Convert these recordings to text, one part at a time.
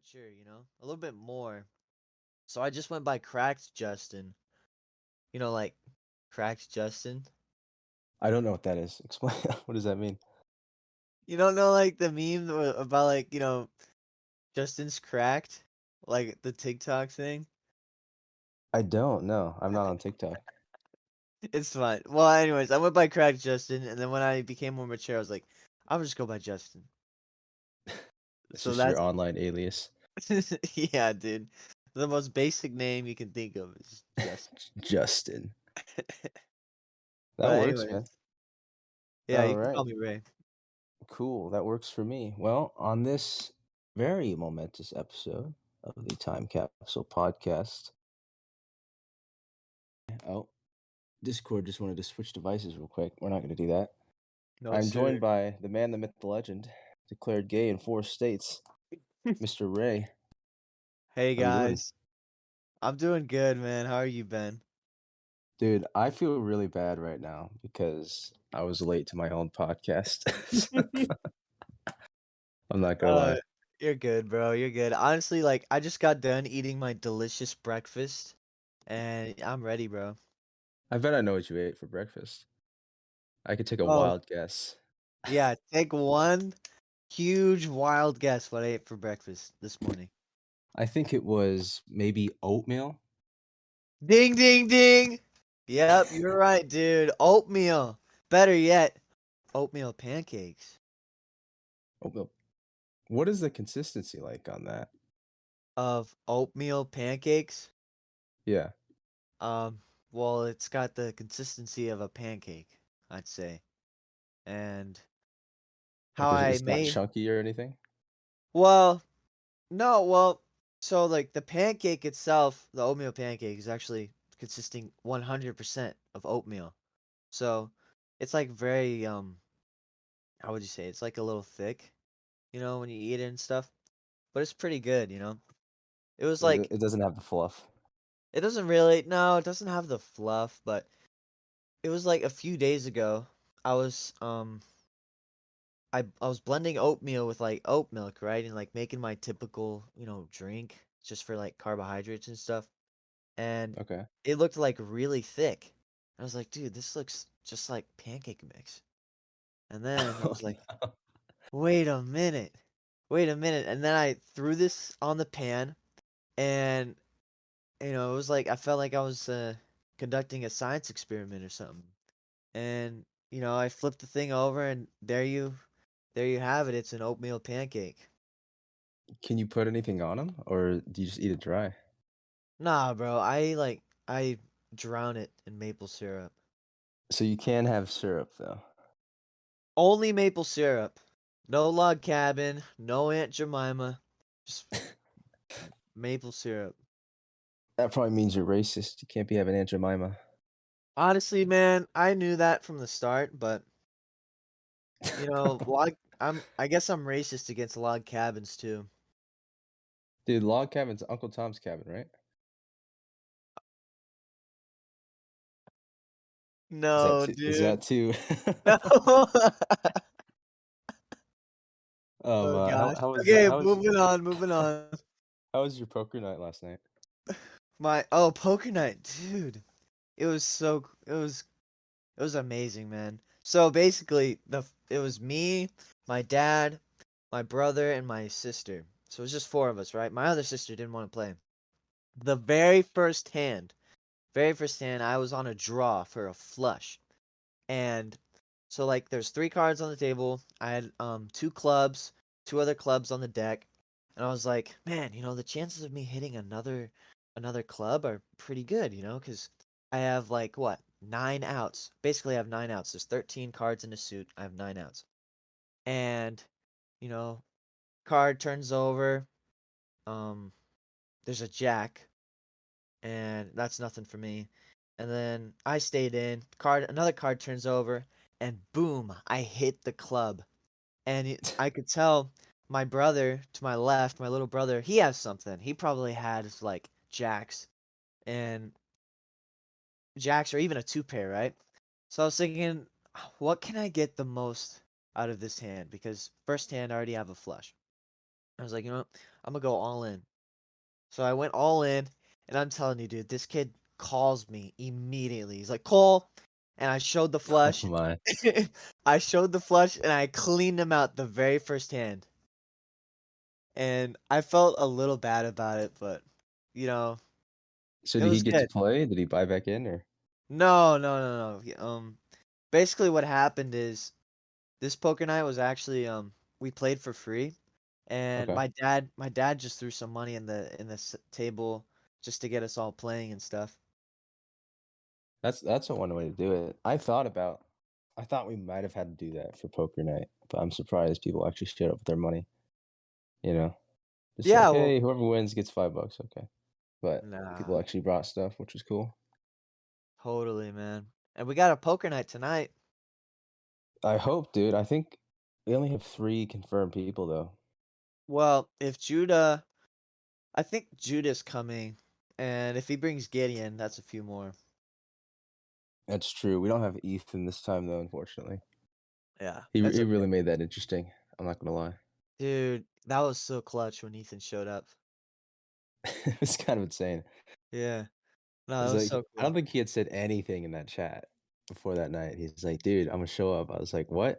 mature, a little bit more. So I just went by Cracked Justin. Like Cracked Justin. I don't know what that is. Explain. What does that mean? You don't know like the meme about like, Justin's cracked? Like the TikTok thing? I don't know. I'm not on TikTok. It's fine. Well, anyways, I went by Cracked Justin, and then when I became more mature, I was like, I'll just go by Justin. That's So just your that's online alias. yeah, dude. The most basic name you can think of is Justin. Justin. That But works, anyways, man. yeah, All you can right. call me Ray. Cool. That works for me. Well, on this very momentous episode of the Time Capsule podcast. Oh, Discord just wanted to switch devices real quick. We're not going to do that. No, I'm joined sir. by the man, the myth, the legend, declared gay in 4 states, Mr. Ray. Hey How we doing? guys, I'm doing good, man. How are you, Ben? Dude, I feel really bad right now because I was late to my own podcast. I'm not gonna Uh, lie. you're good, bro. You're good. Honestly, like I just got done eating my delicious breakfast, and I'm ready, bro. I bet I know what you ate for breakfast. I could take a Oh, wild guess. yeah. Take one huge wild guess what I ate for breakfast this morning. I think it was maybe oatmeal. Ding, ding, ding. Yep, you're right, dude. Oatmeal. Better yet, oatmeal pancakes. Oatmeal. What is the consistency like on that? Of oatmeal pancakes. Yeah. Um, well, it's got the consistency of a pancake, I'd say. And how Like I it's not made, chunky or anything? well, no, well, so like the pancake itself, the oatmeal pancake is actually consisting 100% of oatmeal. So it's like very, how would you say? It's like a little thick, when you eat it and stuff. But it's pretty good. It was like, It doesn't have the fluff. it doesn't really, no, it doesn't have the fluff, but it was like a few days ago. I was, I was blending oatmeal with like oat milk, right? And like making my typical, drink just for like carbohydrates and stuff. And Okay. it looked like really thick. I was like, dude, this looks just like pancake mix. And then I Oh was like, no. wait a minute. Wait a minute. And then I threw this on the pan and it was like I felt like I was conducting a science experiment or something. And I flipped the thing over and there you have it. It's an oatmeal pancake. Can you put anything on them, or do you just eat it dry? Nah, bro. I drown it in maple syrup. So you can have syrup though. Only maple syrup. No log cabin, no Aunt Jemima. Just maple syrup. That probably means you're racist. You can't be having Aunt Jemima. Honestly, man, I knew that from the start, but I guess I'm racist against log cabins too. Dude, log cabin's Uncle Tom's cabin, right? No, Is dude. that too? No. Oh How gosh. how was Okay, how was moving on, moving on. how was your poker night last night? Poker night, dude. It was amazing, man. So basically, it was me, my dad, my brother, and my sister. So it was just four of us, right? My other sister didn't want to play. The very first hand, I was on a draw for a flush, and so like there's three cards on the table. I had two clubs, two other clubs on the deck, and I was like, man, the chances of me hitting another club are pretty good, because I have like what 9 outs. Basically, I have 9 outs. There's 13 cards in a suit. I have 9 outs, and you know, card turns over. Um, there's a jack, and that's nothing for me. And then I stayed in. Another card turns over, and boom, I hit the club. And I could tell my brother to my left, my little brother, he has something. He probably has like and jacks or even a two pair, right? So I was thinking, what can I get the most out of this hand? Because first hand I already have a flush. I was like, Imma go all in. So I went all in, and I'm telling you, dude, this kid calls me immediately. He's like, "Cole," and I showed the Oh flush. my. I showed the flush, and I cleaned him out the very first hand. And I felt a little bad about it, but, you know, So it did he was get to good. play? Did he buy back in or? No, no, no, no. Basically what happened is this poker night was actually we played for free, and Okay. my dad just threw some money in the table just to get us all playing and stuff. That's a one way to do it. I thought we might have had to do that for poker night, but I'm surprised people actually showed up with their money, you know? Just like, Yeah, well, "Hey, whoever wins gets $5." Okay. But nah, people actually brought stuff, which was cool. totally, man. And we got a poker night tonight. I hope, dude. I think we only have 3 confirmed people, though. Well, if Judah, I think Judah's coming, and if he brings Gideon, that's a few more. That's true. We don't have Ethan this time, though, unfortunately. Yeah, He that's okay. really made that interesting. I'm not gonna lie. Dude, that was so clutch when Ethan showed up. It's kind of insane. Yeah. No, that It's was like so I cool. don't think he had said anything in that chat before that night. He's like, "Dude, Imma show up." I was like, "What?"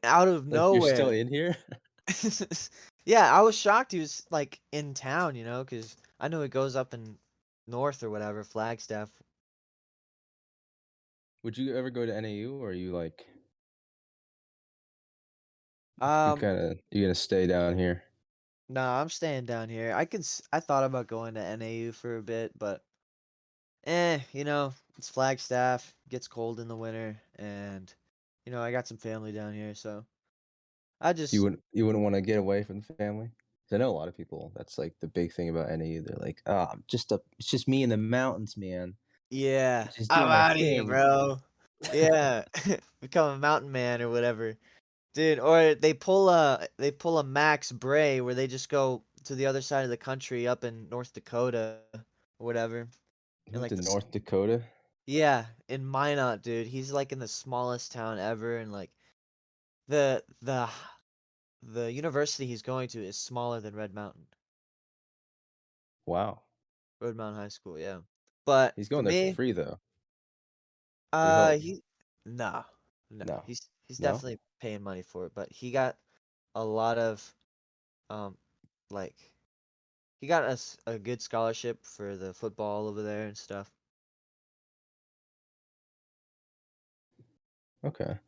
Out of Like, "You're still nowhere. in here?" Yeah, I was shocked he was, like, in town, because I know he goes up in North or whatever, Flagstaff. Would you ever go to NAU, or are you like you Um, kinda you gonna stay down here? nah, I'm staying down here. I thought about going to NAU for a bit, but, it's Flagstaff, gets cold in the winter, and, I got some family down here, so I just You wouldn't wanna get away from the family? 'Cause I know a lot of people, that's, like, the big thing about NAU. They're like, "Ah, it's just me in the mountains, man. yeah, Just I'm doing my outta here, thing." bro. Yeah, become a mountain man or whatever. Dude, or they pull a Max Bray where they just go to the other side of the country up in North Dakota or whatever. He And went like to this North Dakota? Yeah, in Minot, dude. He's like in the smallest town ever, and like the university he's going to is smaller than Wow. Red Mountain High School, yeah. But He's for going there for me, free, though, we hope. he no, no, No. he's No? definitely paying money for it, but he got a lot of um like he got us a good scholarship for the football over there and stuff. Okay.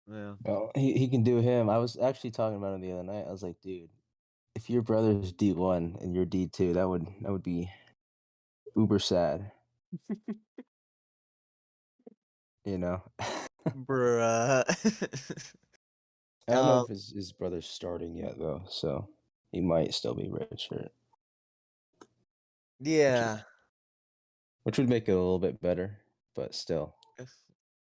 Yeah. Well, he can do him. I was actually talking about him the other night. I was like, "Dude, if your brother's D1 and you're D2, that would be uber sad," you know? Bruh. I don't know um, if his brother's starting yet, though, so he might still be redshirt, which yeah. which would make it a little bit better, but still.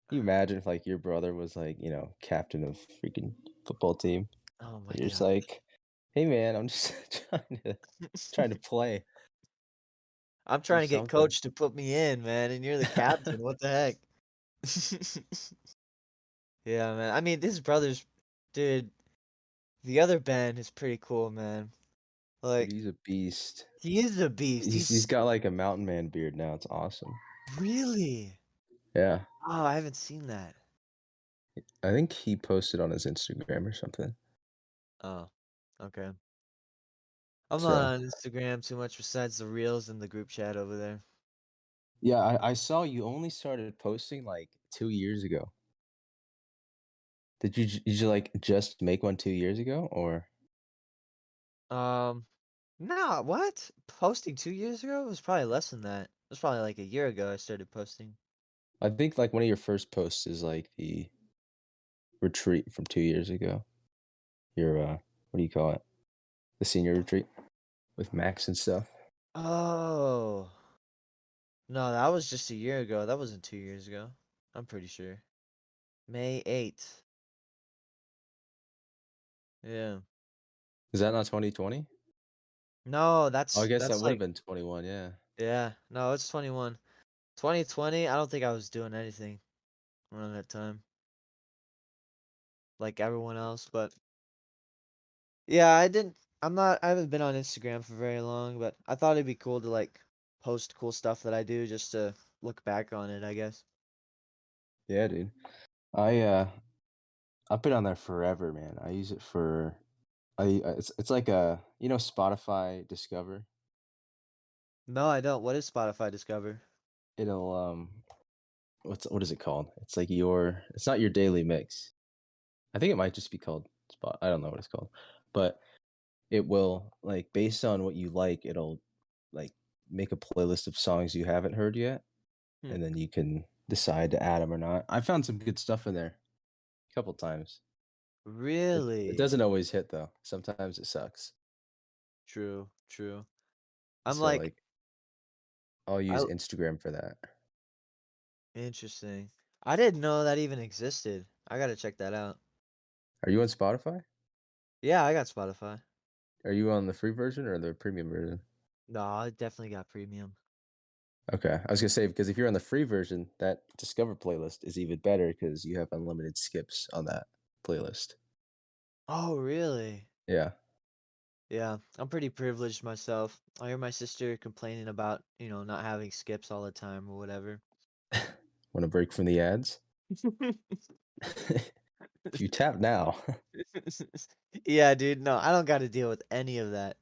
Can you imagine if, like, your brother was, like, captain of freaking football team, Oh my and you're just god. like, "Hey, man, I'm just trying to play, I'm do trying to get something." coach to put me in, man, and you're the captain. What the heck? Yeah, man. I mean, his brother's dude, the other Ben is pretty cool, man. Dude, Like, he's a beast. he is a beast. He's He's got, like, a mountain man beard now, it's awesome. really. Yeah. Oh, I haven't seen that. I think he posted on his Instagram or something. Oh, okay. I'm not So, on Instagram too much besides the reels and the group chat over there. yeah, I saw you only started posting, like, 2 years ago. Did you, like, just make one 2 years ago, or Um, no, what? Posting 2 years ago? It was probably less than that. It was probably like a year ago I started posting. I think, like, one of your first posts is, like, the retreat from 2 years ago. Your, what do you call it? The senior retreat with Max and stuff. Oh, no, that was just a year ago. That wasn't 2 years ago. I'm pretty sure. May 8th. Yeah. Is that not 2020? No, Oh, I that's guess that that's would've like been 21, yeah. yeah. No, it's 21. 2020, I don't think I was doing anything around that time like everyone else, but yeah, I didn't. I haven't been on Instagram for very long, but I thought it'd be cool to like post cool stuff that I do just to look back on it, I guess. Yeah, dude. I I've been on there forever, man. I use it for it's like a Spotify Discover. No, I don't. What is Spotify Discover? It'll what is it called? It's like it's not your daily mix. I think it might just be called Spot. I don't know what it's called, but it will like based on what you like, it'll like make a playlist of songs you haven't heard yet, Hmm. and then you can decide to add them or not. I found some good stuff in there a couple times. It Really? doesn't always hit though. Sometimes it sucks. True, true. I'm So like, like I'll use I Instagram for that. interesting. I didn't know that even existed. I gotta check that out. Are you on Spotify? Yeah, I got Spotify. Are you on the free version or the premium version? No, I definitely got premium. Okay, I was gonna say because if you're on the free version, that Discover playlist is even better because you have unlimited skips on that playlist. Oh, really? Yeah. Yeah, I'm pretty privileged myself. I hear my sister complaining about, not having skips all the time or whatever. Want to break from the ads? If you tap now, Yeah, dude, no, I don't got to deal with any of that.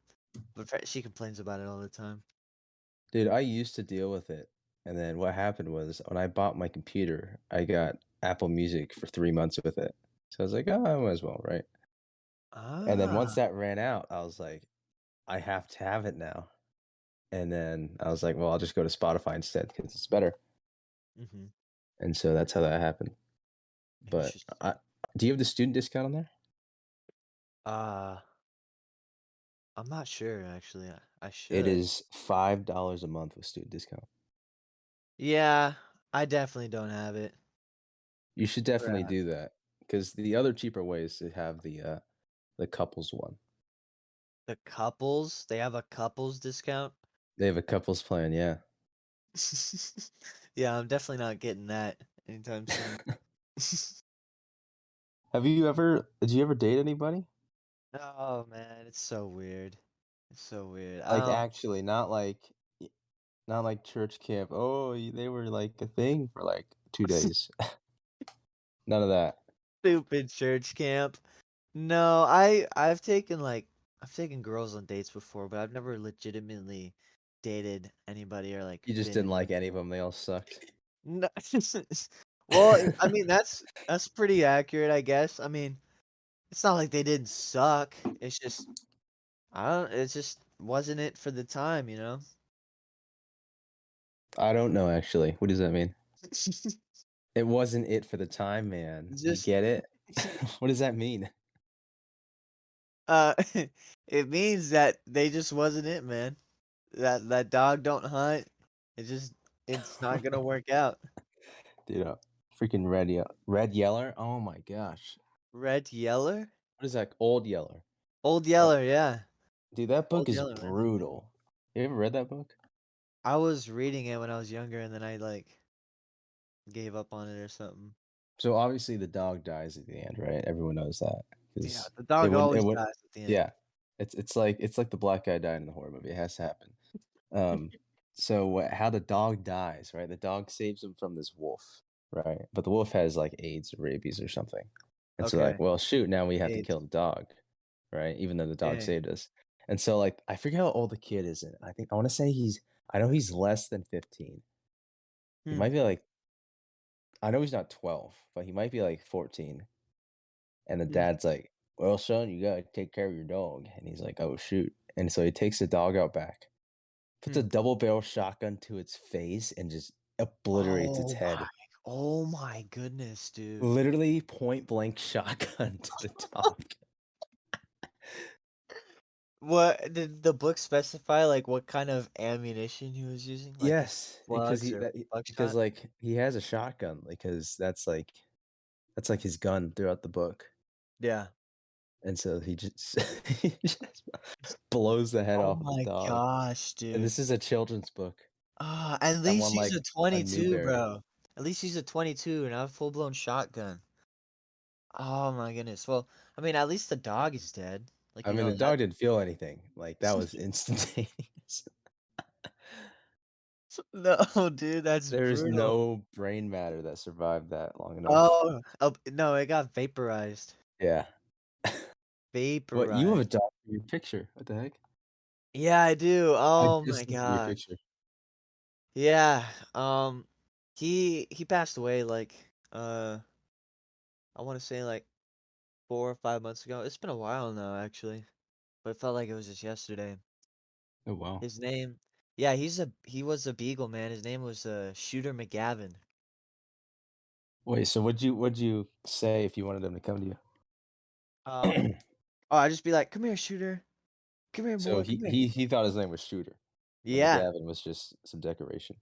But she complains about it all the time. dude, I used to deal with it, and then what happened was when I bought my computer, I got Apple Music for 3 months with it. So I was like, oh, I might as well, right? And then once Ah. that ran out, I was like, I have to have it now. And then I was like, well, I'll just go to Spotify instead because it's better. Hmm. And so that's how that happened. But Interesting. do you have the student discount on there? Uh, I'm not sure actually. I It should. is $5 a month with student discount. Yeah, I definitely don't have it. You should We're definitely at do that because the other cheaper way is to have the couples one. the couples. They have a couples discount. They have a couples plan, yeah. Yeah, I'm definitely not getting that anytime soon. Did you ever date anybody? Oh man, it's so weird. It's so weird. Like actually, not like church camp. Oh, they were like a thing for like 2 days. None of that. Stupid church camp. No, I've taken girls on dates before, but I've never legitimately dated anybody or like You just been didn't in a like any of them. They all sucked. No, well, I mean that's pretty accurate, I guess. I mean, it's not like they didn't suck. It's just I don't. It just wasn't it for the time, you know. I don't know actually. What does that mean? It wasn't it for the time, man. You Just get it? What does that mean? uh, it means that they just wasn't it, man. That dog don't hunt. It just it's not gonna work out. Dude, freaking Red Yeller. Oh my gosh. Red Yeller, What is that? Old Yeller. Old Uh, Yeller, yeah, dude, that book Old is Yeller, man. brutal. You ever read that book? I was reading it when I was younger, and then I like gave up on it or something. So obviously the dog dies at the end, right? Everyone knows that Yeah, because the it dog would it always would dies at the end. yeah. It's like the black guy died in the horror movie. It has to happen. Um, so how the dog dies, right? The dog saves him from this wolf, right? But the wolf has like AIDS or rabies or something. And so like, Okay. well, shoot, now we have to AIDS. kill the dog, right? Even though the dog Dang. saved us. And so like I forget how old the kid is in it. I want to say I know he's less than 15. He Hmm. might be like I know he's not 12, but he might be like 14. And the Hmm. dad's like, "Well, son, you gotta take care of your dog." And he's like, "Oh shoot!" And so he takes the dog out back, puts Hmm. a double barrel shotgun to its face, and just obliterates its Oh head. my goodness, dude. Literally point blank shotgun to the dog. What did the book specify, like, what kind of ammunition he was using? Like, Yes, slugs or because buckshot? like he has a shotgun because that's like his gun throughout the book, Yeah. and so he just he just blows the head Oh off of the my dog. gosh, And dude. this is a children's book At that least won use a like a 22, Newbery. bro. At least use a 22 and not a full-blown shotgun. Oh my goodness. Well, I mean, at least the dog is dead. Like, I you mean, know the that? dog didn't feel anything. Like that was instantaneous. No, dude, that's There's brutal. no brain matter that survived that long enough. Oh, no, it got vaporized. Yeah. What, you have a Vaporized. dog in your picture. What the heck? Yeah, I do. I Oh my just looked at your gosh. picture. Yeah. He passed away like I want to say like 4 or 5 months ago. It's been a while now, actually, but it felt like it was just yesterday. Oh, wow. His name, yeah, he was a beagle, man. His name was Shooter McGavin. Wait, so what'd you say if you wanted them to come to Um, you? oh, I'd just be like, "Come here, Shooter. Come here, So boy. he Come here." he he thought his name was Shooter, and Yeah, McGavin was just some decoration.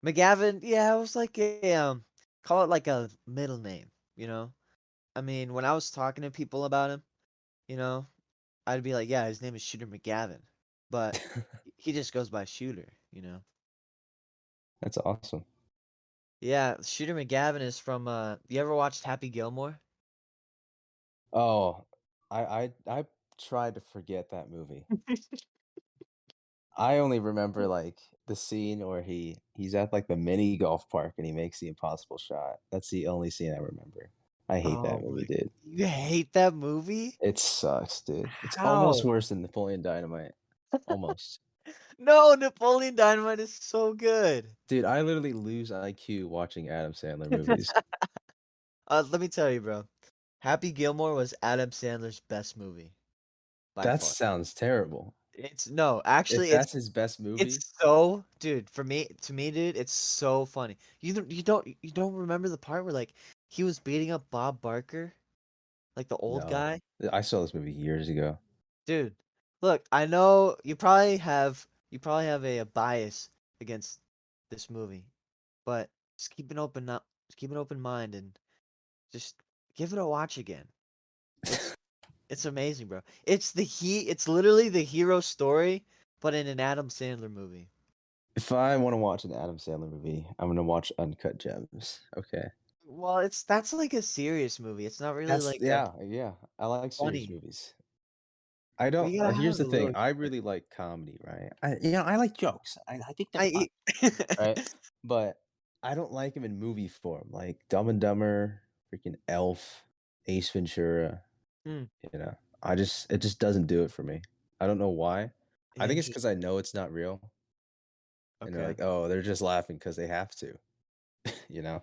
McGavin. Yeah, it was like a call it like a middle name. You know, I mean, when I was talking to people about him, you know, I'd be like, "Yeah, his name is Shooter McGavin," but he just goes by Shooter. You know. That's awesome. Yeah, Shooter McGavin is from you ever watched Happy Gilmore? Oh, I tried to forget that movie. I only remember, like, the scene where he's at, like, the mini golf park and he makes the impossible shot. That's the only scene I remember. I hate that Oh movie, my, dude. you hate that movie? It sucks, dude. It's almost How? worse than Napoleon Dynamite. Almost. No, Napoleon Dynamite is so good. Dude, I literally lose IQ watching Adam Sandler movies. Let me tell you, bro. Happy Gilmore was Adam Sandler's best movie by That far. sounds terrible. It's no, If actually, that's his best it's movie, so, dude. To me, dude, it's so funny. You don't remember the part where like he was beating up Bob Barker, like the old no. guy? I saw this movie years ago. Dude, look, I know you probably have a bias against this movie, but just keep an open mind and just give it a watch again. It's it's amazing, bro. It's literally the hero story, but in an Adam Sandler movie. If I wanna watch an Adam Sandler movie, I'm gonna watch Uncut Gems. Okay. Well, that's like a serious movie. It's not really That's like a yeah, yeah. I like serious funny. movies. I Well, don't you gotta here's have the a thing, little I humor. really like comedy, right? I like jokes. I think they're fun, I right? But I don't like them in movie form, like Dumb and Dumber, freaking Elf, Ace Ventura, Hmm, you know? It just doesn't do it for me. I don't know why. I think it's because I interesting. know it's not real, and they're Okay. like, "Oh, they're just laughing because they have to," you know?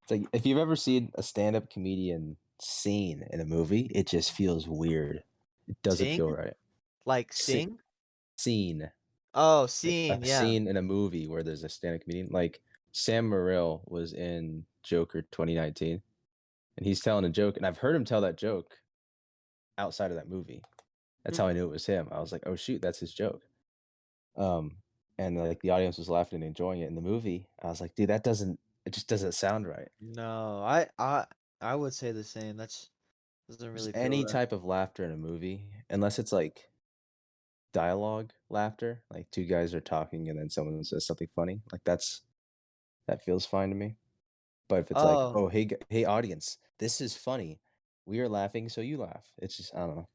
It's like, if you've ever seen a stand-up comedian scene in a movie, it just feels weird. It doesn't Sing? feel right. Like Se sing? Scene, Oh, like, scene, a yeah. scene in a movie where there's a stand-up comedian, like, Sam Morril was in Joker 2019, and he's telling a joke, and I've heard him tell that joke outside of that movie. That's how Hmm. I knew it was him. I was like, "Oh, shoot, that's his joke." Um, and, like, the audience was laughing and enjoying it in the movie. I was like, "Dude, it just doesn't sound right." No, I would say the same. That's doesn't Just really feel any right. type of laughter in a movie, unless it's, like, dialogue laughter, like 2 guys are talking and then someone says something funny, like, that feels fine to me. But if it's like, Oh, "Oh, hey, audience, this is funny. We are laughing, so you laugh." It's just I don't know.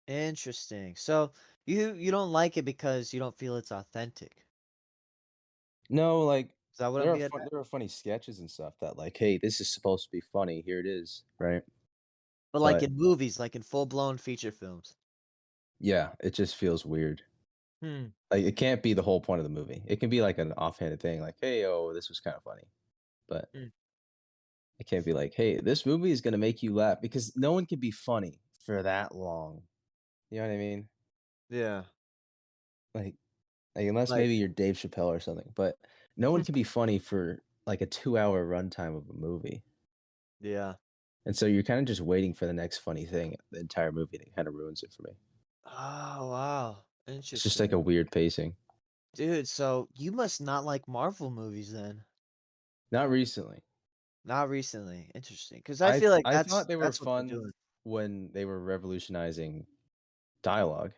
interesting. So you don't like it because you don't feel it's authentic. No, like, Is that what I'm getting at? there are funny sketches and stuff that like, "Hey, this is supposed to be funny. Here it is." Right? But like But, in movies, like in full-blown feature films. yeah, it just feels weird. Hmm. Like, it can't be the whole point of the movie. It can be like an offhanded thing, like, "Hey, oh, this was kinda funny." But Hmm. it can't be like, "Hey, this movie is gonna make you laugh," because no one can be funny for that long. You know what I mean? Yeah. Like unless Like maybe you're Dave Chappelle or something, but no one can be funny for, like, a 2-hour runtime of a movie. yeah. And so you're kinda just waiting for the next funny thing the entire movie, and it kinda ruins it for me. Oh, wow. It's just like a Interesting. weird pacing. Dude, so you must not like Marvel movies then. Not recently. Not recently. Interesting. Because I feel like I thought they were that's what they're fun doing. when they were revolutionizing dialogue,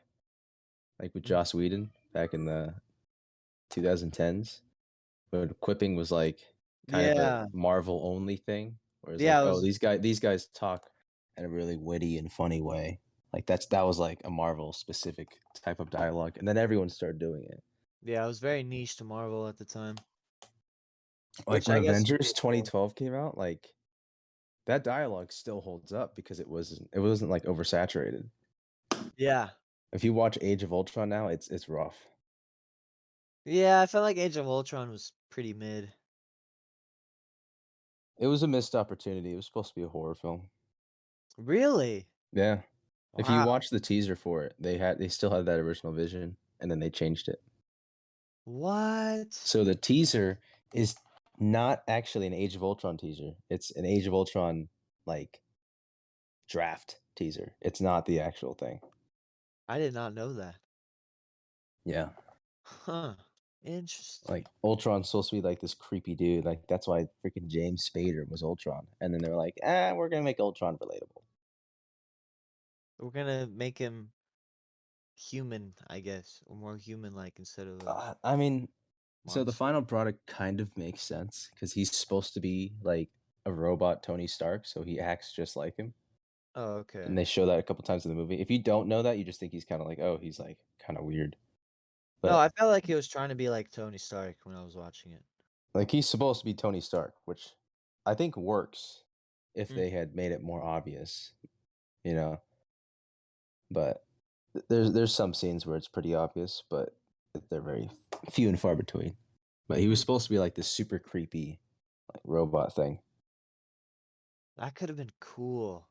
like with Mhm. Joss Whedon back in the 2010s. When quipping was like kind of a Yeah. Marvel only thing, where it's like, Yeah, it oh, was these guys talk in a really witty and funny way. Like that was like a Marvel specific type of dialogue, and then everyone started doing it. Yeah, it was very niche to Marvel at the time, Like which when I guess is Avengers pretty cool. 2012 came out, like that dialogue still holds up because it wasn't like oversaturated. Yeah. If you watch Age of Ultron now, it's rough. Yeah, I felt like Age of Ultron was pretty mid. It was a missed opportunity. It was supposed to be a horror film. Really? Yeah. If you Wow. watch the teaser for it, they still had that original vision and then they changed it. What? So the teaser is not actually an Age of Ultron teaser. It's an Age of Ultron like draft teaser. It's not the actual thing. I did not know that. Yeah. Huh. Interesting. Like Ultron's supposed to be like this creepy dude. Like that's why freaking James Spader was Ultron. And then they're like, we're gonna make Ultron relatable. We're gonna make him human, I guess, or more human-like instead of a I mean, so the monster. final product kind of makes sense because he's supposed to be like a robot Tony Stark, so he acts just like him. Oh, And okay. they show that a couple times in the movie. If you don't know that, you just think he's kind of like, oh, he's like kind of weird. No, But I felt like he was trying to be like Tony Stark when I was watching it. like he's supposed to be Tony Stark, which I think works if Mm. they had made it more obvious, you know. But there's some scenes where it's pretty obvious, but they're very few and far between. But he was Mhm. supposed to be like this super creepy like robot thing. That could have been cool.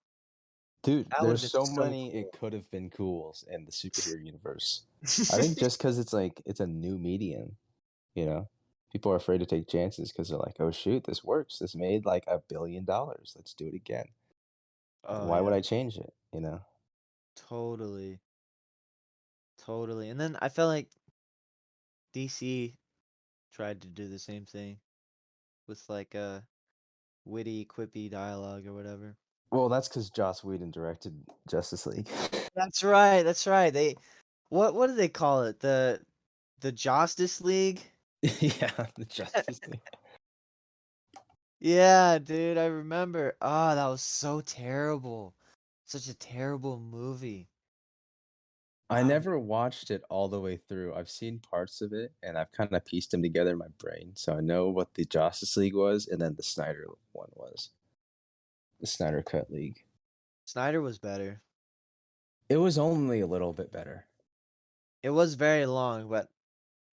Dude, That would have there's been so so many it cool. could have been cools in the superhero universe. I think just because it's like it's a new medium, you know, people are afraid to take chances because they're like, oh shoot, this works. This made like $1 billion. Let's do it again. Oh, Why would yeah. I change it? You know? Totally. Totally. And then I felt like DC tried to do the same thing with like a witty, quippy dialogue or whatever. Well, that's because Joss Whedon directed Justice League. That's right. That's right. They what do they call it? The Justice League? Yeah, the Justice League. Yeah, dude, I remember. Oh, that was so terrible. Such a terrible movie. I Oh, never watched it all the way through. I've seen parts of it and I've kind of pieced them together in my brain. So I know what the Justice League was and then the Snyder one was. The Snyder Cut League. Snyder was better. It was only a little bit better. It was very long, but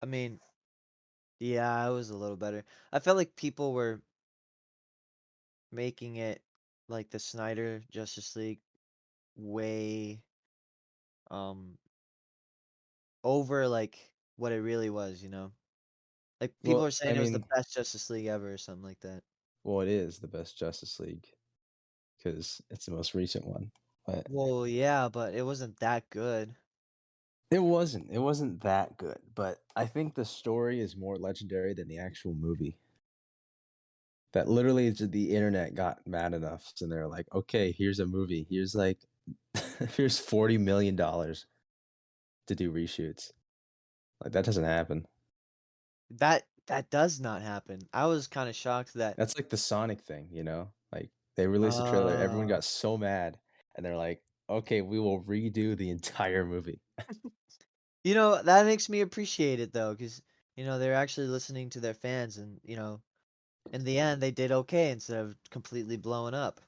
I mean, yeah, it was a little better. I felt like people were making it like the Snyder Justice League way um over like what it really was, you know? Like people Well, are I saying it was the mean, best Justice League ever or something like that. well, it is the best Justice League because it's the most recent one. But Well, yeah, but it wasn't that good. it wasn't that good. But I think the story is more legendary than the actual movie. That literally the internet got mad enough, and they're like, okay, here's a movie. Here's like, here's $40 million to do reshoots. Like that doesn't happen. That does not happen. I was kind of shocked that That's like the Sonic thing, you know? Like they released a trailer, everyone uh got so mad, and they're like, okay, we will redo the entire movie. you know, that makes me appreciate it though, because they're actually listening to their fans and, in the end they did okay instead of completely blowing up.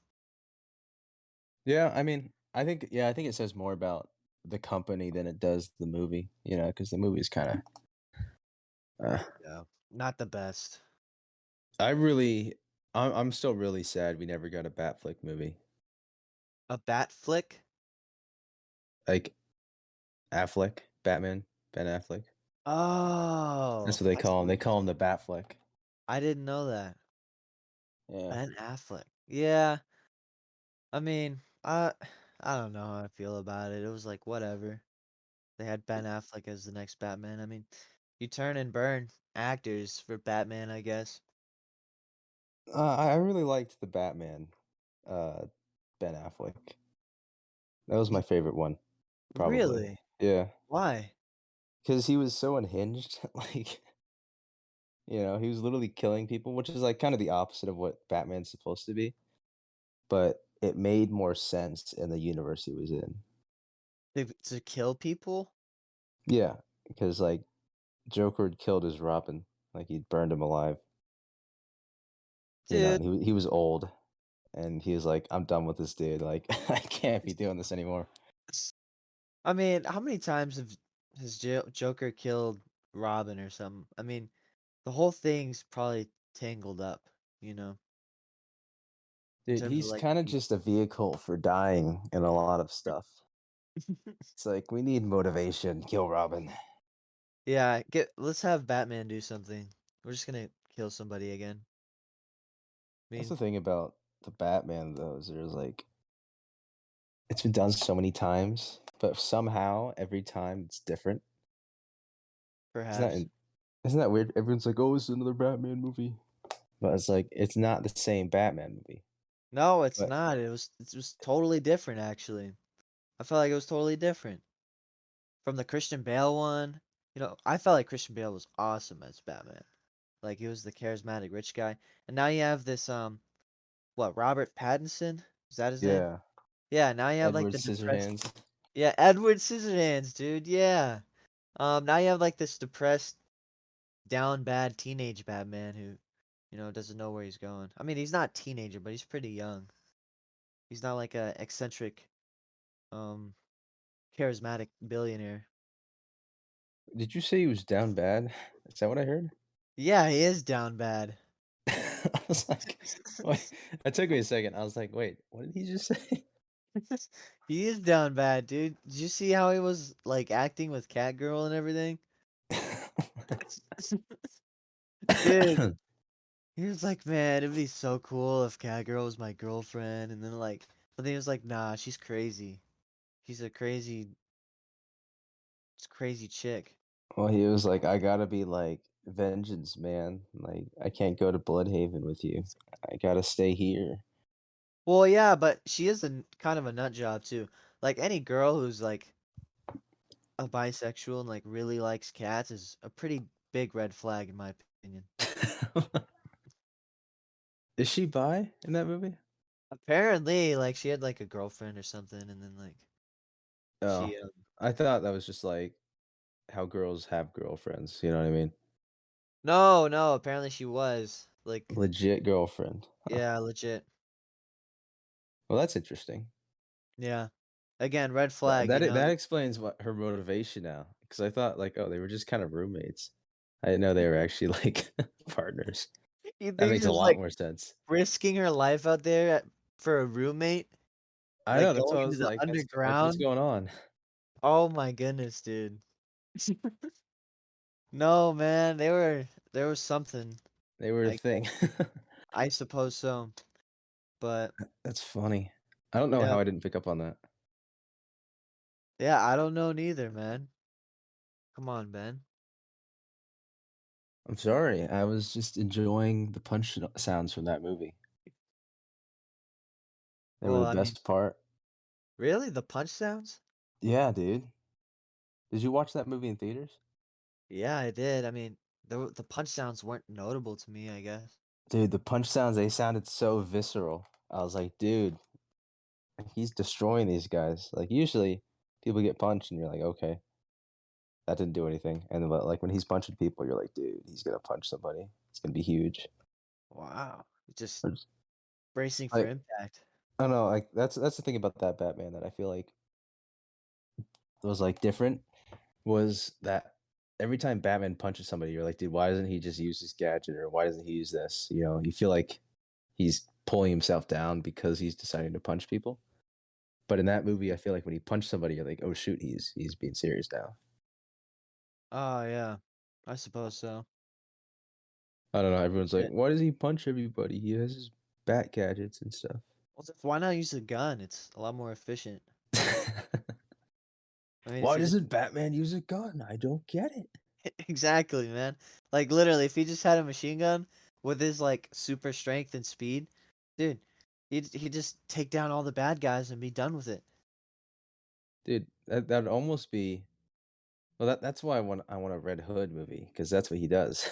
Yeah, I mean, I think it says more about the company than it does the movie, you know, because the movie is kind of. Yeah. Not the best. I really, I'm still really sad we never got a Batflick movie. A bat flick? Like Affleck, Batman, Ben Affleck. That's Oh, what they I call him. see They what you're call him the saying. Batfleck. I didn't know that. Yeah. Ben Affleck. Yeah, I mean, I don't know how I feel about it. It was like whatever. They had Ben Affleck as the next Batman. I mean, you turn and burn actors for Batman, I guess. I really liked the Batman, uh, Ben Affleck. That was my Y- favorite one, probably. Really? Yeah, Why? because he was so unhinged. Like, you know, he was literally killing people, which is like kind of the opposite of what Batman's supposed to be. But it made more sense in the universe he was in. To kill people? Yeah, because like Joker had killed his Robin, like he'd burned him alive, Dude, and he was old, and he was like, "I'm done with this dude. Like, I can't be doing this anymore." I mean, how many times has Joker killed Robin or something? I mean, the whole thing's probably tangled up, you know, in Dude, terms of he's like kind of the just a vehicle for dying in a lot of stuff. It's like we need motivation. Kill Robin. Yeah, let's have Batman do something. We're just gonna kill somebody again. I That's mean, the thing about the Batman, though, is there's like it's been done so many times, but somehow every time it's different. Isn't that perhaps. isn't that weird? Everyone's like, "Oh, it's another Batman movie," but it's like it's not the same Batman movie. No, it's But not. It was totally different actually. I felt like it was totally different from the Christian Bale one. You know, I felt like Christian Bale was awesome as Batman. Like he was the charismatic rich guy. And now you have this what, Robert Pattinson? Is that his name? yeah, Yeah, now you have like Edward the depressed. Scissorhands. Yeah, Edward Scissorhands, dude. Yeah. Now you have like this depressed, down bad teenage Batman who, doesn't know where he's going. I mean, he's not a teenager, but he's pretty young. He's not like a eccentric, um, charismatic billionaire. Did you say he was down bad? Is that what I heard? Yeah, he is down bad. I was like, wait. That took me a second. I was like, wait, what did he just say? He is down bad, dude. Did you see how he was like acting with Catgirl and everything? Dude, he was like, man, it'd be so cool if Catgirl was my girlfriend. And then but then he was like, nah, she's crazy. She's a crazy chick. Well, he was like, I gotta be like vengeance, man. Like, I can't go to Bloodhaven with you. I gotta stay here. Well, yeah, but she is kind of a nut job too. Like any girl who's like a bisexual and like really likes cats is a pretty big red flag in my opinion. Is she bi in that movie? Apparently, like she had like a girlfriend or something, and then like Oh, she I thought that was just like how girls have girlfriends. You know what I mean? no, no, apparently she was like, Legit girlfriend. Huh. yeah, legit. Well, that's interesting. Yeah. Again, red That flag, that that explains what her motivation now. Because I thought like, oh, they were just kind of roommates. I didn't know they were actually like partners. You That think makes a she's lot like more sense. risking her life out there for a roommate, I like know. That's going why I into was the like, that's like, what's underground? going on? Oh my goodness, dude. No, man, there was something. They were a I thing. I suppose so. But That's funny. I don't know yeah. how I didn't pick up on that. Yeah, I don't know neither, man. Come on, Ben. I'm sorry. I was just enjoying the punch sounds from that movie. They were Well, the I mean, best part. really? The punch sounds? Yeah, dude. Did you watch that movie in theaters? Yeah, I did. I mean, the punch sounds weren't notable to me, I guess. Dude, the punch sounds, they sounded so visceral. I was like, dude, he's destroying these guys. Like, usually people get punched and you're like, okay, that didn't do anything. And then, but like, when he's punching people, you're like, dude, he's gonna punch somebody. It's gonna be huge. Wow. Just Or just- bracing for Like, impact. I don't know. Like, that's the thing about that Batman that I feel like was like different was that every time Batman punches somebody, you're like, dude, why doesn't he just use this gadget or why doesn't he use this? You know, you feel like he's pulling himself down because he's deciding to punch people. But in that movie, I feel like when he punched somebody, you're like, oh shoot, he's being serious now. Oh, yeah. I suppose so. I don't know. Everyone's like, Yeah. why does he punch everybody? He has his bat gadgets and stuff. Well, why not use a gun? It's a lot more efficient. I mean, if Why you just doesn't Batman use a gun? I don't get it. exactly, man. Like literally, if he just had a machine gun with his like super strength and speed, dude, he'd just take down all the bad guys and be done with it. Dude, that'd almost be well. That's why I want a Red Hood movie because that's what he does.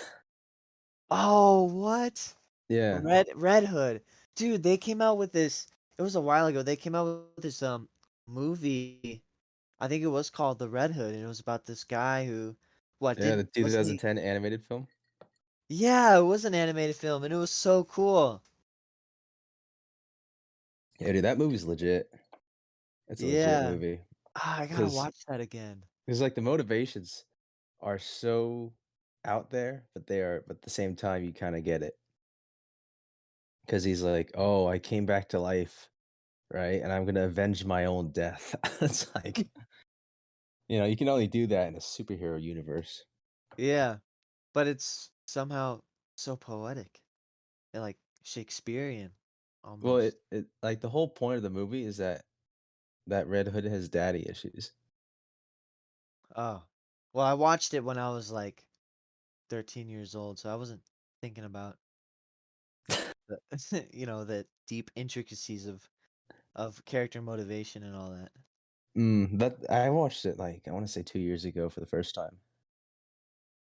Oh, what? Yeah, Red Hood. Dude, they came out with this it was a while ago. They came out with this movie. I think it was called The Red Hood, and it was about this guy who what, Yeah, the didn't wasn't he. 2010 animated film. Yeah, it was an animated film, and it was so cool. Yeah, dude, that movie's legit. It's a legit Yeah. movie Ah, I gotta because watch that again. like the motivations are so out there, but they are, but at the same time you kind of get it because he's like, "Oh, I came back to life, right? And I'm gonna avenge my own death." It's like, you can only do that in a superhero universe. Yeah, but it's somehow so poetic and, like, Shakespearean Well, almost. it like the whole point of the movie is that Red Hood has daddy issues. Oh. Well, I watched it when I was, like, 13 years old, so I wasn't thinking about the the deep intricacies of character motivation and all that. That I watched it like I want to say 2 years ago for the first time.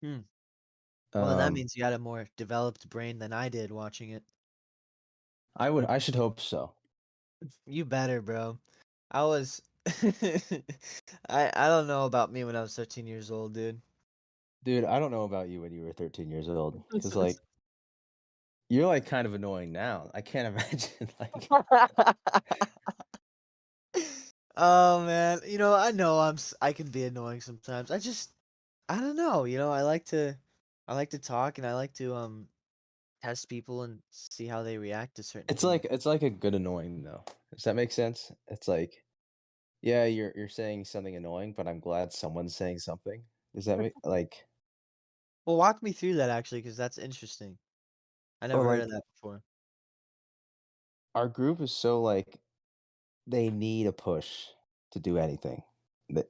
Hmm. Well, then that Um, means you got a more developed brain than I did watching it. I should hope so, You better, bro. I was I don't know about me when I was 13 years old, dude. dude. I don't know about you when you were 13 years old, because like you're like kind of annoying now. I can't imagine like Oh man, I know I can be annoying sometimes. I don't know, I like to talk and I like to test people and see how they react to certain things. it's like a good annoying though. Does that make sense? It's like, yeah, you're saying something annoying, but I'm glad someone's saying something. Does that make like Well, walk me through that actually, because that's interesting. I or never heard of like that before. our group is so like they need a push to do anything.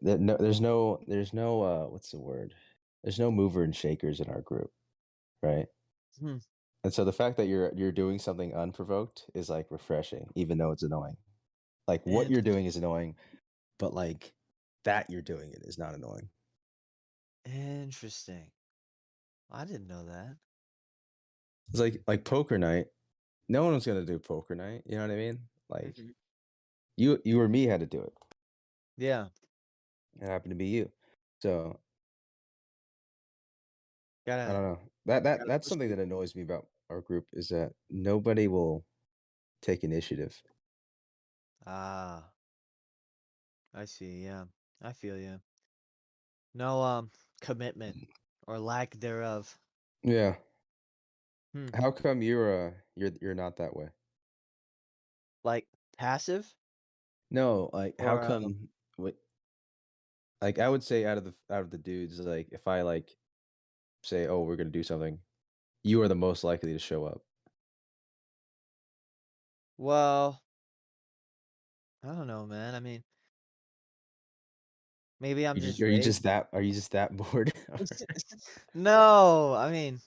No, there's no what's the word? There's no mover and shakers in our group, right? Hmm. And so the fact that you're doing something unprovoked is like refreshing, even though it's annoying. Like what you're Interesting. doing is annoying, but like that you're doing it is not annoying. Interesting. I didn't know that. It's like poker night. No one was gonna do poker night. You know what I mean? Like Mhm. you or me had to do it. Yeah, It happened to be you. So I gotta don't know. That's push something that people. annoys me about our group is that nobody will take initiative. Ah, I see. Yeah, I feel you. No, commitment or lack thereof. Yeah. Hmm. How come you're not that way? Like passive No, like how or come what like I would say out of the dudes, like if I like say, "Oh, we're gonna do something," you are the most likely to show up. well, I don't know, man. I mean, maybe I'm just raised. Are you just that bored? No, I mean,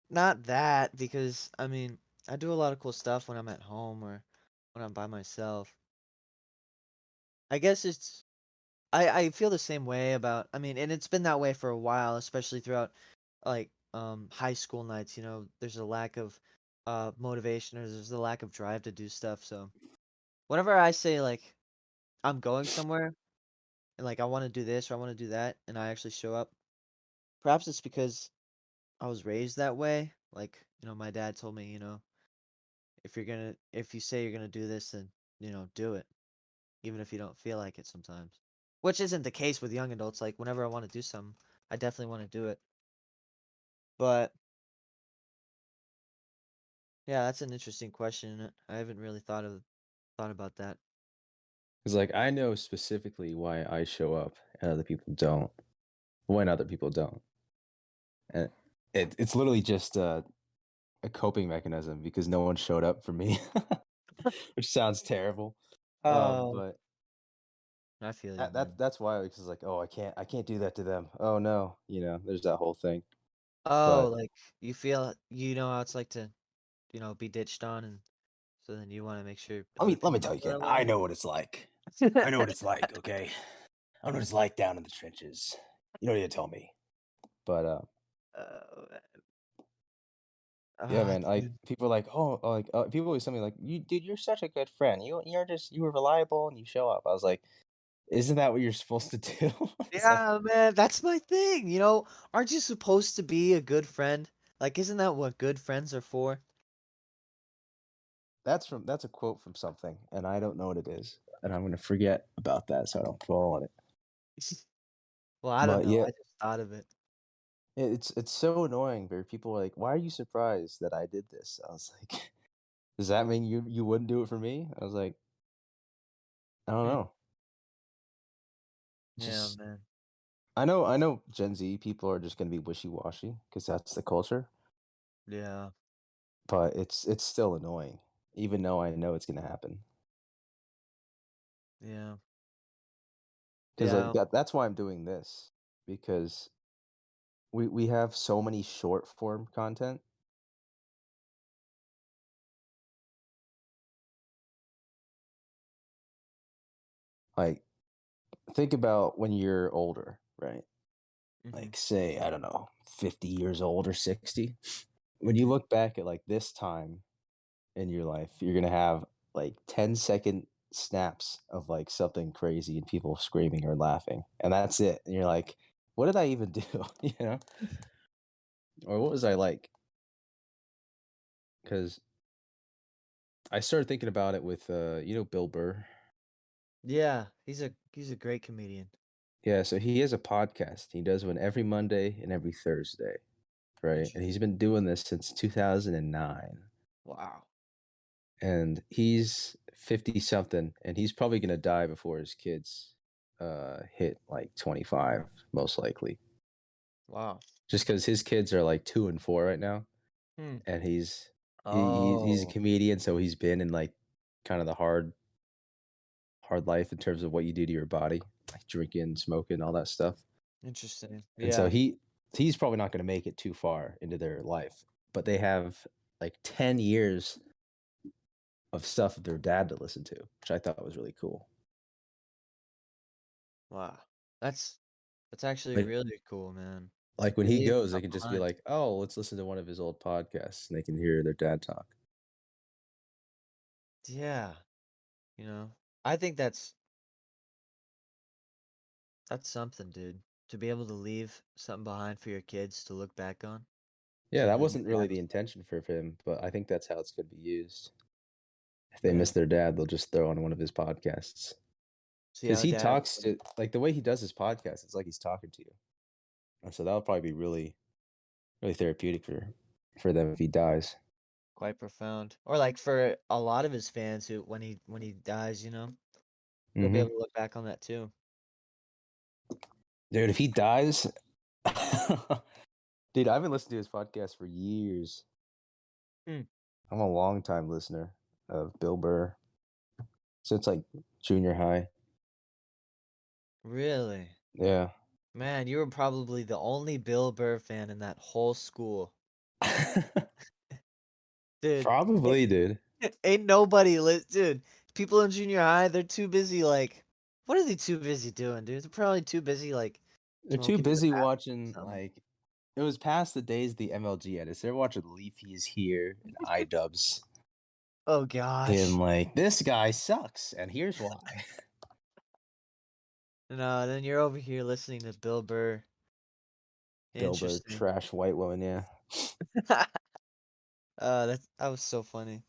not that because I mean, I do a lot of cool stuff when I'm at home or when I'm by myself. I guess I feel the same way about I mean, and it's been that way for a while, especially throughout like high school nights, there's a lack of motivation or there's a lack of drive to do stuff. So whenever I say like I'm going somewhere and like I want to do this or I want to do that and I actually show up, perhaps it's because I was raised that way. Like, my dad told me, if you say you're gonna do this, then do it, even if you don't feel like it sometimes. Which isn't the case with young adults. Like whenever I want to do something, I definitely want to do it. But yeah, that's an interesting question. I haven't really thought about that. Because like I know specifically why I show up and other people don't. When other people don't, and it's literally just a coping mechanism because no one showed up for me, which sounds terrible. Oh, But I feel you, man. that's why because like oh I can't do that to them. Oh no, there's that whole thing. Oh, But like you know how it's like to, be ditched on, and so then you want to make sure other let me people tell don't you, feel Ken, that way. I know what it's like. I know what it's like. Okay, I know what it's like down in the trenches. You don't need to tell me. But Oh, yeah, ah, man. Like dude. people are like, people always tell me like, you, dude, you're such a good friend. You were reliable and you show up. I was like, Isn't that what you're supposed to do? It's like Yeah, man, that's my thing, aren't you supposed to be a good friend? Like, isn't that what good friends are for? that's a quote from something, and I don't know what it is, and I'm gonna forget about that so I don't fall on it. Well, I don't But know, yeah, I just thought of it. it's so annoying where people are like, "Why are you surprised that I did this?" I was like, "Does that mean you wouldn't do it for me?" I was like, "I don't Hmm, know." yeah, Just man. I know Gen Z people are just gonna be wishy-washy because that's the culture, Yeah, but it's still annoying, even though I know it's gonna happen. yeah, Because like yeah, that's why I'm doing this, because we have so many short form content. Like, think about when you're older, right? mhm, Like, say, I don't know, 50 years old or 60. When you mhm. look back at like this time in your life, you're gonna have like 10-second snaps of like something crazy and people screaming or laughing, and that's it. And you're like, what did I even do? you know, or what was I like? Because I started thinking about it with Bill Burr. Yeah, he's a great comedian. Yeah, so he has a podcast. He does one every Monday and every Thursday, right? And Interesting. he's been doing this since 2009. Wow, And he's 50 something, and he's probably going to die before his kids hit like 25, most likely. wow. Just cuz his kids are like 2 and 4 right now, Hmm. and he's a Oh, comedian, so he's been in like kind of the hard life in terms of what you do to your body, like drinking, smoking, all that stuff. interesting. And so Yeah. he's probably not going to make it too far into their life, but they have like 10 years of stuff of their dad to listen to, which I thought was really cool. Wow. That's that's actually Like really cool, man. like when You're he leaving goes, they stuff can just be behind. like, "Oh, let's listen to one of his old podcasts," and they can hear their dad talk. Yeah, you know. I think that's something, dude. To be able to leave something behind for your kids to look back on. Yeah, So, that your wasn't really dad the was like, intention for him, but I think that's how it's going to be used. If they yeah. miss their dad, they'll just throw on one of his podcasts See because how he dad talks to like the way he does his podcast. It's like he's talking to you, and so that'll probably be really therapeutic for them if he dies. quite profound. Or like for a lot of his fans who when he dies, they'll be able Hmm. to look back on that too. Dude, if he dies, dude, I've been listening to his podcast for years. Hmm. I'm a long time listener of Bill Burr since like junior high. Really? Yeah. Man, you were probably the only Bill Burr fan in that whole school. Dude, Probably, dude. ain't nobody dude. People in junior high, they're too busy. Like, what are they too busy doing, dude? They're probably too busy like They're too smoking in the busy bathroom or watching something. like it was past the days of the MLG edits. They're watching Leafy is here and iDubbbz Oh being gosh. like, this guy sucks, and here's why. No, then you're over here listening to Bill Burr. Bill Burr, Interesting. trash white woman, yeah. that was so funny.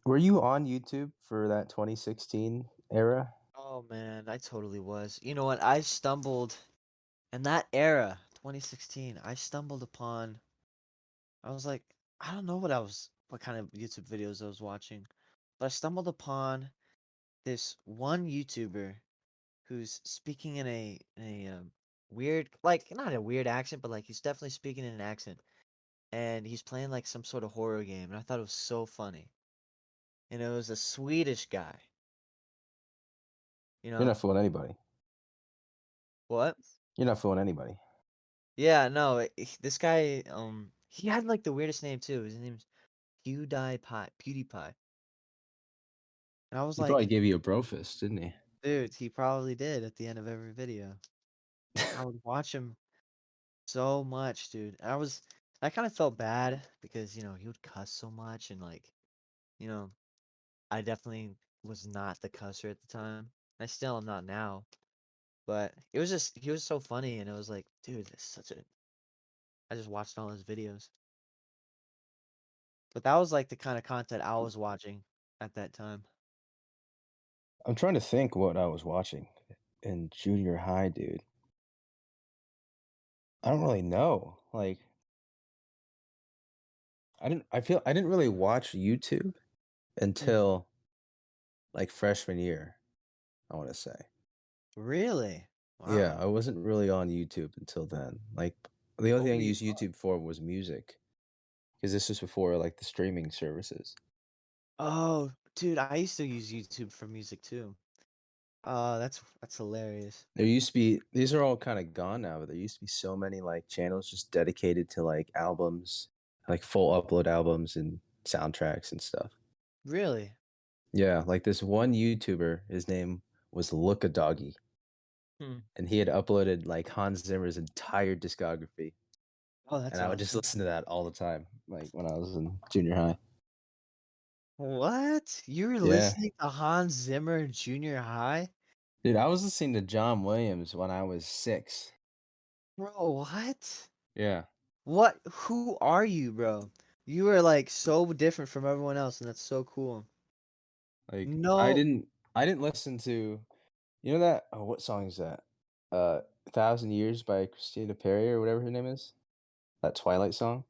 Were you on YouTube for that 2016 era? Oh man, I totally was. You know what? I stumbled in that era, 2016. I stumbled upon. I was like, I don't know what kind of YouTube videos I was watching, but I stumbled upon this one YouTuber who's speaking in a weird, like not a weird accent, but like he's definitely speaking in an accent, and he's playing like some sort of horror game, and I thought it was so funny. And it was a Swedish guy, you You're know not fooling anybody. what? You're not fooling anybody. Yeah, no, this guy, he had like the weirdest name too. His name's PewDiePie. And I was He probably like, gave you a brofist, didn't he? dude, he probably did at the end of every video. I would watch him so much, dude. I kind of felt bad because, he would cuss so much and like, you know, I definitely was not the cusser at the time. I still am not now. But it was just he was so funny, and it was like, dude, this is such a. I just watched all his videos, but that was like the kind of content I was watching at that time. I'm trying to think what I was watching in junior high, dude. I don't really know. Like, I didn't really watch YouTube Hmm. until like freshman year, I want to say. Really? Yeah, Wow. I wasn't really on YouTube until then. Like, the only What thing were I you? used YouTube for was music, because this was before like the streaming services. Oh, dude, I used to use YouTube for music too. That's hilarious. There used to be these are all kind of gone now, but there used to be so many like channels just dedicated to like albums, like full upload albums and soundtracks and stuff. Really? Yeah, like this one YouTuber, his name was Look a Doggy, Hmm. and he had uploaded like Hans Zimmer's entire discography, Oh, that's and I would just awesome. listen to that all the time, like when I was in junior high. What? You were Yeah, listening to Hans Zimmer in junior high? dude, I was listening to John Williams when I was 6. Bro, what? Yeah, What? Who are you, bro? You are like so different from everyone else, and that's so cool. like No, I didn't listen to you know that what song is that? 1,000 Years by Christina Perri or whatever her name is? That Twilight song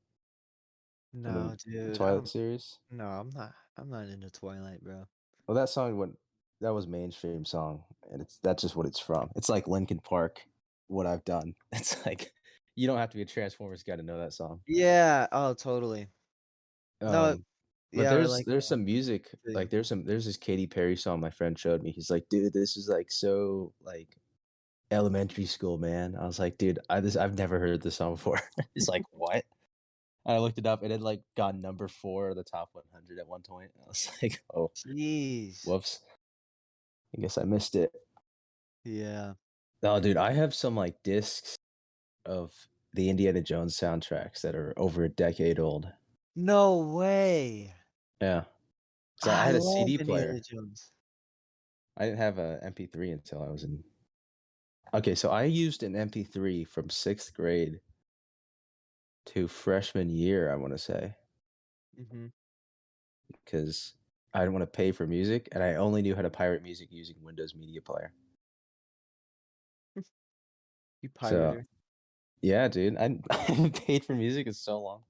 from no, the dude. Twilight series? No, I'm not. I'm not into Twilight, bro. Well, that song went that was mainstream song, and that's just what it's from. It's like Linkin Park, What I've Done. It's like you don't have to be a Transformers guy to know that song. Yeah. Oh, totally. No. Um, but Yeah, or like, there's some music, feel you. like, there's this Katy Perry song my friend showed me. He's like, "Dude, this is, like, so, like, elementary school, man." I was like, "Dude, I've never heard this song before." He's like, "What?" And I looked it up, and it, like, got number 4 of the top 100 at one point. I was like, "Oh, Jeez. whoops. I guess I missed it." Yeah. Oh, dude, I have some, like, discs of the Indiana Jones soundtracks that are over a decade old. No way. Yeah, 'cause I I had a love CD Indiana player. Jones. I didn't have a MP3 until I was in okay, so I used an MP3 from 6th grade to freshman year, I wanna say, Hmm. because I didn't wanna pay for music, and I only knew how to pirate music using Windows Media Player. You So, pirater. yeah, dude, I haven't paid for music in so long.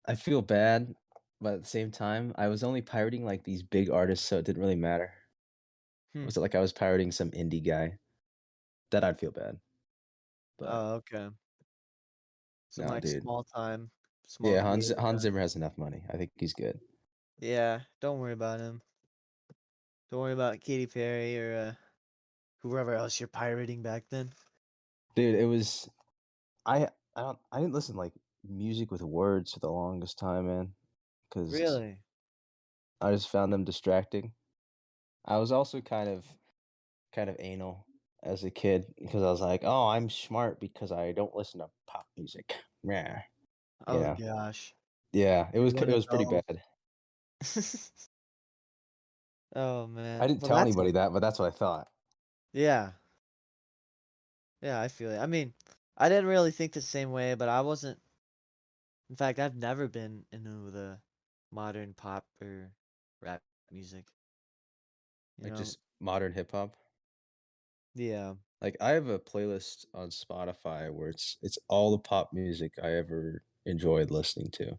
I feel bad, but at the same time, I was only pirating, like, these big artists, so it didn't really matter. Hmm. Was it like I was pirating some indie guy? That I'd feel bad, but Oh, okay. Some no, like dude. small time, small Yeah, creator Hans guy. Zimmer has enough money. I think he's good. Yeah, don't worry about him. Don't worry about Katy Perry or whoever else you're pirating back then. Dude, it was I didn't listen, like, music with words for the longest time, man, because Really? I just found them distracting. I was also kind of anal as a kid because I was like, "Oh, I'm smart because I don't listen to pop music." Yeah, you Oh know? gosh. Yeah, You're one it of was pretty those. bad. Oh I man. didn't Well, tell that's anybody that, but that's what I thought. yeah. Yeah, I feel it. I mean, I didn't really think the same way, but I wasn't. In fact, I've never been into the modern pop or rap music. You Like, know? just modern hip hop. Yeah. Like, I have a playlist on Spotify where it's all the pop music I ever enjoyed listening to,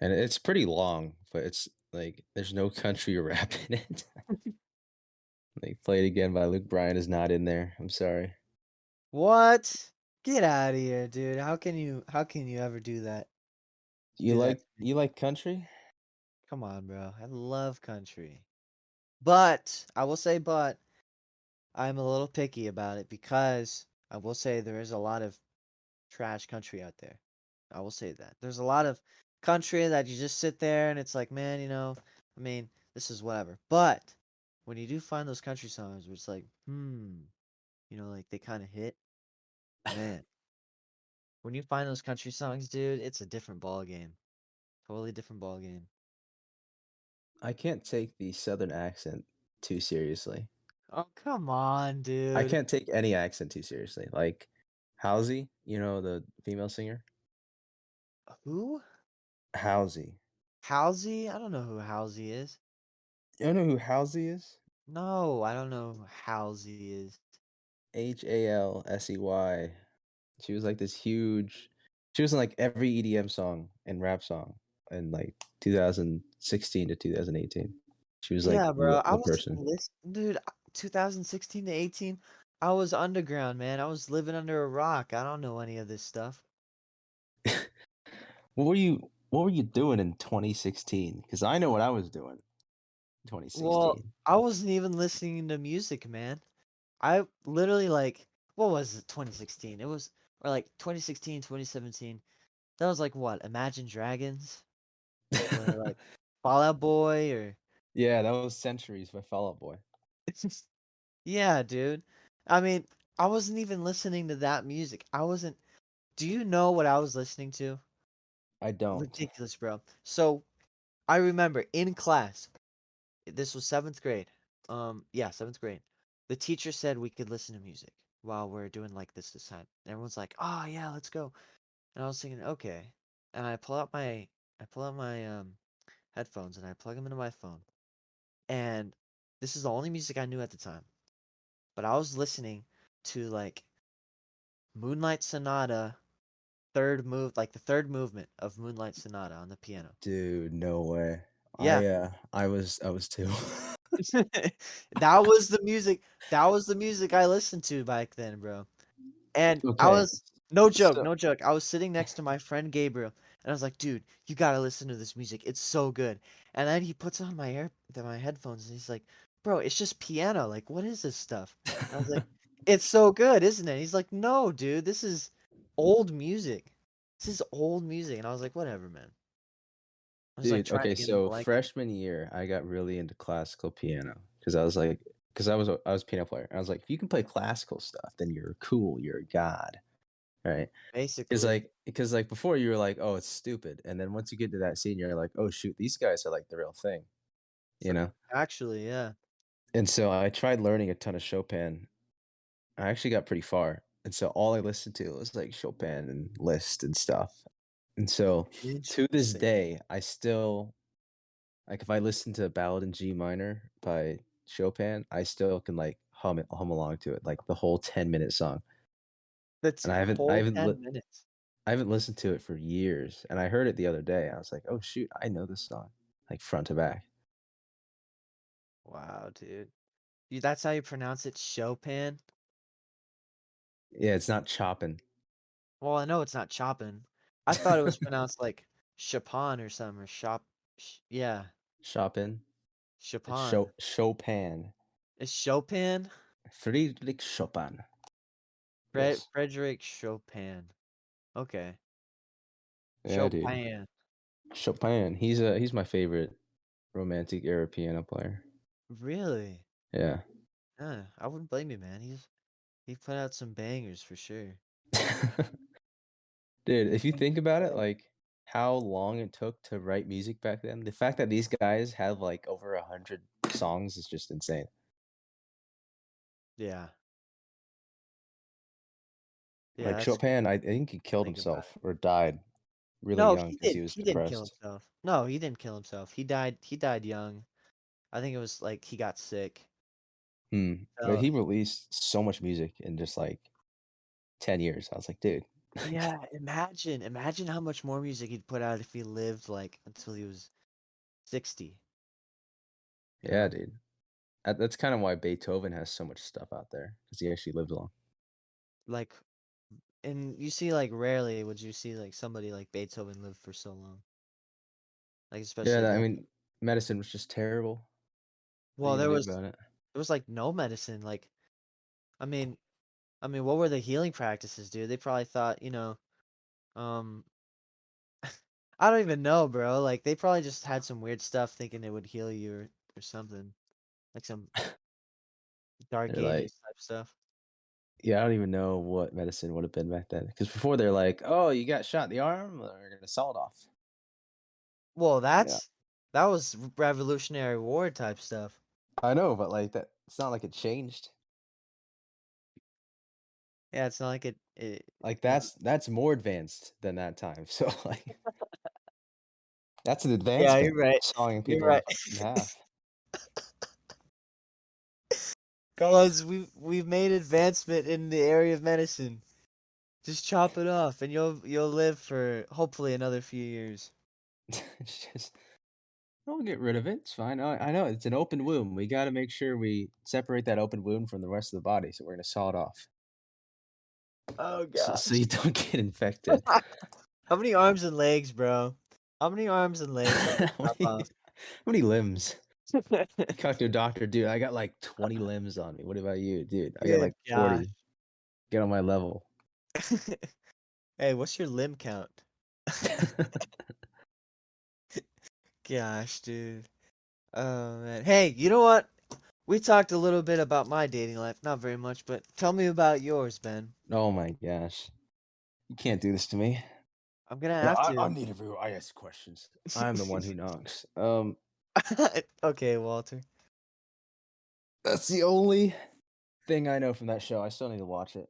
and it's pretty long, but it's like, there's no country or rap in it. Like, "Play It Again" by Luke Bryan is not in there, I'm sorry. What? Get out of here, dude. How can you ever do that? Do that to me? You like country? Come on, bro. I love country. But I will say I'm a little picky about it because I will say there is a lot of trash country out there. I will say that. There's a lot of country that you just sit there and it's like, man, I mean, this is whatever. But when you do find those country songs where it's like, like they kind of hit, man. When you find those country songs, dude, it's a different ball game. Totally different ball game. I can't take the Southern accent too seriously. Oh, come on, I dude. can't take any accent too seriously. Like Halsey, the female singer? Who? Halsey. Halsey? I don't know who Halsey is. You don't know who Halsey is? No, I don't know who Halsey is. Halsey. She was like this huge she was in like every EDM song and rap song in like 2016 to 2018. She was like Yeah, bro. I the was person. listening, dude. 2016 to 18. I was underground, man. I was living under a rock. I don't know any of this stuff. What were you doing in 2016? Because I know what I was doing in Well, 2016. I wasn't even listening to music, man. I literally like, what was it? 2016. It was, or like 2016, 2017. That was like what? Imagine Dragons or like Fallout Boy or Yeah, that was Centuries by Fall Out Boy. yeah, dude. I mean, I wasn't even listening to that music. I wasn't. Do you know what I was listening to? I don't. Ridiculous, bro. So I remember in class, this was seventh grade. Yeah, seventh grade. The teacher said we could listen to music while we're doing like this time. And everyone's like, "Oh yeah, let's go." And I was thinking, okay. And I pull out my headphones and I plug them into my phone. And this is the only music I knew at the time. But I was listening to like Moonlight Sonata, third move, like the third movement of Moonlight Sonata on the piano. Dude, no way. Yeah. I was too. That was the music. That was the music I listened to back then, bro. And I Okay. was no joke, So no joke. I was sitting next to my friend Gabriel, and I was like, "Dude, you gotta listen to this music. It's so good." And then he puts on my headphones, and he's like, "Bro, it's just piano. Like, what is this stuff?" And I was like, "It's so good, isn't it?" He's like, "No, dude, this is old music. This is old music." And I was like, "Whatever, man." I was like Dude, trying okay, to get him to so like it. freshman year, I got really into classical piano because I was like, because I was a piano player. I was like, if you can play classical stuff, then you're cool, you're a god, right? Because Basically, like, because like before you were like, oh, it's stupid, and then once you get to that scene, you're like, oh shoot, these guys are like the real thing, you know? actually, yeah. And so I tried learning a ton of Chopin. I actually got pretty far, and so all I listened to was like Chopin and Liszt and stuff. And so to this Interesting. day, I still like, if I listen to a Ballad in G minor by Chopin, I still can, like, hum along to it, like, the whole 10-minute song, That's and whole 10 minutes. I haven't listened to it for years, and I heard it the other day, I was like, "Oh, shoot, I know this song," like, front to back. Wow, dude. That's how you pronounce it, Chopin? Yeah, it's not chopping. Well, I know it's not Chopin. I thought it was pronounced like Chopin or something, or yeah, Chopin. It's Chopin. Chopin. Is Chopin? Friedrich Chopin. Yes. Frederick Chopin. Okay. Yeah, dude. Chopin. Chopin. He's my favorite romantic era piano player. Really? Yeah. I wouldn't blame you, man. He put out some bangers for sure. Dude, if you Bangers think to about it, play. like how long it took to write music back then, the fact that these guys have like over 100 songs is just insane. Yeah. Yeah, Like that's Chopin, crazy. I think he killed Think about himself it. or died really No, young because he was he didn't kill depressed. himself. No, he didn't kill himself. He died young. I think it was like he got sick. But So he released so much music in just like 10 years. I was like, dude, yeah, imagine how much more music he'd put out if he lived like until he was 60, you yeah, know? dude. That's kind of why Beethoven has so much stuff out there because he actually lived long. Like and you see like rarely would you see like somebody like Beethoven live for so long. Like especially Yeah, a I decade. mean, medicine was just terrible. What are Well, you gonna do about it? there was like no medicine. Like I mean what were the healing practices, dude? They probably thought, um I don't even know, bro. Like they probably just had some weird stuff thinking it would heal you or something. Like some dark They're like, ages type stuff. yeah, I don't even know what medicine would have been back then. Because before they're like, "Oh, you got shot in the arm? Well, we're gonna saw it off." Well, Yeah, that was Revolutionary War type stuff. I know, but like that It's not like it changed. Yeah, it's not like it Like no. that's more advanced than that time. So like that's an Yeah, you're advancement, right. sawing You're people right. in half. Cause we've made advancement in the area of medicine. Just chop it off and you'll live for hopefully another few years. It's just don't get rid of it. It's fine. I know it's an open wound. We got to make sure we separate that open wound from the rest of the body. So we're gonna saw it off Oh so gosh. you don't get infected. How many arms and legs, bro? How many arms and legs can we how, chop many, off? how many limbs? You talk to a doctor, dude. I got like 20 limbs on me. What about you, dude? I got Good like gosh. 40. Get on my level. Hey, what's your limb count? Gosh, dude. Oh man. Hey, you know what? We talked a little bit about my dating life, not very much, but tell me about yours, Ben. Oh my gosh. You can't do this to me. I'm gonna Yeah, have I to. need everyone. I ask questions. I'm the one who knocks. Okay, Walter. That's the only thing I know from that show. I still need to watch it.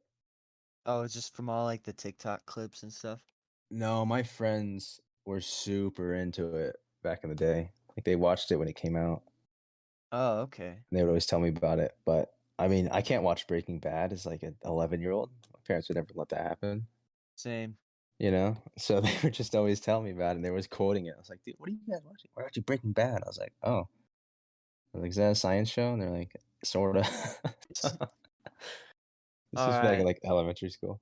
Oh, just from all like the TikTok clips and stuff. No, my friends were super into it back in the day. Like they watched it when it came out, Oh, okay. and they would always tell me about it. But I mean, I can't watch Breaking Bad as like an 11-year-old. My parents would never let that happen. Same. You know, so they were just always telling me about it, and they was quoting it. I was like, "Dude, what are you guys watching? Why aren't you Breaking Bad?" I was like, "Oh." I was like, "Is that a science show?" And they're like, "Sorta." This All was back right. in like elementary school.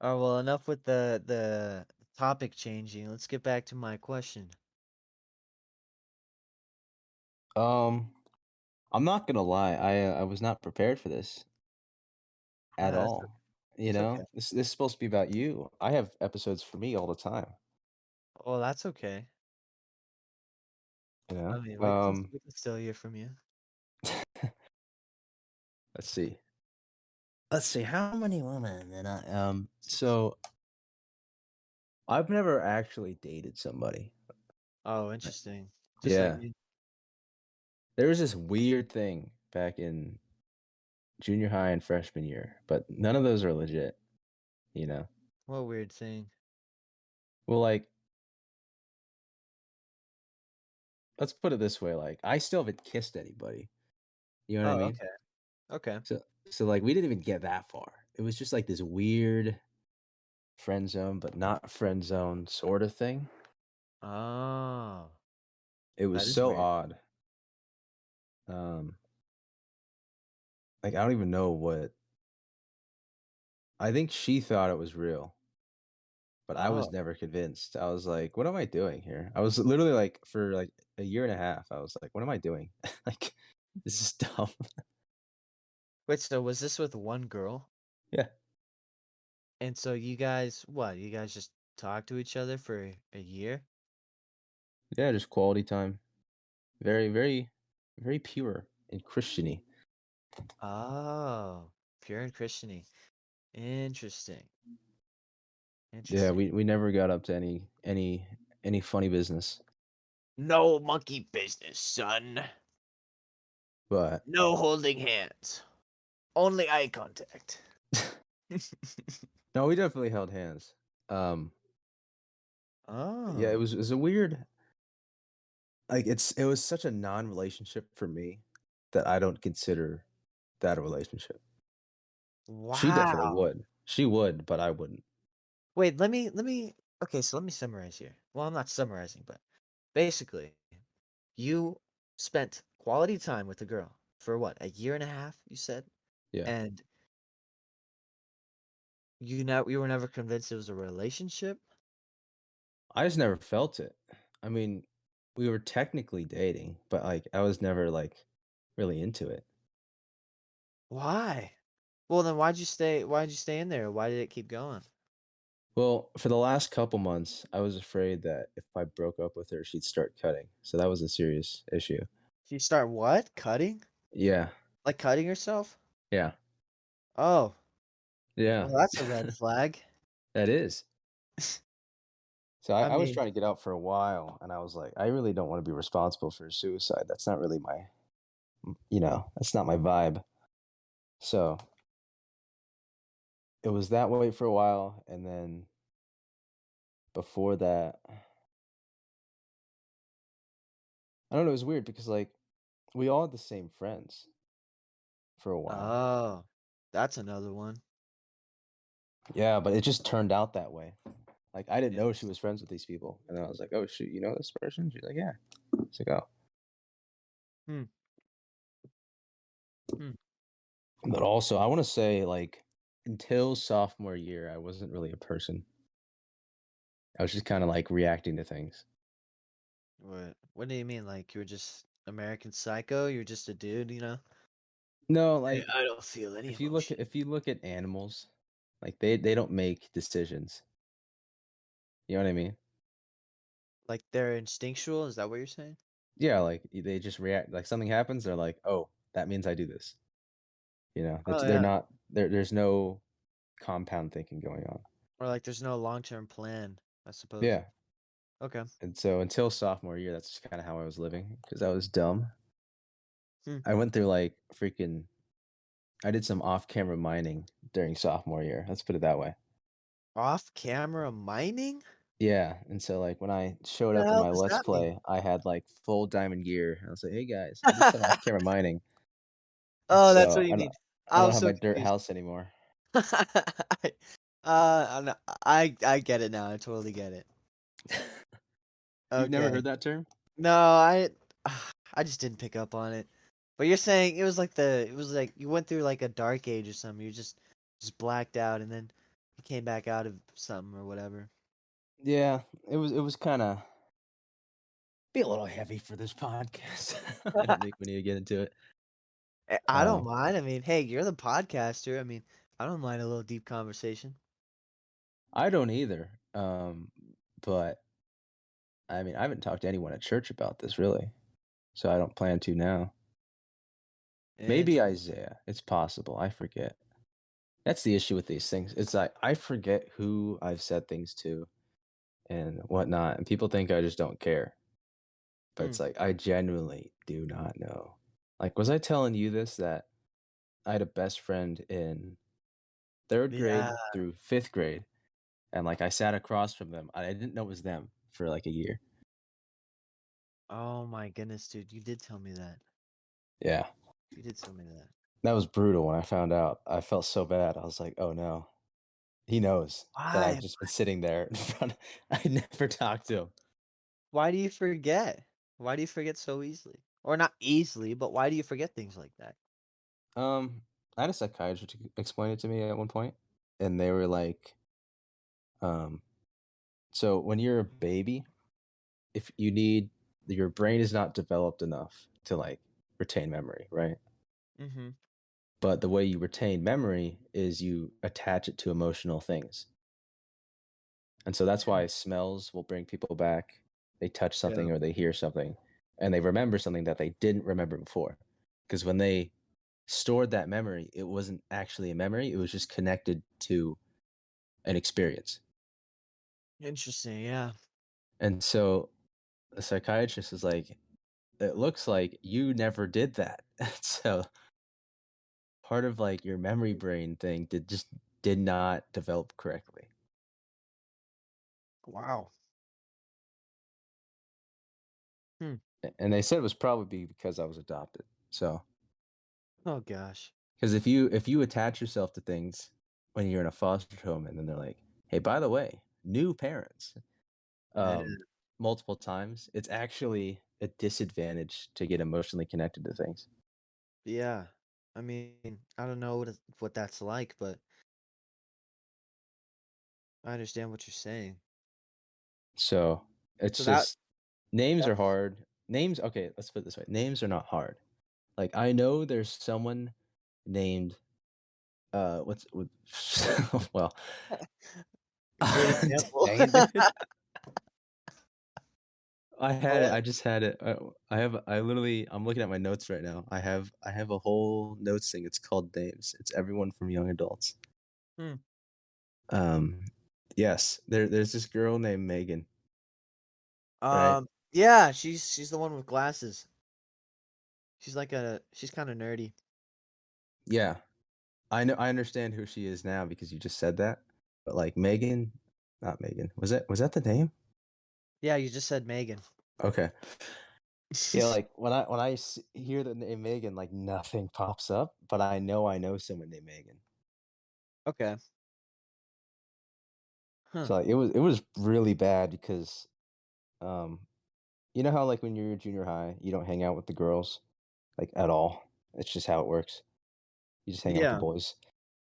Oh, well, enough with the topic changing. Let's get back to my question. Um, I'm not gonna lie, I was not prepared for this at Ah, all. You it's okay. know, this is supposed to be about you. I have episodes for me all the time. Well, that's okay. You I know, mean, um, we can still hear from you. let's see. Let's see how many women and so I've never actually dated somebody. Oh, Right. interesting. Just like Yeah. me. There was this weird thing back in junior high and freshman year, but none of those are legit, you know. What weird thing. Well, like let's put it this way, like I still haven't kissed anybody. You know what I Oh, mean? okay. Okay. So like we didn't even get that far. It was just like this weird friend zone, but not friend zone sort of thing. Oh, It was that is so weird. odd. Um, like I don't even know what I think she thought it was real, but I was Oh, never convinced. I was like, what am I doing here? I was literally like for like a year and a half, I was like, what am I doing? Like this is dumb. wait. So was this with one girl? Yeah. And so you guys, what? You guys just talked to each other for a year? Yeah, just quality time. Very, very, very pure and Christiany. Oh, pure and Christiany. Interesting. Yeah, Interesting. we never got up to any funny business. No monkey business, son. But No holding hands. Only eye contact. no, we definitely held hands. Um, yeah, Oh, it was a weird like it was such a non-relationship for me that I don't consider that a relationship. She definitely wow. would. She would, but I wouldn't. Wait, let me okay, so let me summarize here. Well, I'm not summarizing, but basically, you spent quality time with a girl for what, a year and a half, you said? Yeah. And you were never convinced it was a relationship? I just never felt it. I mean, we were technically dating, but like I was never like really into it. Why? Well, then why'd you stay in there? Why did it keep going? Well, for the last couple months, I was afraid that if I broke up with her, she'd start cutting. So that was a serious issue. You start what? Cutting? Yeah. Like cutting yourself? Yeah. Oh, Yeah. well, that's a red flag. That is. So I I was mean, trying to get out for a while, and I was like, I really don't want to be responsible for suicide. That's not really my that's not my vibe. So it was that way for a while, and then before that, I don't know. It was weird because like we all had the same friends for a while. Oh, that's another one. Yeah, but it just turned out that way. Like I didn't know she Interesting. was friends with these people, and then I was like, "Oh shoot, you know this person?" She's like, "Yeah." It's like, "Oh." Hmm. Hmm. But also, I want to say like until sophomore year, I wasn't really a person. I was just kind of like reacting to things. What do you mean? Like you were just American Psycho? You're just a dude, you know? No, Hey, like I don't feel any emotion. if you look at animals, like they don't make decisions. You know what I mean? Like they're instinctual? Is that what you're saying? Yeah, like they just react. Like something happens, they're like, "Oh, that means I do this." That's Oh they're yeah. not there. There's no compound thinking going on. Or like there's no long-term plan, I suppose. Yeah, Okay. and so until sophomore year, that's just kind of how I was living because I was dumb. Hmm. I went through like freaking. I did some off-camera mining during sophomore year. Let's put it that way. Off-camera mining? Yeah, and so like when I showed The up in hell my does Let's that mean? Play, I had like full diamond gear. I was like, "Hey guys, I did some off-camera mining." And Oh, that's so what you mean. I I don't was have so my dirt confused. house anymore. I get it now. I totally get it. You've never Okay. heard that term? No, I just didn't pick up on it. But you're saying it was like you went through like a dark age or something. You just blacked out and then you came back out of something or whatever. Yeah, it was kind of be a little heavy for this podcast. I don't think we need to get into it. I don't Um, mind. I mean, hey, you're the podcaster. I mean, I don't mind a little deep conversation. I don't either. But I mean, I haven't talked to anyone at church about this really, so I don't plan to now. And Maybe Isaiah. It's possible. I forget. That's the issue with these things. It's like I forget who I've said things to and whatnot, and people think I just don't care. But hmm, it's like I genuinely do not know. Like, was I telling you this that I had a best friend in third yeah. grade through fifth grade, and like I sat across from them. I didn't know it was them for like a year. Oh my goodness, dude, you did tell me that. Yeah, You did tell me that. that was brutal when I found out. I felt so bad. I was like, oh no, he knows that I've Why? just been sitting there in front. I never talked to him. Why do you forget? Why do you forget so easily? Or not easily, but why do you forget things like that? I had a psychiatrist explain it to me at one point, and they were like, um, so when you're a baby, if you need your brain is not developed enough to like retain memory, right? Mm-hmm. But the way you retain memory is you attach it to emotional things. And so that's why smells will bring people back. They touch Yeah. something or they hear something and they remember something that they didn't remember before. Because when they stored that memory, it wasn't actually a memory, it was just connected to an experience. Interesting, yeah. And so the psychiatrist is like, it looks like you never did that. So part of like your memory brain thing did not develop correctly. Wow. Hmm. And they said it was probably because I was adopted. So Oh gosh. because if you attach yourself to things when you're in a foster home and then they're like, hey, by the way, new parents, Yeah. multiple times, it's actually a disadvantage to get emotionally connected to things. Yeah. I mean, I don't know what that's like, but I understand what you're saying. So So it's just names are that's hard. Names, okay, let's put it this way. Names are not hard. Like I know there's someone named what's what, well a good example. dang it, dude. I had it. What? I just had it. I have. I literally. I'm looking at my notes right now. I have a whole notes thing. It's called names. It's everyone from young adults. Hmm. Um, yes. There's this girl named Megan. Right. Yeah, she's the one with glasses. she's kind of nerdy. Yeah, I know. I understand who she is now because you just said that. But like Megan, not Megan. Was that the name? Yeah, you just said Megan. Okay. Yeah, like when I hear the name Megan, like nothing pops up, but I know someone named Megan. Okay. Huh. So like, it was really bad because um you know how like when you're junior high, you don't hang out with the girls like at all. It's just how it works. You just hang out with the Yeah. boys.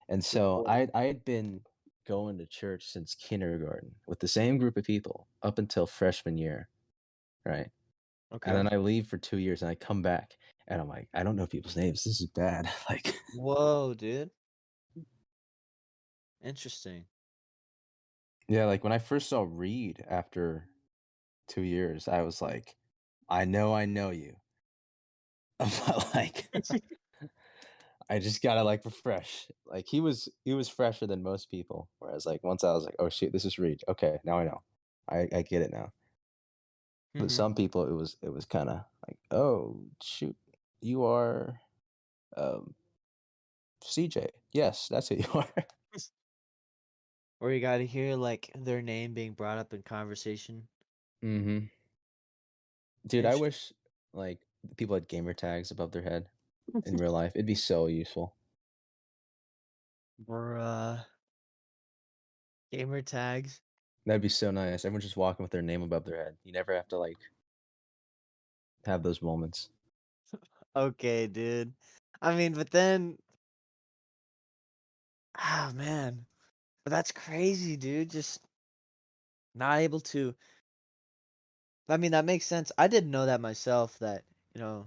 And Just so boy. I had been going to church since kindergarten with the same group of people up until freshman year, right? And Okay. then I leave for 2 years and I come back and I'm like, I don't know people's names. This is bad. Like, Whoa, dude. Interesting. yeah, like when I first saw Reed after 2 years, I was like, I know you. But like I just gotta like refresh. Like he was fresher than most people. Whereas like once I was like, oh shit, this is Reed. Okay, now I know. I get it now. But Hmm. some people it was kind of like, oh shoot, you are CJ. Yes, that's who you are. Or you got to hear like their name being brought up in conversation. hmm Dude, I Interesting. wish like people had gamer tags above their head in real life. It'd be so useful. Bruh. Gamer tags. That'd be so nice. Everyone's just walking with their name above their head. You never have to like have those moments. Okay, dude. I mean, but then, ah, man, but that's crazy, dude. Just not able to. I mean, that makes sense. I didn't know that myself. That you know,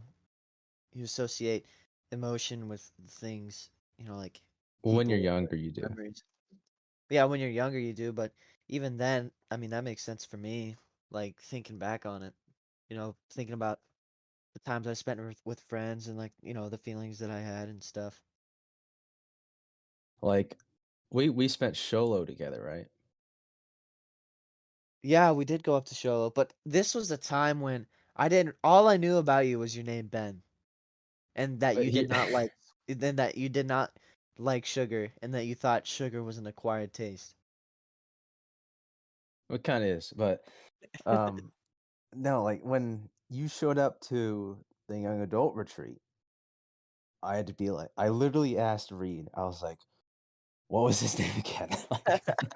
you associate emotion with things. You know, like When you're people or younger, you do. memories. Yeah, when you're younger, you do. But even then, I mean, that makes sense for me. Like thinking back on it. Thinking about the times I spent with friends and like the feelings that I had and stuff. Like we spent Sholo together, right? Yeah, we did go up to Sholo, but this was a time when I didn't all I knew about you was your name Ben, and that But you he did not like then that you did not like sugar and that you thought sugar was an acquired taste. it kind of is, but um no, like when you showed up to the young adult retreat, I had to be like I literally asked Reed. I was like, "What was his name again?" Like I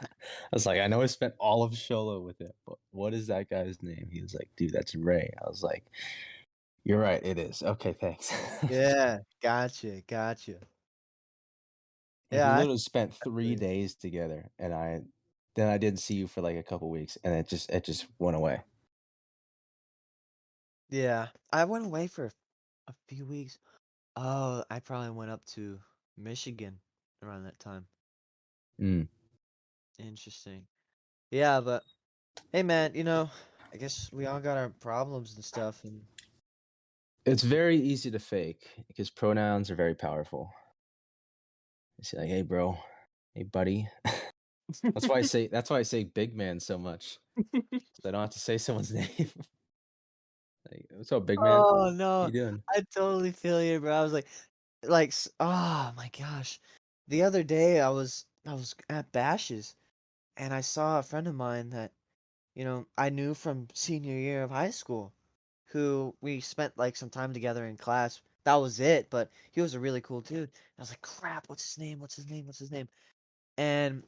was like, "I know I spent all of Sholo with it, but what is that guy's name?" He was like, "Dude, that's Ray." I was like, "You're right, it is." Okay, thanks. Yeah, gotcha. Like we Yeah, literally spent I feel 3 you. days together and I didn't see you for like a couple weeks and it just went away. Yeah, I went away for a few weeks. Oh, I probably went up to Michigan around that time. Mm. Interesting. Yeah, but hey, man, I guess we all got our problems and stuff, and It's very easy to fake because pronouns are very powerful. It's like, "Hey, bro. Hey, buddy." That's why I say big man so much. So I don't have to say someone's name. Like, "What's up, big man? oh How no, you doing?" I totally feel you, bro. I was oh my gosh, the other day I was at Bash's and I saw a friend of mine that I knew from senior year of high school, who we spent like some time together in class. That was it, but he was a really cool dude. I was like, crap, what's his name? What's his name? What's his name? And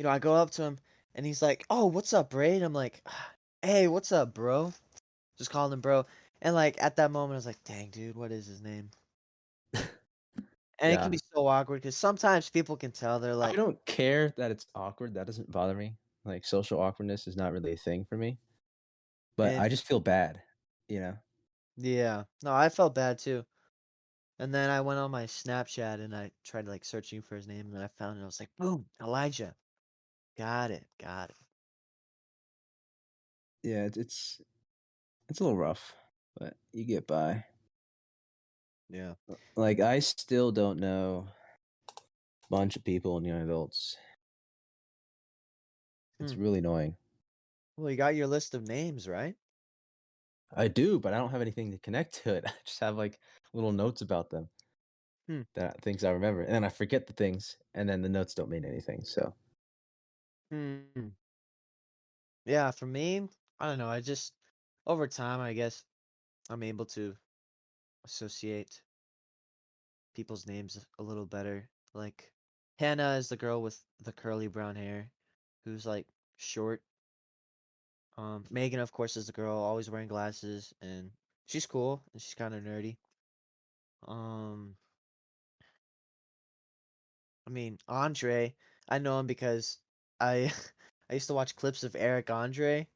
I go up to him and he's like, "Oh, what's up, Ray?" And I'm like, "Hey, what's up, bro?" Just calling him bro. And like at that moment, I was like, "Dang, dude, what is his name?" And it can Yeah. be so awkward because sometimes people can tell they're I like, don't care that it's awkward. That doesn't bother me. Like, social awkwardness is not really a thing for me, but I just "Interesting." feel bad, you know? Yeah. No, I felt bad too. And then I went on my Snapchat and I tried like searching for his name and then I found it. I was like, boom, Elijah. Got it. Got it. Yeah, it's a little rough, but you get by. Yeah. Like, I still don't know a bunch of people in young adults. It's Hmm. really annoying. Well, you got your list of names, right? I do, but I don't have anything to connect to it. I just have like little notes about them Hmm. that things I remember, and then I forget the things, and then the notes don't mean anything. So Hmm. Yeah, for me, I don't know. I just over time, I guess I'm able to associate people's names a little better. Like Hannah is the girl with the curly brown hair, who's like short. Megan, of course, is the girl always wearing glasses, and she's cool and she's kind of nerdy. Um, I mean, Andre, I know him because I I used to watch clips of Eric Andre,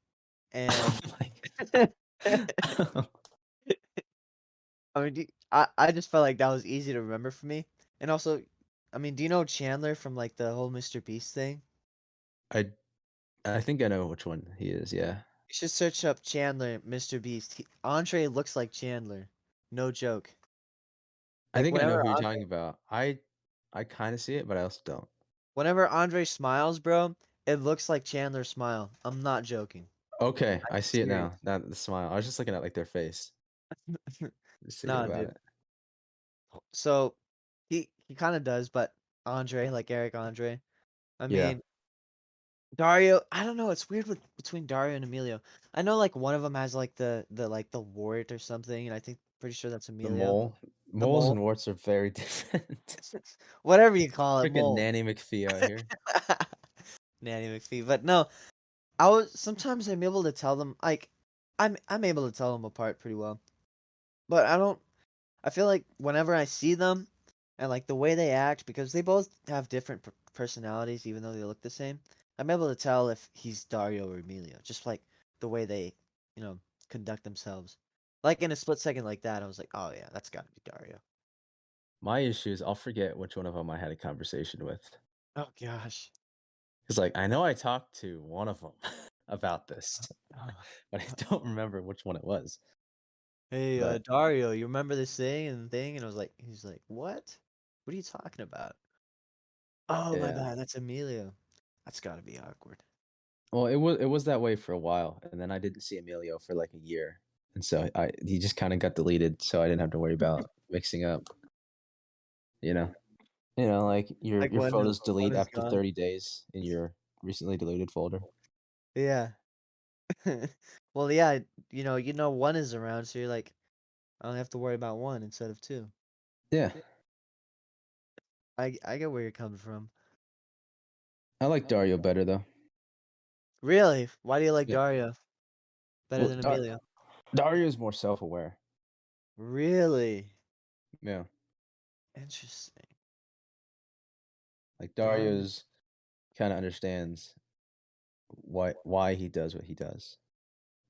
oh and my god. I mean, I just felt like that was easy to remember for me. And also, I mean, do you know Chandler from like the whole Mr. Beast thing? I I think I know which one he is. Yeah, You should search up Chandler, Mr. Beast. Andre looks like Chandler. No joke. I Like think I know who you're talking about. I kind of see it, but I also don't. whenever Andre smiles, bro, it looks like Chandler's smile. I'm not joking. Okay, I'm I see it serious. now. That the smile. I was just looking at like their face. Just thinking Nah, about dude. it. So he kind of does, but Andre, like Eric Andre. I Yeah, mean, Dario, I don't know. It's weird with between Dario and Emilio. I know like one of them has like the wart or something, and I think pretty sure that's the Emilio. mole. The Moles mole, and warts are very different. whatever you call it, Freaking mole. Nanny McPhee out here. Nanny McPhee. But no, I was sometimes I'm able to tell them like I'm able to tell them apart pretty well. But I don't. I feel like whenever I see them and like the way they act, because they both have different personalities, even though they look the same, I'm able to tell if he's Dario or Emilio, just like the way they, you know, conduct themselves. Like in a split second like that, I was like, oh yeah, that's got to be Dario. My issue is I'll forget which one of them I had a conversation with. Oh gosh. Because like I know I talked to one of them about this, Oh. but I don't remember which one it was. Hey, But Dario, you remember this thing and thing? And I was like, he's like, what? What are you talking about? Oh, my yeah, bad. That's Emilio. That's got to be awkward. well, it was that way for a while, and then I didn't see Emilio for like a year, and so I he just kind of got deleted, so I didn't have to worry about mixing up. You know, like Like your when photos one delete is after gone. 30 days in your recently deleted folder. Yeah. Well, yeah, you know one is around, so you're like, I only have to worry about one instead of two. Yeah, I get where you're coming from. I like Dario better though. Really? Why do you like Yeah, Dario better well, than Emilio? Dario's more self-aware. Really? Yeah, Interesting. like Dario. Dario's kind of understands why he does what he does.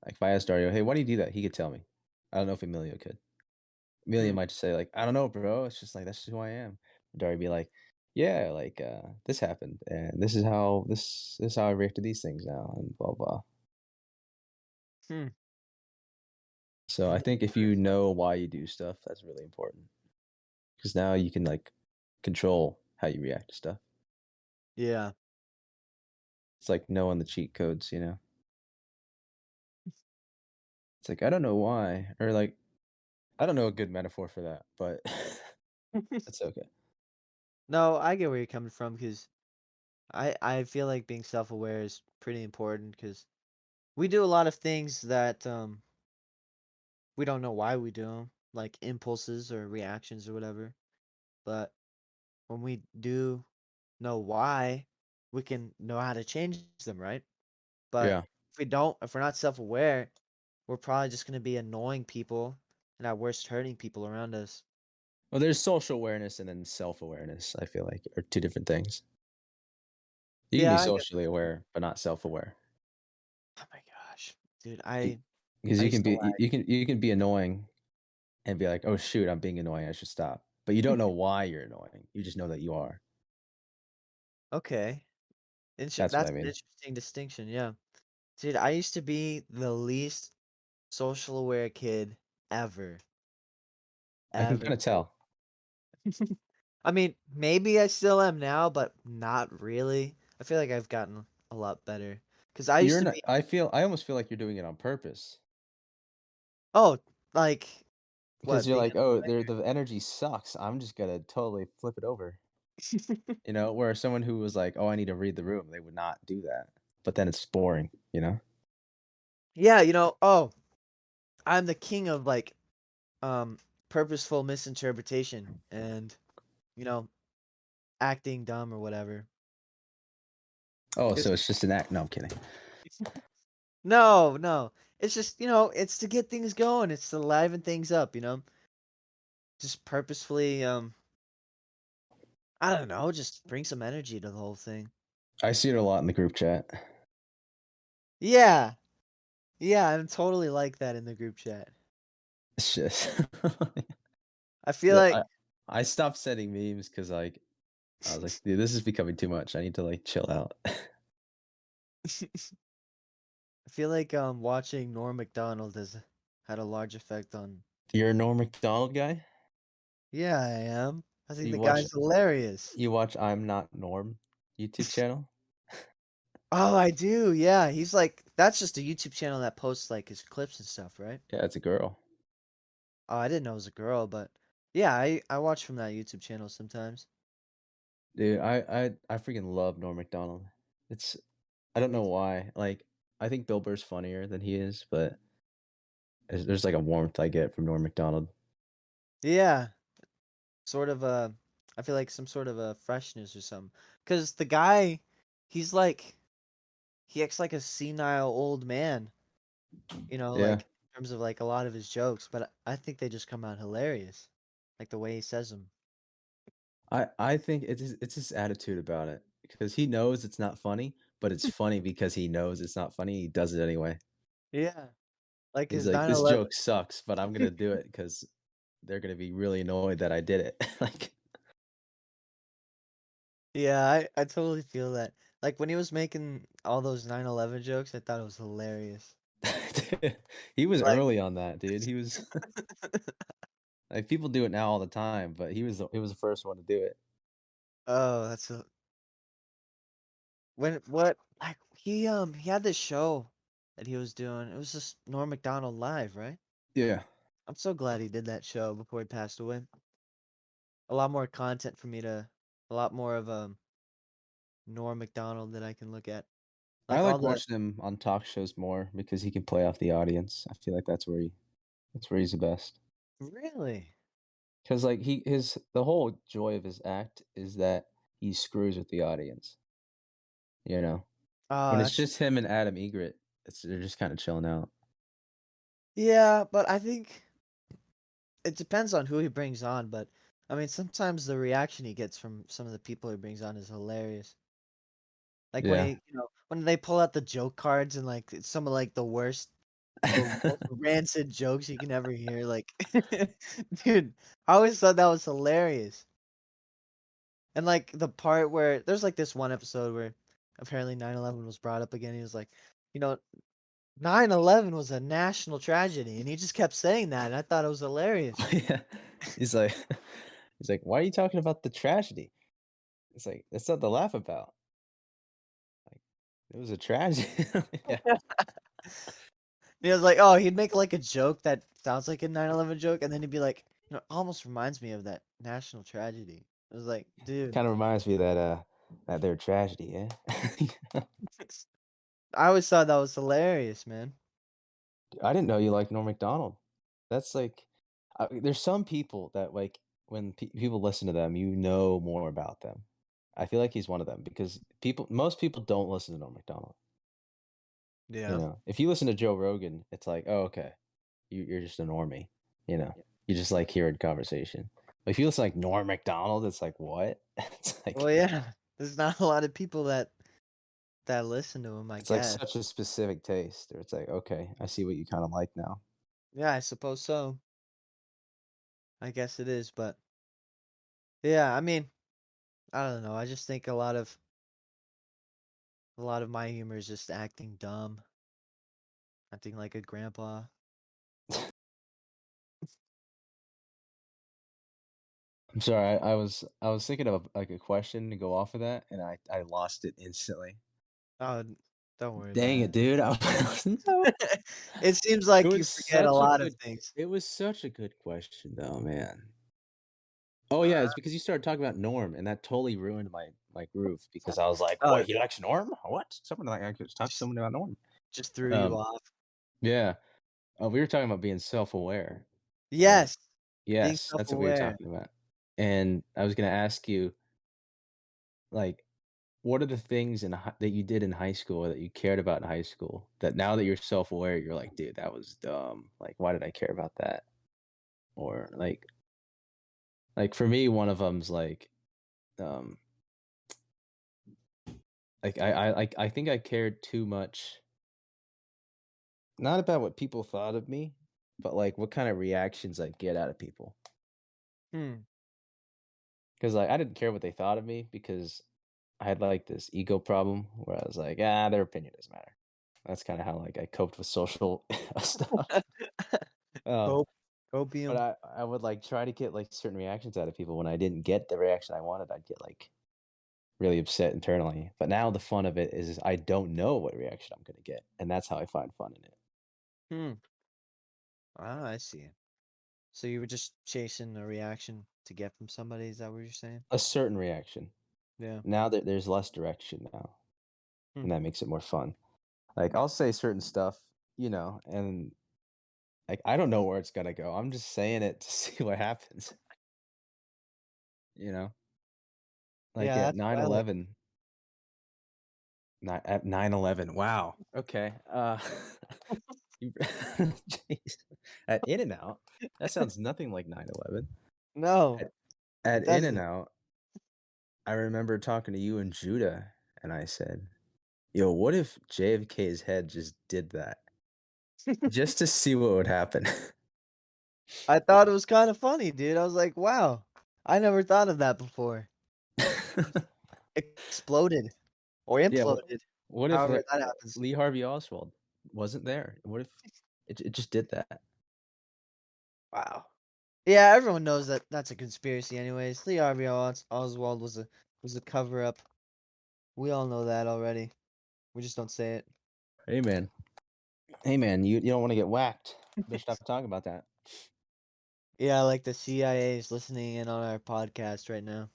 Like if I asked Dario, "Hey, why do you do that?" He could tell me. I don't know if Emilio could. Emilio Hmm. might just say like, "I don't know, bro. It's just like that's just who I am." Dario be like, "Yeah, like this happened, and this is how I react to these things now, and blah blah." Hmm. So I think if you know why you do stuff, that's really important because now you can like control how you react to stuff. Yeah. It's like knowing the cheat codes, you know. It's like I don't know why, or like I don't know a good metaphor for that, but that's okay. No, I get where you're coming from because I feel like being self-aware is pretty important because we do a lot of things that we don't know why we do them, like impulses or reactions or whatever. But when we do know why, we can know how to change them, right? But Yeah. if we're not self-aware, we're probably just gonna be annoying people and at worst hurting people around us. Well, there's social awareness and then self awareness. I feel like are two different things. You can be Yeah, I get. socially aware, but not self aware. Oh my gosh, dude, Because I you can used to be lag. you can be annoying and be like, oh shoot, I'm being annoying. I should stop. But you don't know why you're annoying. You just know that you are. Okay, That's what that's I an mean. interesting distinction. Yeah, dude, I used to be the least social aware kid ever, I can kind ever. of tell. I mean, maybe I still am now, but not really. I feel like I've gotten a lot better. Cause I used You're to not. be. I almost feel like you're doing it on purpose. Oh, like Because what? you're Being like, oh, the energy sucks. I'm just gonna totally flip it over. You know, where someone who was like, oh, I need to read the room, they would not do that. But then it's boring, you know? Yeah, oh, I'm the king of um purposeful misinterpretation and, you know, acting dumb or whatever. Oh, so Just it's just an act. No, I'm kidding. no, no. It's just, it's to get things going. It's to liven things up. Just purposefully, I don't know, just bring some energy to the whole thing. I see it a lot in the group chat. Yeah. Yeah, I'm totally like that in the group chat. It's just I feel yeah, like I stopped sending memes because like I was like, dude, this is becoming too much. I need to like chill out. watching Norm Macdonald has had a large effect on. You're a Norm Macdonald guy. Yeah, I am. I think You the watch guy's hilarious. you watch I'm Not Norm YouTube channel. Oh, I do. Yeah, he's like that's just a YouTube channel that posts like his clips and stuff, right? Yeah, it's a girl. Oh, I didn't know it was a girl, but yeah, I watch from that YouTube channel sometimes. Dude, I freaking love Norm Macdonald. It's I don't know why. Like I think Bill Burr's funnier than he is, but there's like a warmth I get from Norm Macdonald. Yeah, sort of I feel like some sort of a freshness or something. Cause the guy, he's like he acts like a senile old man, Yeah. like in terms of like a lot of his jokes, but I think they just come out hilarious. Like the way he says them. I think it's his attitude about it because he knows it's not funny, but it's funny because he knows it's not funny. He does it anyway. Yeah. Like He's his like, this 9/11. joke sucks, but I'm gonna do it because they're gonna be really annoyed that I did it. Like, Yeah, I totally feel that. Like when he was making all those 9/11 jokes, I thought it was hilarious. he was Like, early on that, dude. He was like people do it now all the time, but he was the first one to do it. oh, that's a when what like he had this show that he was doing. It was just Norm Macdonald live, right? Yeah. I'm so glad he did that show before he passed away. A lot more content for me to a lot more of Norm Macdonald that I can look at. I Like all like the watching him on talk shows more because he can play off the audience. I feel like that's where he's the best. really? Because like his the whole joy of his act is that he screws with the audience. You know, Oh, when it's that's just him and Adam Egret, they're just kind of chilling out. yeah, but I think it depends on who he brings on, but I mean sometimes the reaction he gets from some of the people he brings on is hilarious. Like when Yeah. when they pull out the joke cards and like it's some of like the most rancid jokes you can ever hear. Like, dude, I always thought that was hilarious. And like the part where there's like this one episode where apparently 9/11 was brought up again. He was like, you know, 9/11 was a national tragedy, and he just kept saying that, and I thought it was hilarious. Yeah. He's like he's like, "Why are you talking about the tragedy?" It's like, "That's not to laugh about." Like, it was a tragedy. Yeah. He was like, oh, he'd make like a joke that sounds like a 9/11 joke, and then he'd be like, almost reminds me of that national tragedy. I was like, dude, Kind of reminds me of that their tragedy, yeah. I always thought that was hilarious, man. I didn't know you liked Norm Macdonald. That's like, there's some people that like when people listen to them, you know more about them. I feel like he's one of them because most people don't listen to Norm Macdonald. You Yeah. know, if you listen to Joe Rogan, it's like, oh, okay, you're just a normie. You know, you just like hearing conversation. But if you listen like Norm Macdonald, it's like what? Well, yeah. There's not a lot of people that listen to him, I it's like guess. such a specific taste. Or it's like, okay, I see what you kind of like now. Yeah, I suppose so. I guess it is, but yeah, I mean, I don't know. I just think a lot of my humor is just acting dumb, acting like a grandpa. I'm sorry, I was thinking of like a question to go off of that, and I lost it instantly. Oh, Don't worry Dang about it, dude. I was no. it. It seems It like you was forget a such a lot of good things. it was such a good question though, man. Oh Uh, yeah, it's because you started talking about Norm, and that totally ruined my groove because I was like, oh, "What? He likes Norm? What? Someone like I could talk to just someone about Norm." just threw you Um, off. yeah. We were talking about being self-aware, right? Yes, being Yes, that's what we were self-aware. talking about. And I was gonna ask you, like, what are the things that you did in high school or that you cared about in high school that now that you're self-aware, you're like, dude, that was dumb. Like, why did I care about that? Or like for me, one of them's um, like I think I cared too much, not about what people thought of me, but like what kind of reactions I'd get out of people. Hmm. Because like I didn't care what they thought of me because I had like this ego problem where I was like, ah, their opinion doesn't matter. That's kind of how like I coped with social stuff. Um, Go but Copium. I would like try to get like certain reactions out of people. When I didn't get the reaction I wanted, I'd get like really upset internally. But now the fun of it is I don't know what reaction I'm gonna get, and that's how I find fun in it. Hmm. Ah, I see. So you were just chasing a reaction to get from somebody, is that what you're saying? A certain reaction. Yeah. Now that there's less direction now, Hmm. and that makes it more fun. Like I'll say certain stuff, and like I don't know where it's gonna go. I'm just saying it to see what happens. You know, like Yeah, at that's nine valid. eleven, not at 9/11. Wow. Okay. Jeez. At In and Out, that sounds nothing like 9/11. No, At, it at In and doesn't. Out, I remember talking to you and Judah, and I said, "Yo, what if JFK's head just did that, just to see what would happen?" I thought it was kind of funny, dude. I was like, wow, I never thought of that before. Exploded or Yeah. imploded, What if however that happens. Lee Harvey Oswald wasn't there? What if it just did that? Wow. Yeah, everyone knows that that's a conspiracy anyways. Lee Harvey Oswald was a cover up. We all know that already. We just don't say it. Hey man, hey man, you don't want to get whacked. Better stop talking about that. Yeah, like the CIA is listening in on our podcast right now.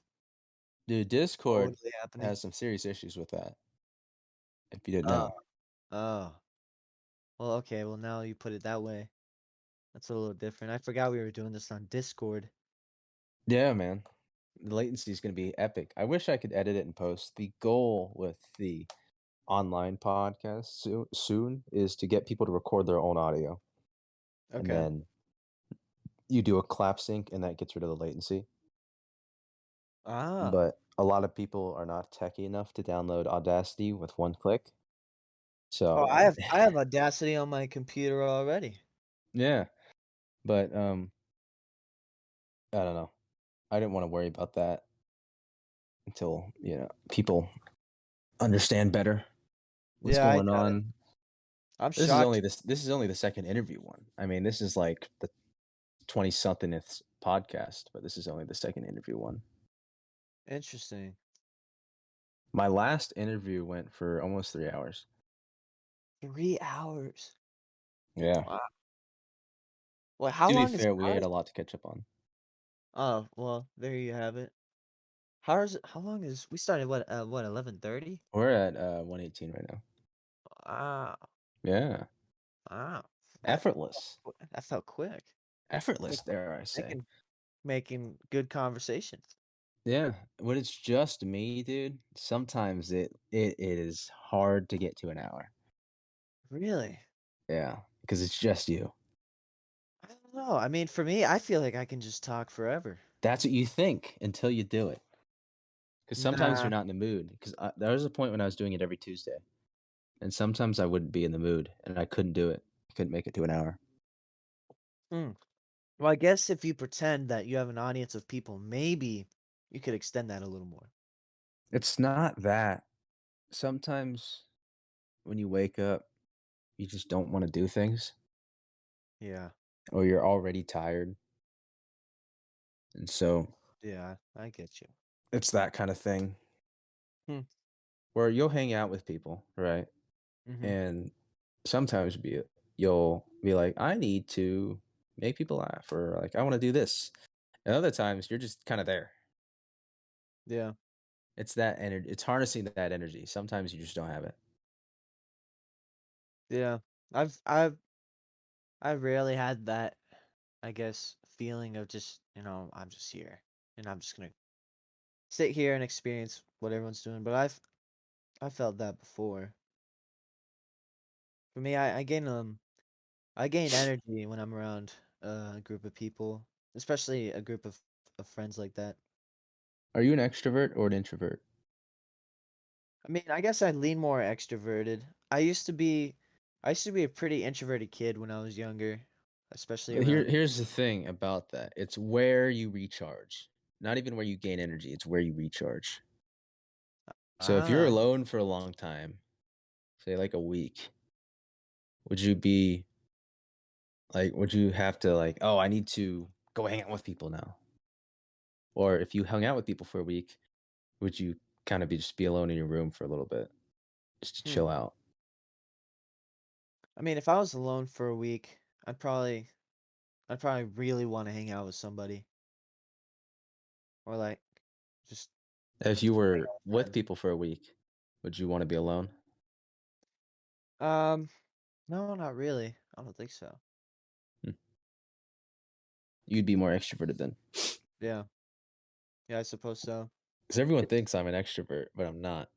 Dude, Discord Totally happening. has some serious issues with that. If you didn't Oh, know. oh. Well, okay. Well, now you put it that way. That's a little different. I forgot we were doing this on Discord. Yeah, man. The latency is going to be epic. I wish I could edit it and post. The goal with the online podcast soon is to get people to record their own audio, and Okay. then you do a clap sync, and that gets rid of the latency. Ah. But a lot of people are not techy enough to download Audacity with one click. Oh, So, I have Audacity on my computer already. yeah. But I don't know. I didn't want to worry about that until, people understand better what's Yeah, I going got it. on. I'm This is only shocked. this is only the second interview one. I mean, this is like the 20 somethingth podcast, but this is only the second interview one. Interesting. My last interview went for almost 3 hours. 3 hours. Yeah. Wow. Well, how To be long is fair, we how had is a lot to catch up on. Oh, well, there you have it. How long is we started what 11:30? We're at 118 right now. Wow. Yeah. Wow. That Effortless. that felt quick. Effortless, Making dare I say. making good conversation. Yeah. When it's just me, dude, sometimes it is hard to get to an hour. Really? Yeah, because it's just you. I don't know. I mean, for me, I feel like I can just talk forever. That's what you think until you do it. Because sometimes you're Nah. not in the mood. Because there was a point when I was doing it every Tuesday, and sometimes I wouldn't be in the mood, and I couldn't do it. I couldn't make it to an hour. Hmm. Well, I guess if you pretend that you have an audience of people, maybe you could extend that a little more. It's not that. Sometimes when you wake up, you just don't want to do things, Yeah. or you're already tired, and so Yeah, I get you. it's that kind of thing Hmm. where you'll hang out with people, right? Mhm. and sometimes you'll be like, I need to make people laugh, or like I want to do this. And other times you're just kind of there. Yeah. It's that energy. It's harnessing that energy. Sometimes you just don't have it. Yeah. I've rarely had that, I guess, feeling of just, I'm just here and I'm just gonna sit here and experience what everyone's doing. But I felt that before. For me, I gain energy when I'm around a group of people, especially a group of friends like that. Are you an extrovert or an introvert? I mean, I guess I lean more extroverted. I used to be a pretty introverted kid when I was younger, especially But around. here's the thing about that. It's where you recharge. Not even where you gain energy, it's where you recharge. So if you're Ah, alone for a long time, say like a week, would you be like would you have to like, "Oh, I need to go hang out with people now?" Or if you hung out with people for a week, would you kind of be just be alone in your room for a little bit just to hmm. chill out? I mean, if I was alone for a week, I'd probably really want to hang out with somebody or like just If you just hang were out with with friends. people for a week, would you want to be alone? Um, no, not really. I don't think so. Hmm. You'd be more extroverted then. Yeah, yeah, I suppose so. Because everyone It's thinks I'm an extrovert, but I'm not.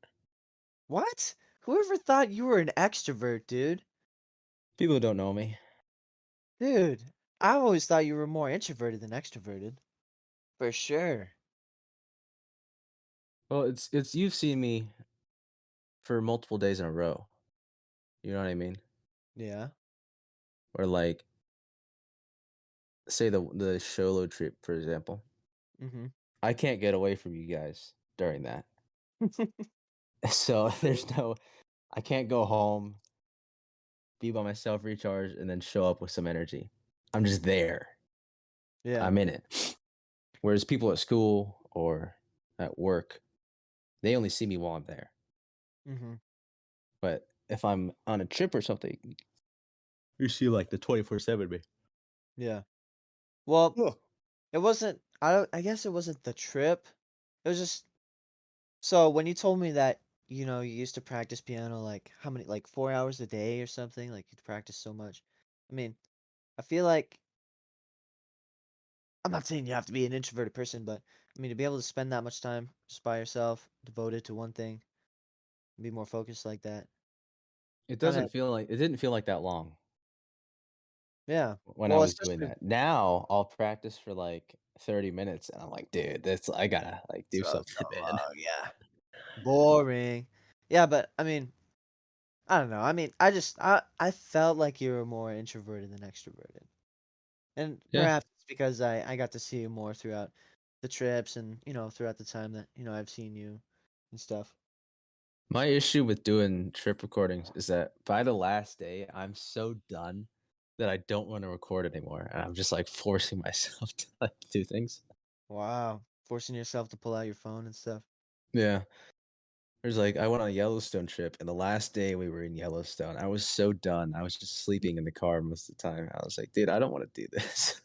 what? Whoever thought you were an extrovert, dude? People who don't know me. Dude, I always thought you were more introverted than extroverted. For sure. Well, it's you've seen me for multiple days in a row. You know what I mean? Yeah. Or like say the solo trip, for example. Mm-hmm. I can't get away from you guys during that. So there's no I can't go home, be by myself, recharge, and then show up with some energy. I'm just there. Yeah. I'm in it. Whereas people at school or at work, they only see me while I'm there. Mm-hmm. But if I'm on a trip or something, you see like the 24/7 me. Yeah. Well, Oh. it wasn't. I guess it wasn't the trip. It was just so when you told me that you used to practice piano like how many like 4 hours a day or something like you'd practice so much. I mean, I feel like I'm not saying you have to be an introverted person, but I mean to be able to spend that much time just by yourself, devoted to one thing, be more focused like that. It Kind of doesn't feel like it didn't feel like that long yeah. when I Well, was doing especially that. Now I'll practice for like 30 minutes and I'm like, dude, that's I gotta like do so something, man. long, yeah. Boring. Yeah, but I mean, I don't know. I mean, I felt like you were more introverted than extroverted. And Yeah. perhaps it's because I got to see you more throughout the trips and, throughout the time that, I've seen you and stuff. My issue with doing trip recordings is that by the last day, I'm so done that I don't want to record anymore. And I'm just like forcing myself to like do things. Wow. Forcing yourself to pull out your phone and stuff. Yeah. There's like I went on a Yellowstone trip and the last day we were in Yellowstone, I was so done. I was just sleeping in the car most of the time. I was like, dude, I don't want to do this.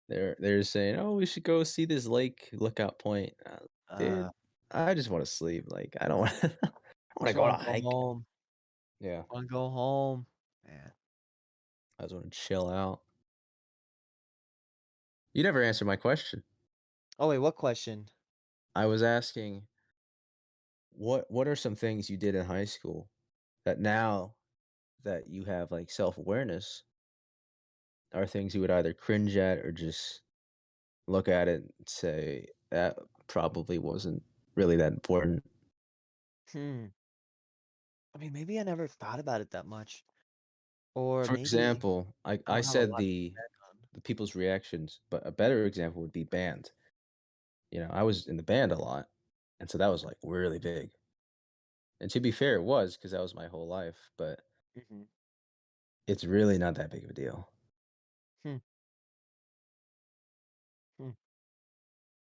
They're saying, "Oh, we should go see this lake lookout point." Uh, Dude, I just want to sleep. Like I don't want I want to just go on want a to go hike. home. Yeah. Want to go home. Man. I just want to chill out. You never answered my question. Oh wait, what question? I was asking what are some things you did in high school that now that you have like self-awareness are things you would either cringe at or just look at it and say that probably wasn't really that important. Hmm. I mean, maybe I never thought about it that much, or For maybe example, I I don't have a said lot to back on. the people's reactions, but a better example would be band. I was in the band a lot, and so that was like really big. And to be fair, it was because that was my whole life, but Hmm. it's really not that big of a deal. Hmm. Hmm.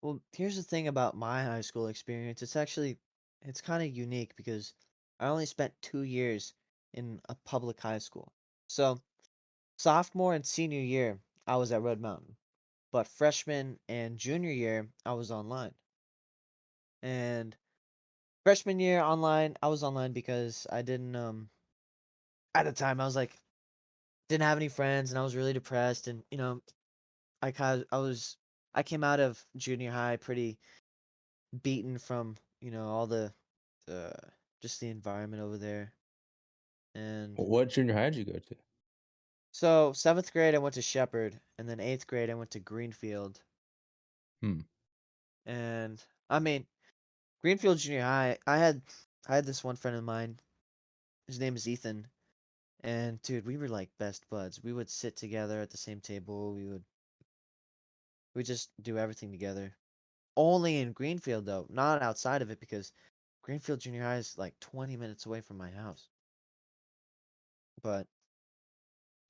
Well, here's the thing about my high school experience. It's kind of unique because I only spent 2 years in a public high school. So, sophomore and senior year, I was at Red Mountain, but freshman and junior year, I was online. And freshman year online, I was online because I didn't at the time I was like didn't have any friends and I was really depressed and I came out of junior high pretty beaten from, all the just the environment over there. And What junior high did you go to? so 7th grade I went to Shepherd and then 8th grade I went to Greenfield. Hmm. And I mean, Greenfield Junior High, I had this one friend of mine. His name is Ethan. And dude, we were like best buds. We would sit together at the same table. We just do everything together. Only in Greenfield though, not outside of it because Greenfield Junior High is like 20 minutes away from my house. But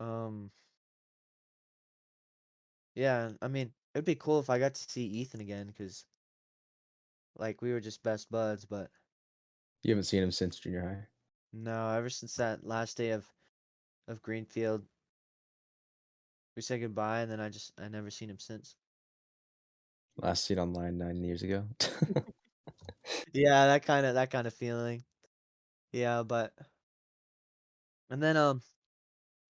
um yeah, I mean, it'd be cool if I got to see Ethan again cuz like we were just best buds, but You haven't seen him since junior high. no, ever since that last day of Greenfield, we said goodbye and then I never seen him since. Last seen online 9 years ago. Yeah, that kind of feeling. Yeah, but and then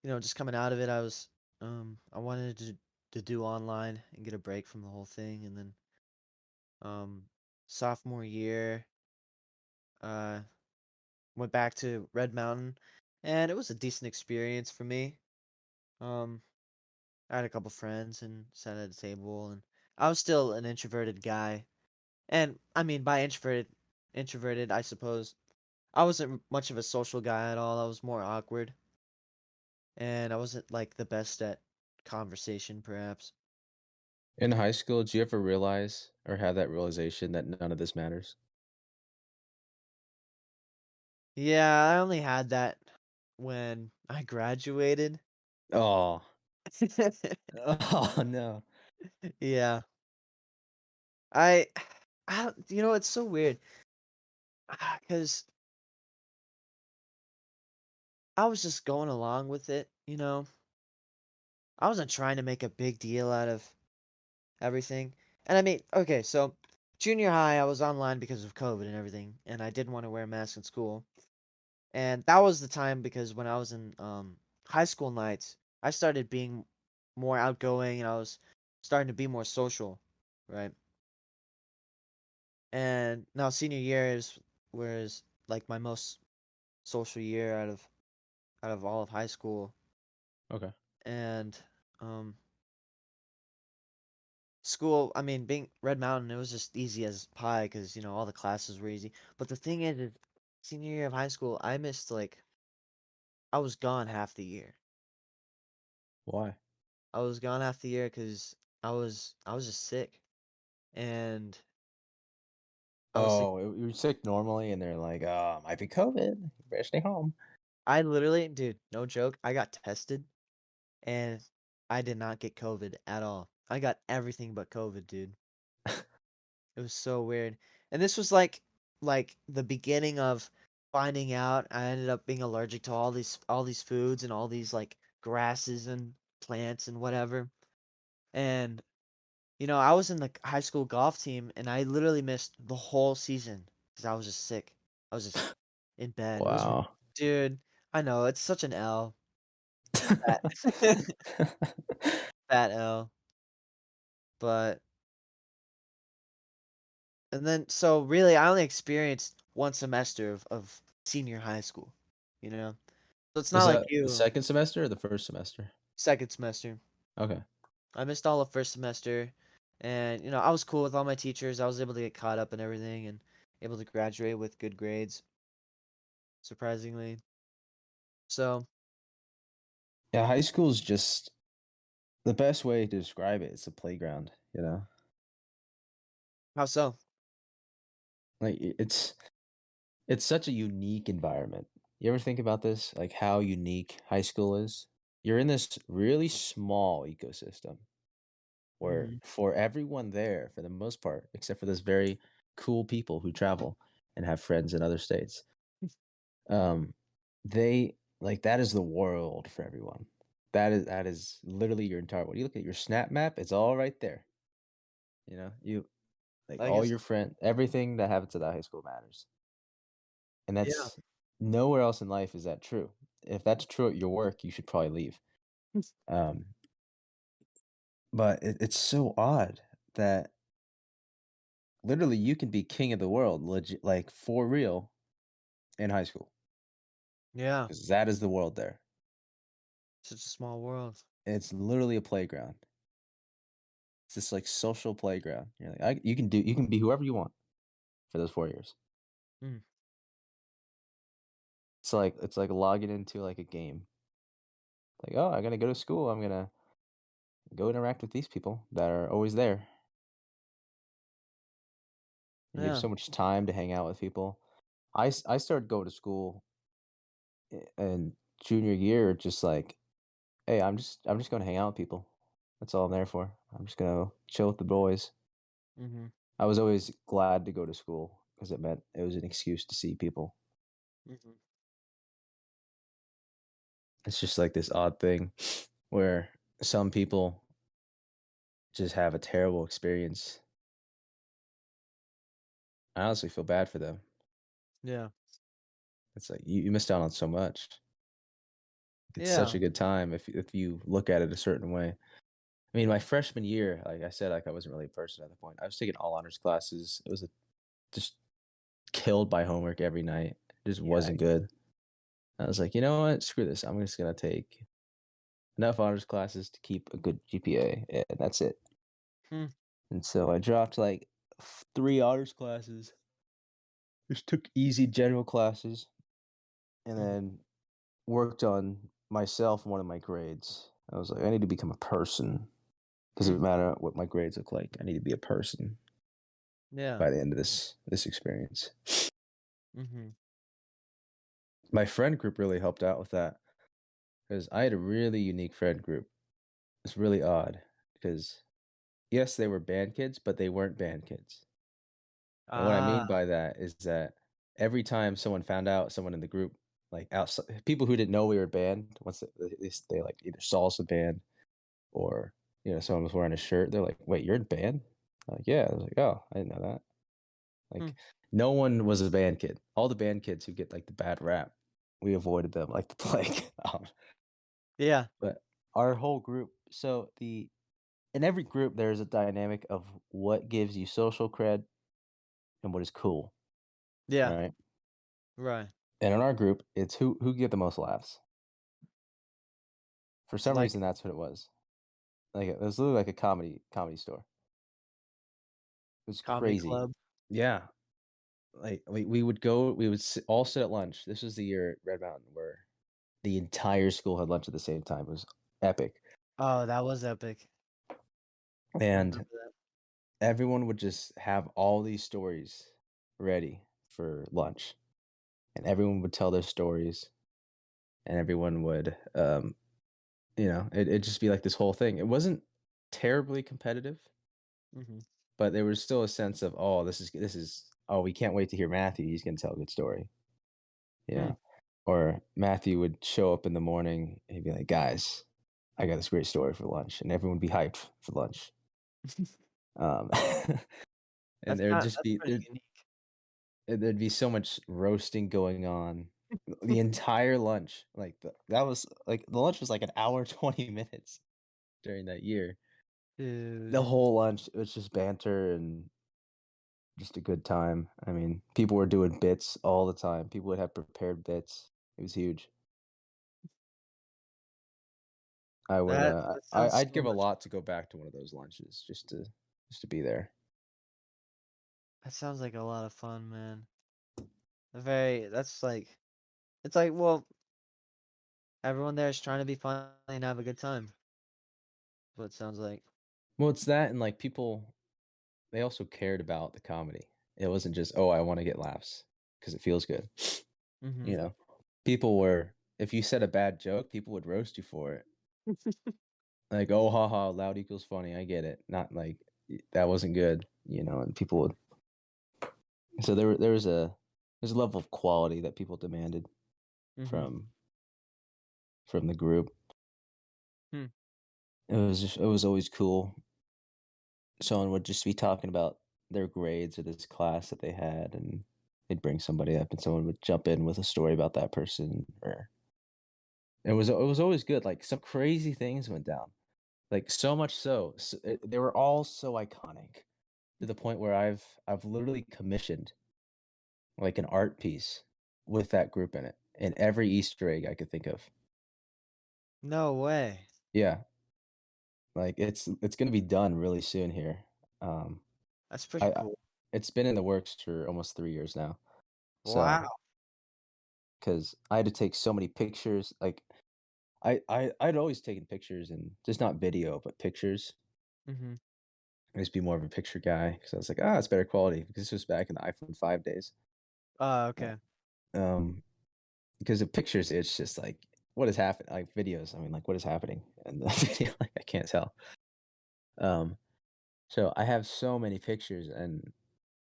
just coming out of it, I wanted to do online and get a break from the whole thing and then um sophomore year uh went back to Red Mountain and it was a decent experience for me. Um I had a couple friends and sat at a table and I was still an introverted guy. And I mean by introverted, I suppose I wasn't much of a social guy at all. I was more awkward and I wasn't like the best at conversation perhaps. In high school, did you ever realize or have that realization that none of this matters? Yeah, I only had that when I graduated. Oh. Oh no. Yeah. I it's so weird. Cause I was just going along with it. I wasn't trying to make a big deal out of everything. And I mean, okay, so junior high, I was online because of COVID and everything, and I didn't want to wear a mask in school. And that was the time because when I was in high school nights, I started being more outgoing and I was starting to be more social, right? And now senior year is whereas like my most social year out of all of high school. Okay. And um school, I mean, being Red Mountain, it was just easy as pie because all the classes were easy. But the thing is senior year of high school, I was gone half the year. Why? I was gone half the year because I was just sick. And I was sick. Oh, you're sick normally, and they're like, might be COVID. You better stay home." I literally, dude, no joke, I got tested and I did not get COVID at all. I got everything but COVID, dude. It was so weird. And this was like the beginning of finding out I ended up being allergic to all these foods and all these like grasses and plants and whatever. And I was in the high school golf team and I literally missed the whole season because I was just sick. I was just in bed. Wow. Dude, I know it's such an L. Fat, fat L. But and then so really I only experienced one semester of senior high school, you know? So it's not Was like that the you, second semester or the first semester? second semester. Okay. I missed all of first semester and I was cool with all my teachers. I was able to get caught up and everything and able to graduate with good grades, surprisingly. So, Yeah, high school is just the best way to describe it. It's a playground, how so? Like it's such a unique environment. You ever think about this? Like how unique high school is? You're in this really small ecosystem where Mhm. for everyone there, for the most part, except for those very cool people who travel and have friends in other states, Um, they like that is the world for everyone. That is literally your entire world. You look at your snap map, it's all right there. You like I all guess. your friend, everything that happens at that high school matters. And Yeah. that's nowhere else in life is that true. If that's true at your work, you should probably leave. Um, but it's so odd that literally you can be king of the world, legit, like for real, in high school Yeah. because that is the world there. Such a small world. It's literally a playground. It's this like social playground. You're like, you can be whoever you want for those 4 years. Mm. It's like logging into like a game. Like, oh, I gotta go to school. I'm gonna go interact with these people that are always there. And you have Yeah. so much time to hang out with people. I started going to school in junior year, just like, hey, I'm just gonna hang out with people. That's all I'm there for. I'm just gonna chill with the boys. Mhm. I was always glad to go to school because it meant it was an excuse to see people. Mhm. It's just like this odd thing where some people just have a terrible experience. I honestly feel bad for them. Yeah. It's like you missed out on so much. It's such Yeah. a good time if you look at it a certain way. I mean, my freshman year, like I said, like I wasn't really a person at the point. I was taking all honors classes. It was just killed by homework every night. It just Yeah. wasn't good. I was like, you know what? Screw this. I'm just gonna take enough honors classes to keep a good GPA, and that's it. Hmm. And so I dropped like 3 honors classes. Just took easy general classes, and Mhm. then worked on myself in one of my grades. I was like, I need to become a person. Hmm. Doesn't matter what my grades look like. I need to be a person Yeah. by the end of this experience. Mhm. My friend group really helped out with that because I had a really unique friend group. It's really odd because yes, they were band kids, but they weren't band kids. And what I Ah. mean by that is that every time someone found out, someone in the group, like outside people who didn't know we were a band, once they like either saw us a band or someone was wearing a shirt, they're like, "Wait, you're in band?" I'm like, yeah. I was like, "Oh, I didn't know that." Hmm. Like, no one was a band kid. All the band kids who get like the bad rap, we avoided them like the plague. Yeah. But our whole group, so the in every group, there's a dynamic of what gives you social cred and what is cool, Yeah. right? Right. And in our group, it's who get the most laughs. For It's some like reason, that's what it was. Like it was literally like a comedy store. It was comedy crazy. club. Yeah, like we would go, we would all sit at lunch. This was the year at Red Mountain where the entire school had lunch at the same time. It was epic, Oh, that was epic. I remember and that. everyone would just have all these stories ready for lunch, and everyone would tell their stories, and everyone would, it'd just be like this whole thing. It wasn't terribly competitive, Mhm. but there was still a sense of, oh, oh, we can't wait to hear Matthew. He's gonna tell a good story. Hmm. Yeah. Or Matthew would show up in the morning and he'd be like, guys, I got this great story for lunch. And everyone would be hyped for lunch. Um, and That's pretty unique. there'd be so much roasting going on the entire lunch. Like that was like the lunch was like an hour 20 minutes during that year. The Dude. whole lunch it was just banter and just a good time. I mean, people were doing bits all the time. People would have prepared bits. It was huge. I would, That sounds I'd so give a much lot to go back to one of those lunches just to be there. that sounds like a lot of fun, man. That's like it's like, well, everyone there is trying to be funny and have a good time. What it sounds like. Well, it's that and, like, people they also cared about the comedy. It wasn't just, "Oh, I wanna get laughs because it feels good." You Mhm. know? People were if you said a bad joke, people would roast you for it. Like, "Oh, haha, loud equals funny, I get it." Not like, "That wasn't good," and people would so there's there's a level of quality that people demanded Mhm. from the group. Hmm. It was always cool. Someone would just be talking about their grades or this class that they had, and they'd bring somebody up, and someone would jump in with a story about that person. Or it was always good. Like some crazy things went down. Like so much they were all so iconic to the point where I've literally commissioned like an art piece with that group in it, and every Easter egg I could think of. No way. Yeah, like it's gonna be done really soon here. Um, That's pretty I cool. it's been in the works for almost 3 years now. Wow. So because I had to take so many pictures, like I'd always taken pictures and just not video, but pictures. Mhm. I used to be more of a picture guy because I was like, ah, it's better quality because this was back in the iPhone 5 days. Oh, Uh, okay. Um, because of pictures, it's just like what is happening. Like videos, I mean, like what is happening in the video? Like I can't tell. Um, so I have so many pictures, and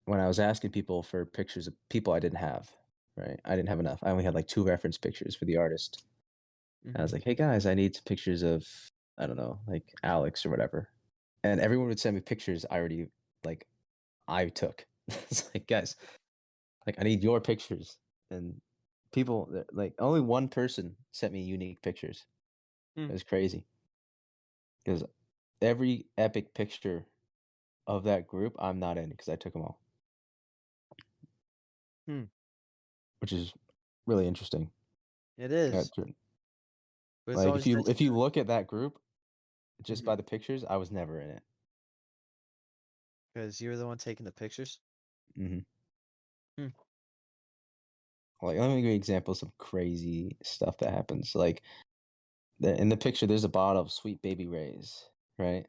when I was asking people for pictures of people I didn't have, right? I didn't have enough. I only had like 2 reference pictures for the artist. I was Mhm. like, "Hey guys, I need some pictures of I don't know, like Alex or whatever." And everyone would send me pictures like I took. It's like, "Guys, like I need your pictures." And like only one person sent me unique pictures. Hmm. It was crazy because every epic picture of that group I'm not in because I took them all, Hmm. which is really interesting. It Yeah, is. But it's like always nice if you look at that group just mhm, by the pictures, I was never in it. 'cause you're the one taking the pictures. Mhm. Hmm. Like, let me give you an example of some crazy stuff that happens. Like, in the picture, there's a bottle of Sweet Baby Ray's, right?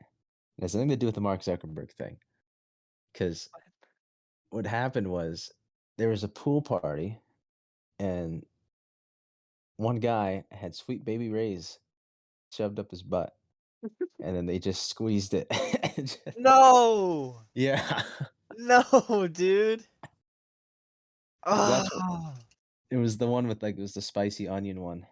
It has nothing to do with the Mark Zuckerberg thing. Because what happened was there was a pool party, and one guy had Sweet Baby Ray's shoved up his butt, and then they just squeezed it. No! Yeah. No, dude. That's what Oh. it was the one with, like, it was the spicy onion one.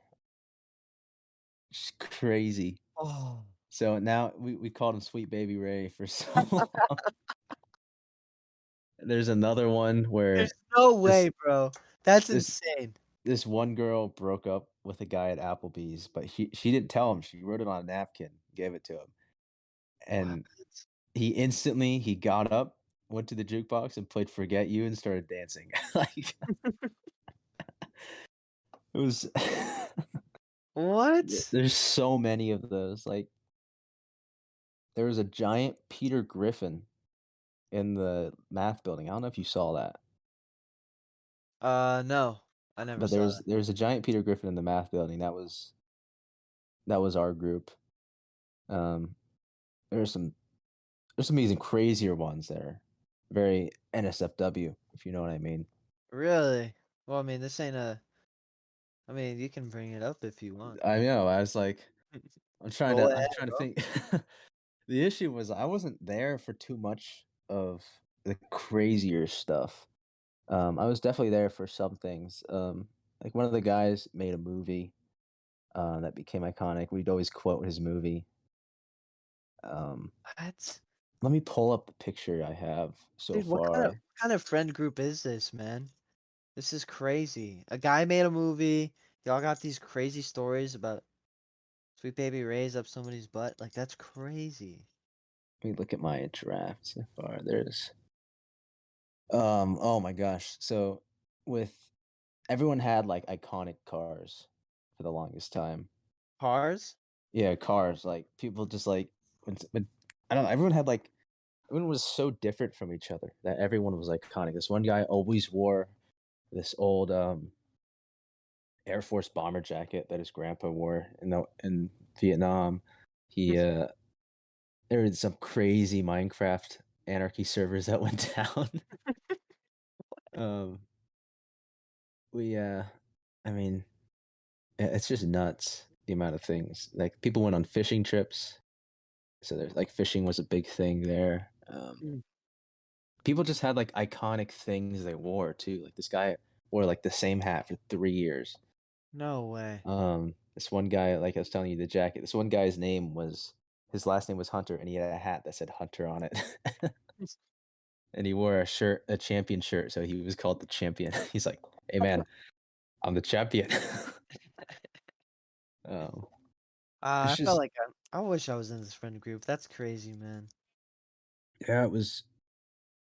Just crazy. Oh. So now we called him Sweet Baby Ray for so long. There's another one There's where no this way, bro. That's this insane. this one girl broke up with a guy at Applebee's, but she didn't tell him. She wrote it on a napkin, gave it to him, What? and he got up, went to the jukebox, and played "Forget You" and started dancing. Like it was. What? There's so many of those. Like there was a giant Peter Griffin in the math building. I don't know if you saw that. No. I never But saw there was a giant Peter Griffin in the math building. That was our group. Um, there's some even crazier ones there. Very NSFW, if you know what I mean. that. Really? Well, I mean, this ain't a I mean, you can bring it up if you want. I know. I was like, Go I'm ahead, trying to bro. think. The issue was I wasn't there for too much of the crazier stuff. I was definitely there for some things. Like one of the guys made a movie that became iconic. We'd always quote his movie. Um, What? Let me pull up the picture I have so Dude, far. what kind of friend group is this, man? This is crazy. A guy made a movie. Y'all got these crazy stories about Sweet Baby Ray's up somebody's butt. Like, that's crazy. Let me look at my draft so far. There's oh my gosh. So with everyone had like iconic cars for the longest time. Cars? Yeah, cars. Like people just like when I don't know, everyone was so different from each other that everyone was iconic. This one guy always wore this old Air Force bomber jacket that his grandpa wore in Vietnam. He there was some crazy Minecraft anarchy servers that went down. um we I mean it's just nuts the amount of things. Like people went on fishing trips. So there's like fishing was a big thing there. Mm. People just had like iconic things they wore too. Like this guy wore like the same hat for 3 years. No way. This one guy, like I was telling you, the jacket. This one guy's name was his last name was Hunter, and he had a hat that said Hunter on it. And he wore a shirt, a champion shirt, so he was called the champion. He's like, "Hey man, I'm the champion." um, it's I felt just like I wish I was in this friend group. That's crazy, man. yeah, it was.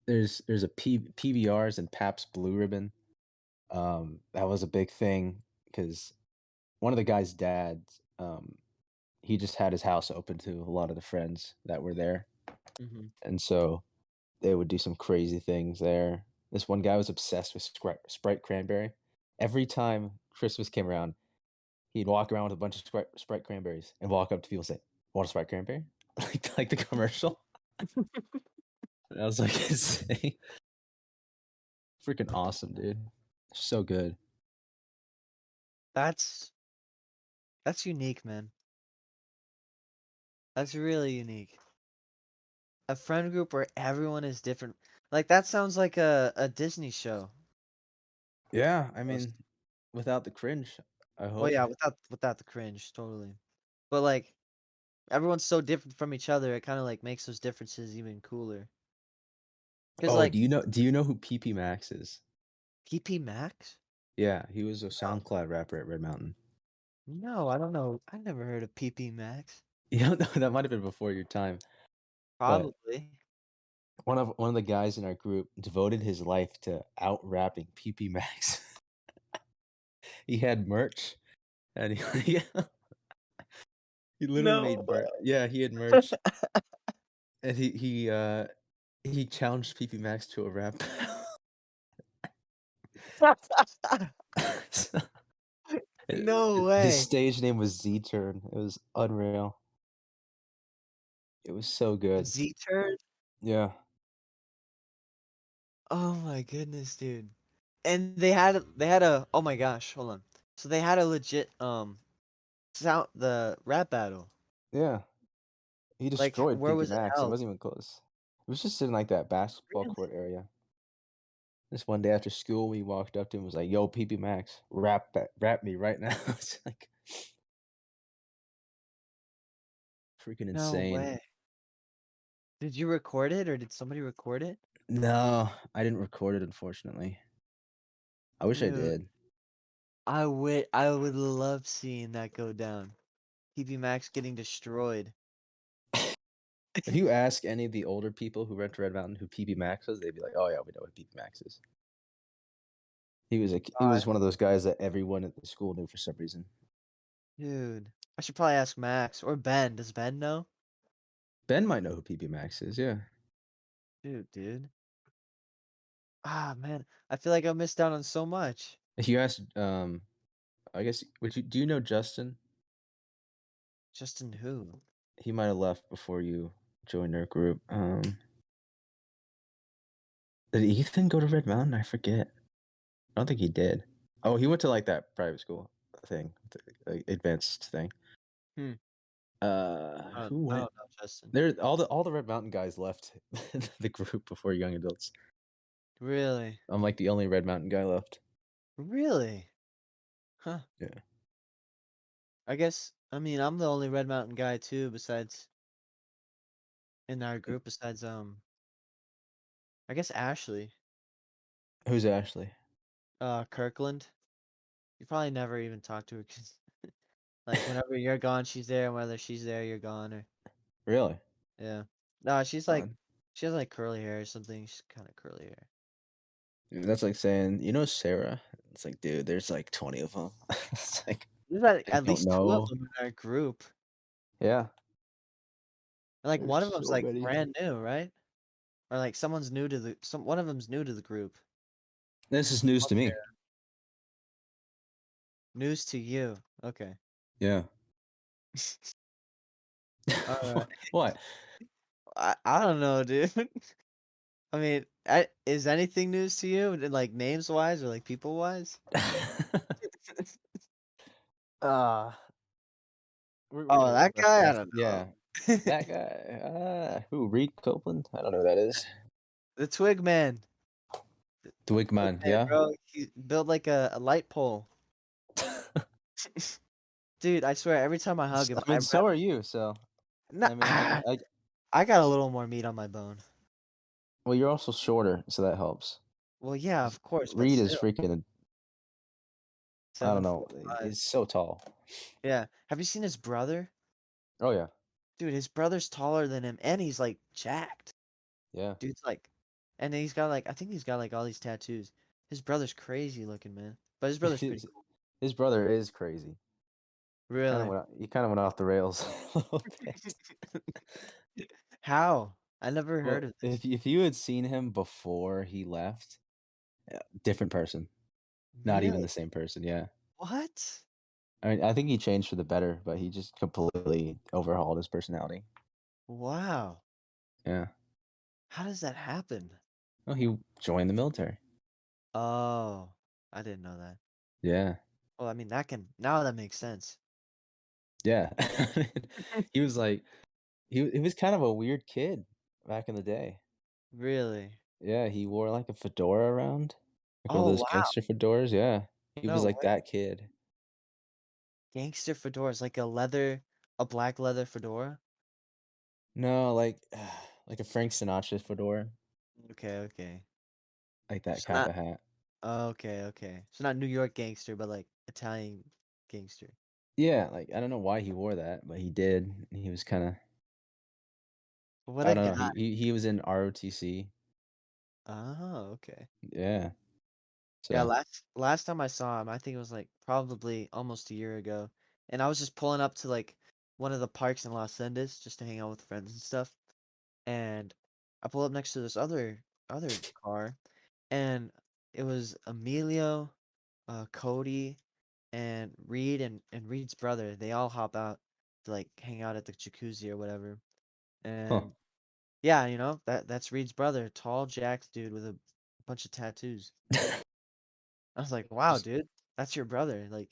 There's a PBRs and Pabst Blue Ribbon. That was a big thing because one of the guy's dads, he just had his house open to a lot of the friends that were there, Hmm. and so they would do some crazy things there. This one guy was obsessed with Sprite Cranberry. Every time Christmas came around, he'd walk around with a bunch of Sprite Cranberries and walk up to people and say, "Want a Sprite Cranberry?" like the commercial. And I was like, insane. Freaking awesome, dude. So good. That's that's unique, man. That's really unique. A friend group where everyone is different. Like that sounds like a Disney show. Yeah, I Almost. mean, without the cringe, I Well, hope. yeah, without the cringe, totally. But like everyone's so different from each other, it kind of like makes those differences even cooler. Cause Oh, like do you know who PP Max is? PP Max? Yeah, he was a No, SoundCloud rapper at Red Mountain. no, I don't know. I never heard of PP Max. You don't know that might have been before your time, but Probably. one of the guys in our group devoted his life to out rapping PP Max. He had merch, and he literally No. made merch. Yeah, he had merch, and he challenged PP Max to a rap battle. So, No his way. stage name was Z Turn. It was unreal. It was so good. Z-turd? Yeah. Oh my goodness, dude. And they had a oh my gosh, hold on. So they had a legit sound the rap battle. Yeah. He Like destroyed where PP was it Max. It held? wasn't even close. It was just in like that basketball Really? court area. This one day after school, we walked up to him and was like, "Yo, PP Max, rap me right now." It's like freaking No insane. way. Did you record it or did somebody record it? No, I didn't record it, unfortunately. I wish I Dude, did. I would love seeing that go down. PB Max getting destroyed. If you ask any of the older people who went to Red Mountain who PP Max was, they'd be like, "Oh yeah, we know what PP Max is." He Uh, was one of those guys that everyone at the school knew for some reason. dude. I should probably ask Max or Ben. Does Ben know? Ben might know who PP Max is. Yeah. Dude. Ah, man. I feel like I missed out on so much. If you ask, I guess would you do you know Justin? Justin who? He might have left before you joined our group. Did Ethan go to Red Mountain? I forget. I don't think he did. Oh, he went to like that private school thing, like, advanced thing. Hmm. Who I went? don't know, Justin. There, all the Red Mountain guys left the group before young adults. Really? I'm like the only Red Mountain guy left. Really? Huh. Yeah. I guess, I mean, I'm the only Red Mountain guy too, besides in our group, besides, I guess Ashley. Who's Ashley? Kirkland. You probably never even talked to her 'cause, like, whenever you're gone, she's there, and whether she's there, you're gone, or, Really? yeah. No, she's like, Fun. she has like curly hair or something. She's kind of curly hair. Dude, that's like saying, Sarah. It's like, dude, there's like 20 of them. It's like There's like I at don't least two of know. them in our group. Yeah, And like there's one of them's so like many. brand new, right? Or like someone's new to one of them's new to the group. This is news to Okay. me. News to you. Okay. Yeah. All right. What? I don't know, dude. I mean, is anything news to you, like names wise or like people wise? uh we're Oh, gonna that brush guy? I past. don't Yeah, know. that guy. Who? Reed Copeland? I don't know who that is. The Twig Man. The Look, Wigman, man, yeah. bro, he built like a light pole. Dude, I swear, every time I hug him, I mean, so are you. So nah, I mean, I got a little more meat on my bone. well, you're also shorter, so that helps. Well, yeah, of course, but Reed is still, freaking. I don't seven know. foot five. He's so tall. Yeah. Have you seen his brother? Oh yeah, Dude, his brother's taller than him, and he's like jacked. yeah. Dude's like, and he's got like, I think he's got like all these tattoos. His brother's crazy looking, man. But his brother's pretty His, cool. his brother is crazy. Really? He kind of went off the rails a little bit. How? I never heard Well, of this. if you had seen him before he left, different person. Not even Really? the same person. Yeah. What? I mean, I think he changed for the better, but he just completely overhauled his personality. Wow. Yeah. How does that happen? Oh, he joined the military. Oh, I didn't know that. Yeah. Well, I mean, now that makes sense. Yeah. He was like he was kind of a weird kid back in the day. Really? Yeah, he wore like a fedora around, like one of Oh, those wow. gangster fedoras. Yeah, he was No like way. that kid. Gangster fedoras, like a black leather fedora? No, like a Frank Sinatra fedora, Okay, okay. like that It's kind not of hat. okay, okay. So not New York gangster, but like Italian gangster. Yeah, like I don't know why he wore that, but he did. He was kind of What I a don't know. guy. He was in ROTC. Oh, okay. Yeah. Yeah, So, last time I saw him, I think it was like probably almost a year ago. And I was just pulling up to like one of the parks in Los Angeles just to hang out with friends and stuff. And I pull up next to this other car, and it was Emilio, Cody, and Reed and Reed's brother. They all hop out to like hang out at the jacuzzi or whatever. huh. And yeah, that's Reed's brother, tall, jacked dude with a bunch of tattoos. I was like, wow, Just dude, that's your brother. Like,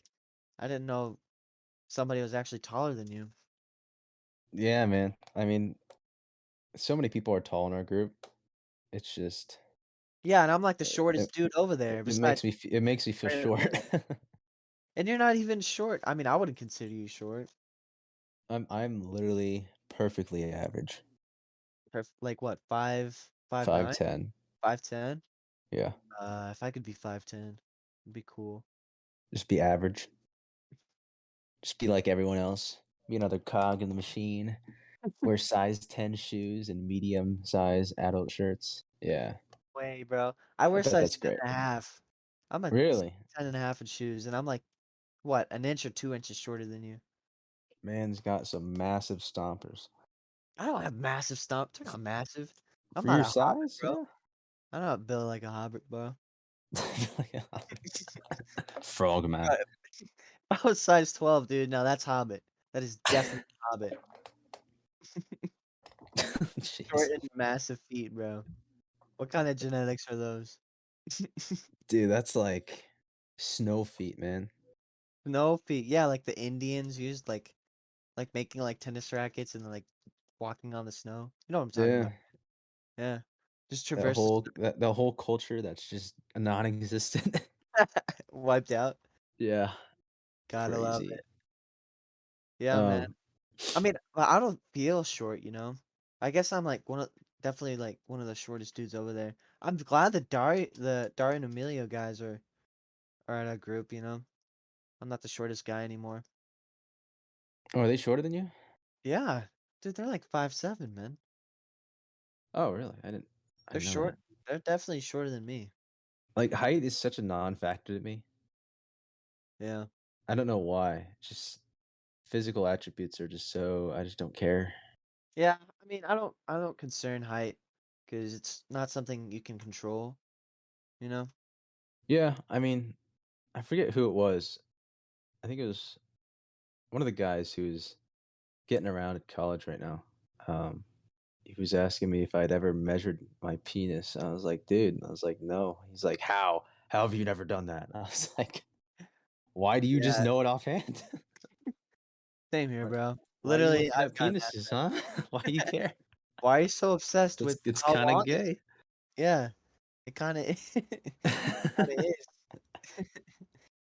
I didn't know somebody was actually taller than you. yeah, man. I mean, so many people are tall in our group. It's just Yeah, and I'm like the it, shortest dude over there besides it makes me feel Brandon short. Amelia. And you're not even short. I mean, I wouldn't consider you short. I'm literally perfectly average. Like what, 5'9", 5'10". 5'10"? Yeah. If I could be 5'10", it'd be cool. Just be average. Just be like everyone else. Be another cog in the machine. Wear size 10 shoes and medium size adult shirts. Yeah. Way, bro. I I wear bet size that's 10 great. and a half. I'm a Really? 10 and a half in shoes, and I'm like, what, an inch or 2 inches shorter than you. Man's got some massive stompers. I don't have massive stomp. They're not massive. I'm For not your a hobbit, size? bro. Yeah. I'm not built like a hobbit, bro. Frogman. I was size 12, dude. No, that's hobbit. That is definitely hobbit. Short Jeez. and massive feet, bro. What kind of genetics are those? Dude, that's like snow feet, man. No feet. Yeah, like the Indians used, like making like tennis rackets and like walking on the snow. You know what I'm talking Yeah. about? Yeah. Just traverse The whole culture that's just non-existent. wiped out. Yeah. Gotta love Crazy. it. Yeah, man. Um, I mean, I don't feel short. I guess I'm like definitely like one of the shortest dudes over there. I'm glad the Dari and Emilio guys are in a group. I'm not the shortest guy anymore. oh, are they shorter than you? Yeah. Dude, they're like 5'7", man. Oh, really? I They're didn't know short. that. They're definitely shorter than me. Like height is such a non-factor to me. Yeah. I don't know why. Just physical attributes are just so I just don't care. Yeah, I mean, I don't concern height because it's not something you can control, you know? Yeah, I mean, I forget who it was. I think it was one of the guys who's getting around at college right now. Um, he was asking me if I'd ever measured my penis. I was like, dude, I was like, no. He's like, how? How have you never done that? I was like, why do you just Yeah, know it offhand? same here, Like, bro. why are you Literally, looking I've at gotten that. penises, huh? Why do you care? Why are you so obsessed with It's how kind of long is gay. Yeah. It kinda it kinda is.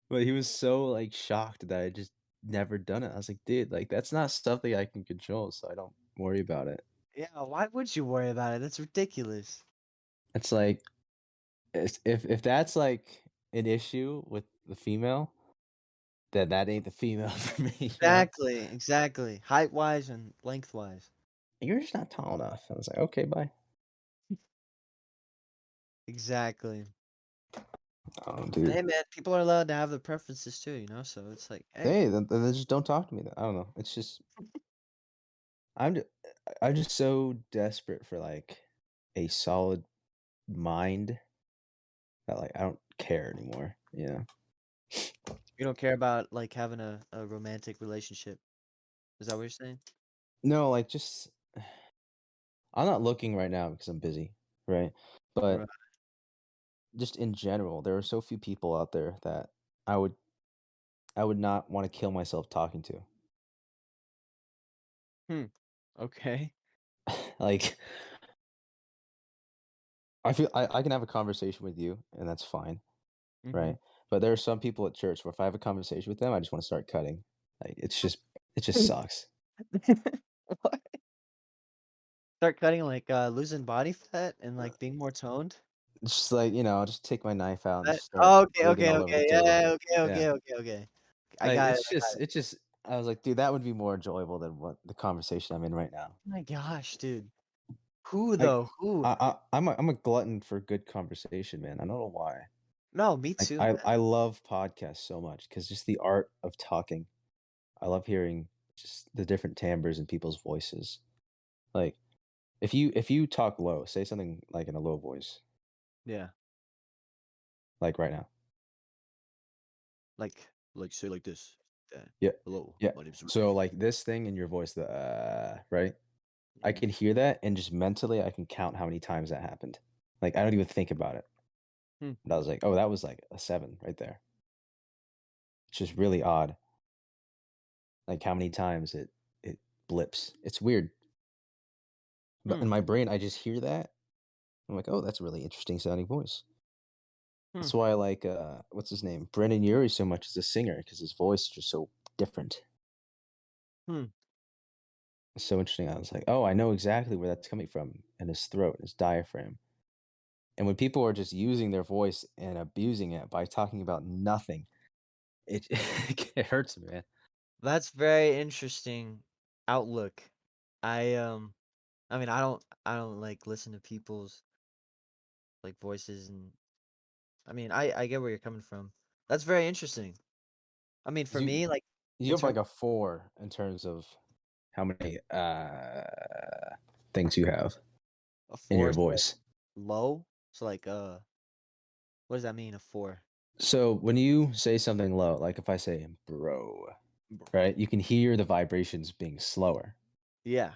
But he was so, like, shocked that I just never done it. I was like, "Dude, like, that's not something I can control, so I don't worry about it." Yeah, why would you worry about it? That's ridiculous. It's like, if that's, like, an issue with the female, then that ain't the female for me, you know? Exactly, exactly. Height-wise and lengthwise. "You're just not tall enough." I was like, "Okay, bye." Exactly. Oh, But dude. hey, man, people are allowed to have their preferences too, so it's like, hey. Hey, then just don't talk to me then. I don't know. It's just I'm ju I'm just so desperate for, like, a solid mind that, like, I don't care anymore, you know? You don't care about, like, having a romantic relationship. Is that what you're saying? No, like, just I'm not looking right now because I'm busy, right? But Right. just in general, there are so few people out there that I would I would not wanna kill myself talking to. Hmm. Okay. Like, I feel I can have a conversation with you, and that's fine, Mhm. right? But there are some people at church where if I have a conversation with them, I just wanna start cutting. Like, it just sucks. What? Start cutting, like, losing body fat and, like, being more toned? It's just like, just take my knife out and That just start oh, okay, bleeding okay, all over the okay. Yeah, table. yeah, okay, Yeah. okay, okay, okay. I Like, got it, I got it. it's just I was like, "Dude, that would be more enjoyable than what the conversation I'm in right now." Oh my gosh, dude. Who Like, though? Who? I'm a glutton for good conversation, man. I don't know why. No, me Like, too, man. I love podcasts so much because just the art of talking. I love hearing just the different timbres in people's voices. Like, if you talk low, say something, like, in a low voice, Yeah. like right now. Like, say like this. That. Yeah. "Hello, Yeah. my name's So, Rick." like, this thing in your voice, the, right? I Mhm. can hear that, and just mentally, I can count how many times that happened. Like, I don't even think about it. Hmm. But I was like, "Oh, that was, like, a 7 right there." It's just really odd, like, how many times it blips. It's weird. But Hmm. in my brain, I just hear that. I'm like, "Oh, that's a really interesting sounding voice." Hmm. That's why I like, what's his name? Brendan Urie so much as a singer because his voice is just so different. Hmm. It's so interesting. I was like, "Oh, I know exactly where that's coming from in his throat, his diaphragm." And when people are just using their voice and abusing it by talking about nothing, it it hurts me, man. That's very interesting outlook. I, I mean, I don't, like, listen to people's, like, voices and I mean, I get where you're coming from. That's very interesting. I mean, 'Cause for me, like, you in have, terms like, a 4 in terms of how many, things you have of in your force, like, voice. low, so, like, what does that mean, a 4? So, when you say something low, like if I say, "Bro," right, you can hear the vibrations being slower. Yeah,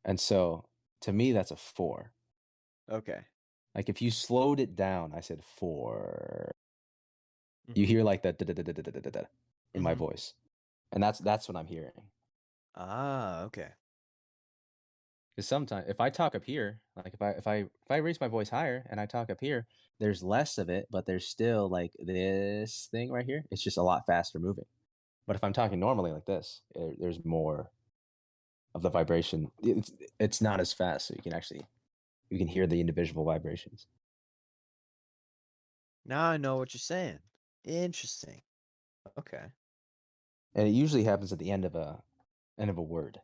And so, to me, that's a 4. okay. Like, if you slowed it down, I said 4, you Mhm, hear, like, that da da da da da da da da in my mhm. voice, and that's what I'm hearing. Ah, okay. Because sometimes if I talk up here, like, if I raise my voice higher and I talk up here, there's less of it, but there's still, like, this thing right here, it's just a lot faster moving. But if I'm talking normally like this, there's more of the vibration. It's not as fast, so you can hear the individual vibrations. Now I know what you're saying. Interesting. Okay. And it usually happens at the end of a word.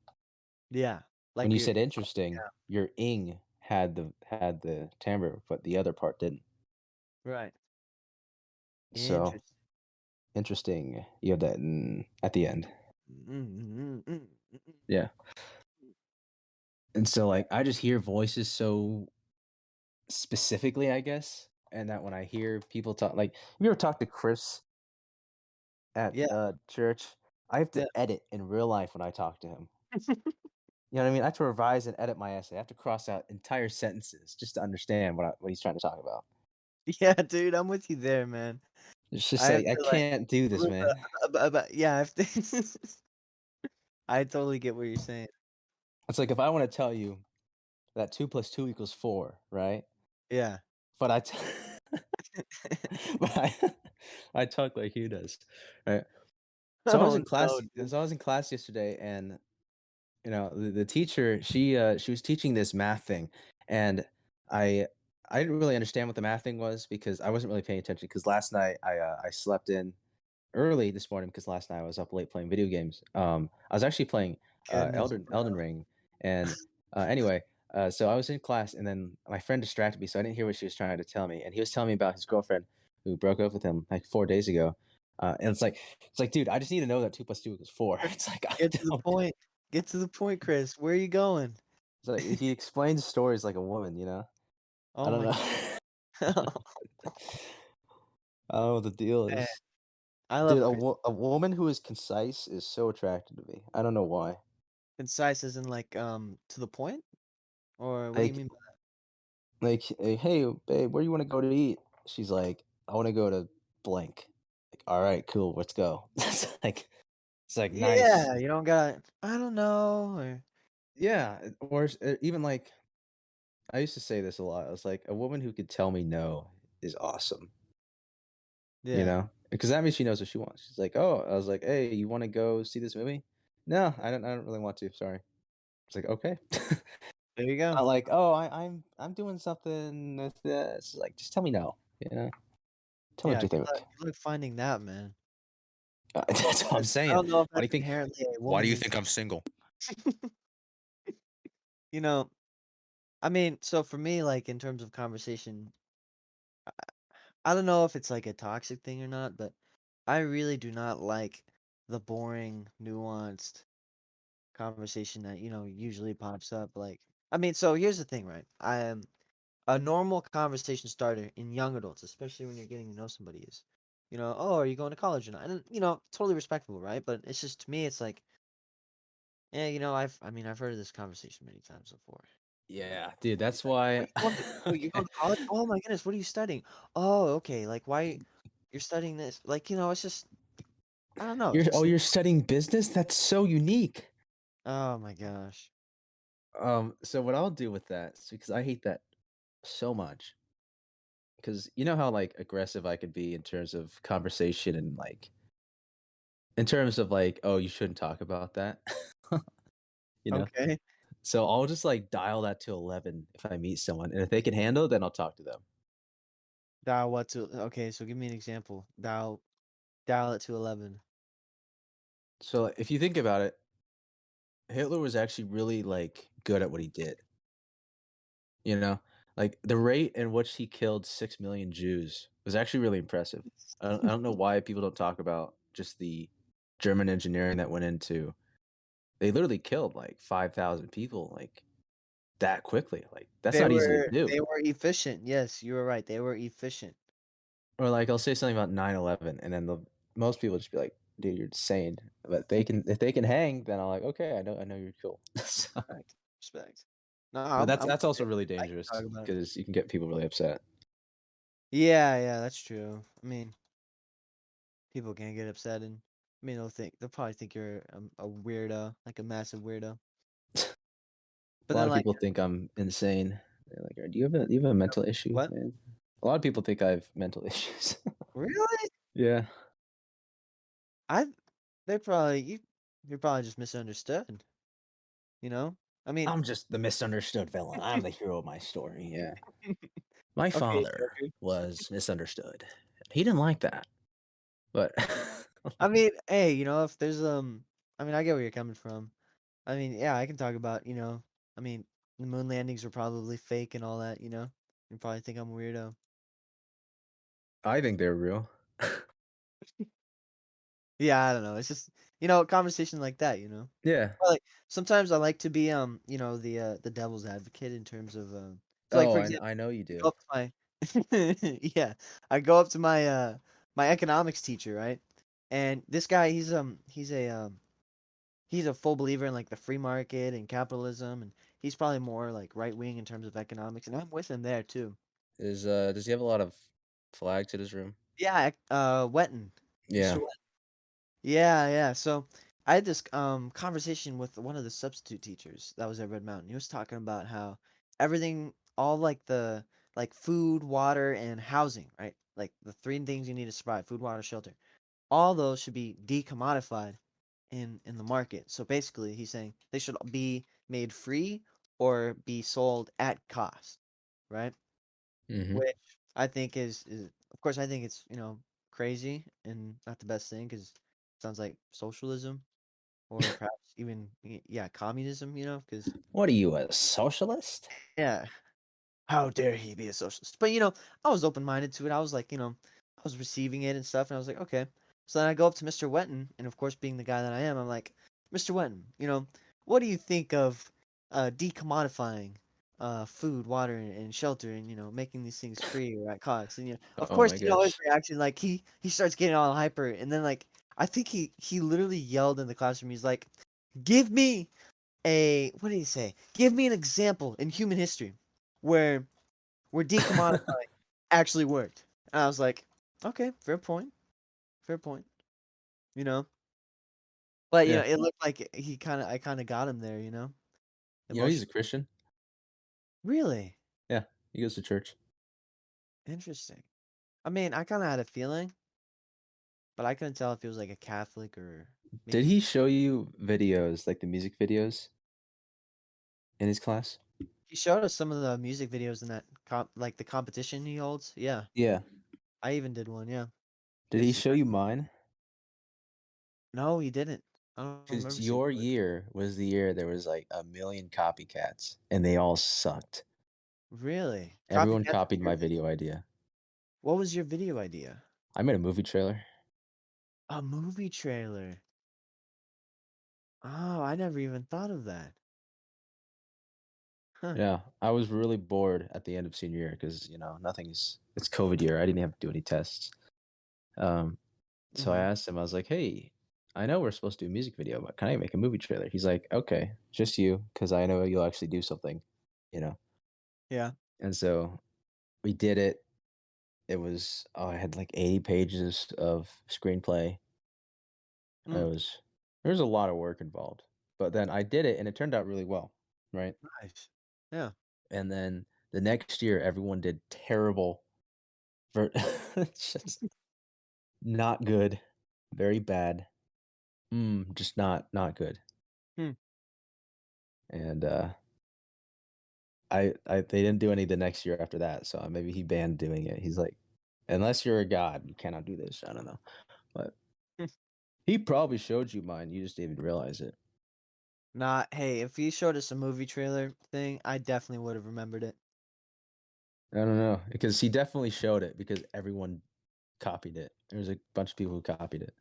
Yeah, When like, you you're said interesting, yeah, your ing had the timbre, but the other part didn't. right. So, Interesting. interesting. You have that at the end. Yeah. And so, like, I just hear voices so specifically, I guess, and that when I hear people talk, like, have you ever talked to Chris at, Yeah, church? I have yeah. to edit in real life when I talk to him. You know what I mean? I have to revise and edit my essay. I have to cross out entire sentences just to understand what he's trying to talk about. Yeah, dude, I'm with you there, man. It's just I have like, I to, like, can't do this, man. yeah, I have to I totally get what you're saying. It's like if I wanna tell you that 2 plus 2 equals 4, right? Yeah. but but I talk like he does, right? So I was Oh in class. no, dude. So I was in class yesterday, and the teacher, she was teaching this math thing, and I I didn't really understand what the math thing was because I wasn't really paying attention. Because last night I slept in early this morning because last night I was up late playing video games. I was actually playing Goodness, Elden Ring, and anyway, so I was in class, and then my friend distracted me, so I didn't hear what she was trying to tell me. And he was telling me about his girlfriend who broke up with him like 4 days ago. And it's like, dude, I just need to know that 2 plus 2 equals 4. Chris, It's like I get to the don't. point. Get to the point, Chris. Where are you going? It's like he explains stories like a woman, you know. I Oh don't my know. god. I don't know what the deal Man, is, I dude. love Chris. A woman who is concise is so attractive to me. I don't know why. Concise isn't like to the point? Or what do you Like mean by hey, babe, where you want to go to eat? She's like, I want to go to blank. Like, all right, cool, let's go. It's like nice. yeah, you don't got I don't know or Yeah, or even like I used to say this a lot. I was like, a woman who could tell me no is awesome. You yeah. know, because that means she knows what she wants. She's like, oh, I was like, hey, you want to go see this movie? No, I don't. I don't really want to. Sorry. It's like okay. There you go. Not like, oh, I'm doing something with this. Like, just tell me no. You know, tell me what Yeah, you think. good luck finding that, man. That's what I'm I saying. don't know if Why do that's you think? inherently a Why do you womanly think I'm single? you know, I mean, so for me, like in terms of conversation, I don't know if it's like a toxic thing or not, but I really do not like the boring, nuanced conversation that, usually pops up. Like, I mean, so here's the thing, right? I am a normal conversation starter in young adults, especially when you're getting to know somebody is, oh, are you going to college or not? And, totally respectable, right? But it's just to me, it's like, yeah, I've heard of this conversation many times before. Yeah, dude. That's Like, why. you're Okay. going to college? Oh my goodness, what are you studying? Oh, okay. Like, why you're studying this? Like, it's just, I don't know. It just seems, You're studying business. That's so unique. oh my gosh. So what I'll do with that, because I hate that so much, because you know how like aggressive I could be in terms of conversation and like in terms of like, oh, you shouldn't talk about that. you know. Okay. So I'll just like dial that to 11 if I meet someone, and if they can handle it, then I'll talk to them. Dial what to, okay, so give me an example. Dial it to 11. So if you think about it, Hitler was actually really like good at what he did. You know, like the rate in which he killed 6 million Jews was actually really impressive. I don't know why people don't talk about just the German engineering that went into. They literally killed like 5,000 people like that quickly. Like that's They not easy to were do. they were efficient. Yes, you were right. They were efficient. Or like I'll say something about 9/11, and then the most people just be like, "Dude, you're insane." But they can if they can hang, then I'm like, "Okay, I know you're cool." So, Respect. Respect. No, but I'm that's with also you. really I can dangerous talk about it. because you can get people really upset. Yeah, yeah, that's true. I mean, people can get upset and they'll probably think you're a weirdo, like a massive weirdo. A But lot then of like, people think I'm insane. They're like, Do you have a mental issue, what? man?" A lot of people think I have mental issues. Really? Yeah. I they probably you're probably just misunderstood, you know? I mean, I'm just the misunderstood villain. I'm the hero of my story. Yeah. My okay, father Joker. was misunderstood. He didn't like that. But I mean, hey, if there's I get where you're coming from. I mean, yeah, I can talk about, I mean, the moon landings were probably fake and all that, you know? You probably think I'm a weirdo. I think they're real. Yeah, I don't know. It's just, a conversation like that, Yeah. Or like sometimes I like to be the devil's advocate in terms of so like Oh, for example, I know you go do. up to my yeah, I go up to my economics teacher, right? And this guy, he's a full believer in like the free market and capitalism, and he's probably more like right wing in terms of economics, and I'm with him there too. Does he have a lot of flags at his room? Yeah, Wetton, Mr. Yeah. Wetton. Yeah, yeah. So I had this conversation with one of the substitute teachers that was at Red Mountain. He was talking about how everything, all like like food, water, and housing, right? Like the three things you need to survive: food, water, shelter. All those should be decommodified in the market. So basically, he's saying they should be made free or be sold at cost, right? Mm-hmm. Which I think is of course I think it's crazy and not the best thing because it sounds like socialism or perhaps even yeah communism, because What are you, a socialist? yeah. How dare he be a socialist? But I was open minded to it. I was like, I was receiving it and stuff, and I was like, okay. So then I go up to Mr. Wetton, and of course, being the guy that I am, I'm like, Mr. Wetton, what do you think of decommodifying food, water, and shelter, and making these things free or at cost? And of Oh course, my his gosh. reaction, like he starts getting all hyper, and then like I think he literally yelled in the classroom. He's like, "Give me what did he say? Give me an example in human history where decommodifying actually worked." And I was like, okay, fair point, fair point. You know, but Yeah. it looked like I kind of got him there. You know he's a Emotion. Christian? Really Yeah. He goes to church. interesting. I mean, I kind of had a feeling, but I couldn't tell if he was like a Catholic or Did maybe he show you videos, like the music videos in his class? he showed us some of the music videos in that like the competition he holds. Yeah, Yeah. I even did one. Yeah, Did he show you mine? no, he didn't. I don't Because remember seeing your yours. year was the year there was like a million copycats and they all sucked. Really, Everyone copycats of copied your my video. video idea. What was your video idea? I made a movie trailer. A movie trailer. Oh, I never even thought of that. Huh. Yeah, I was really bored at the end of senior year because it's COVID year. I didn't have to do any tests. Um, so I Mhm. asked him. I was like, "Hey, I know we're supposed to do a music video, but can I make a movie trailer?" He's like, "Okay, just you, because I know you'll actually do something." You know. Yeah. And so we did it. It was I had like 80 pages of screenplay. It Mm, was there was a lot of work involved, but then I did it and it turned out really well, right? nice. Yeah. And then the next year, everyone did terrible. For it's just not good, very bad. Just not good. Hmm. And I they didn't do any the next year after that, so maybe he banned doing it. He's like, unless you're a god, you cannot do this. I don't know, but Hmm. he probably showed you mine. You just didn't realize it. Not, hey, if you showed us a movie trailer thing, I definitely would have remembered it. I don't know because he definitely showed it because everyone copied it. There was a bunch of people who copied it.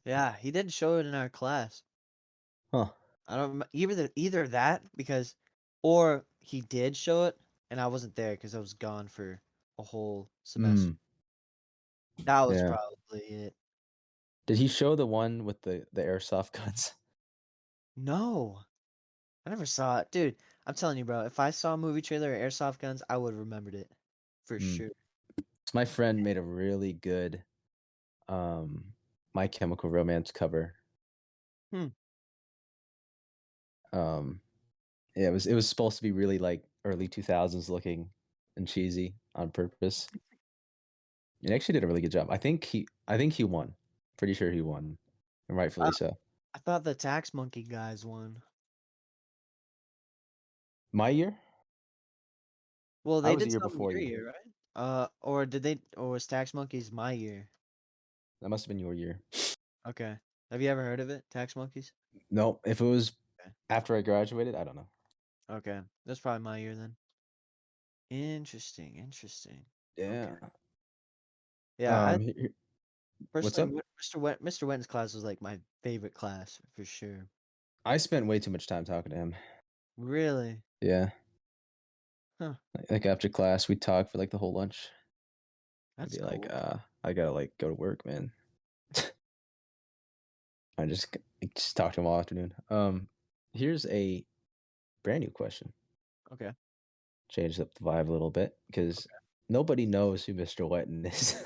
Yeah, he did show it in our class. Huh. I don't either that because, or he did show it and I wasn't there because I was gone for a whole semester. Mm. That was Yeah. probably it. Did he show the one with the airsoft guns? No, I never saw it, dude. I'm telling you, bro. If I saw a movie trailer or airsoft guns, I would have remembered it for Mm. sure. So my friend made a really good My Chemical Romance cover. Hmm. Um yeah, it was supposed to be really like early 2000s looking and cheesy on purpose. He actually did a really good job. I think he won. Pretty sure he won. And I, rightfully so. I thought the Tax Monkey guys won. My year? Well, I they was a did year something before your you. year, right? Or did they? Or was Tax Monkeys my year? That must have been your year. Okay. Have you ever heard of it, Tax Monkeys? No, if it was Okay. after I graduated, I don't know. Okay, that's probably my year then. Interesting, interesting. Okay. Yeah. Yeah, I What's personally, up? Mr. Wenton's class was like my favorite class for sure. I spent way too much time talking to him. Really? Yeah. Huh. Like after class, we'd talk for like the whole lunch. I'd That's be like, cool. I gotta like go to work, man. I just talk to him all afternoon. Here's a brand new question. Okay. Change up the vibe a little bit because nobody knows who Mr. Wetton is.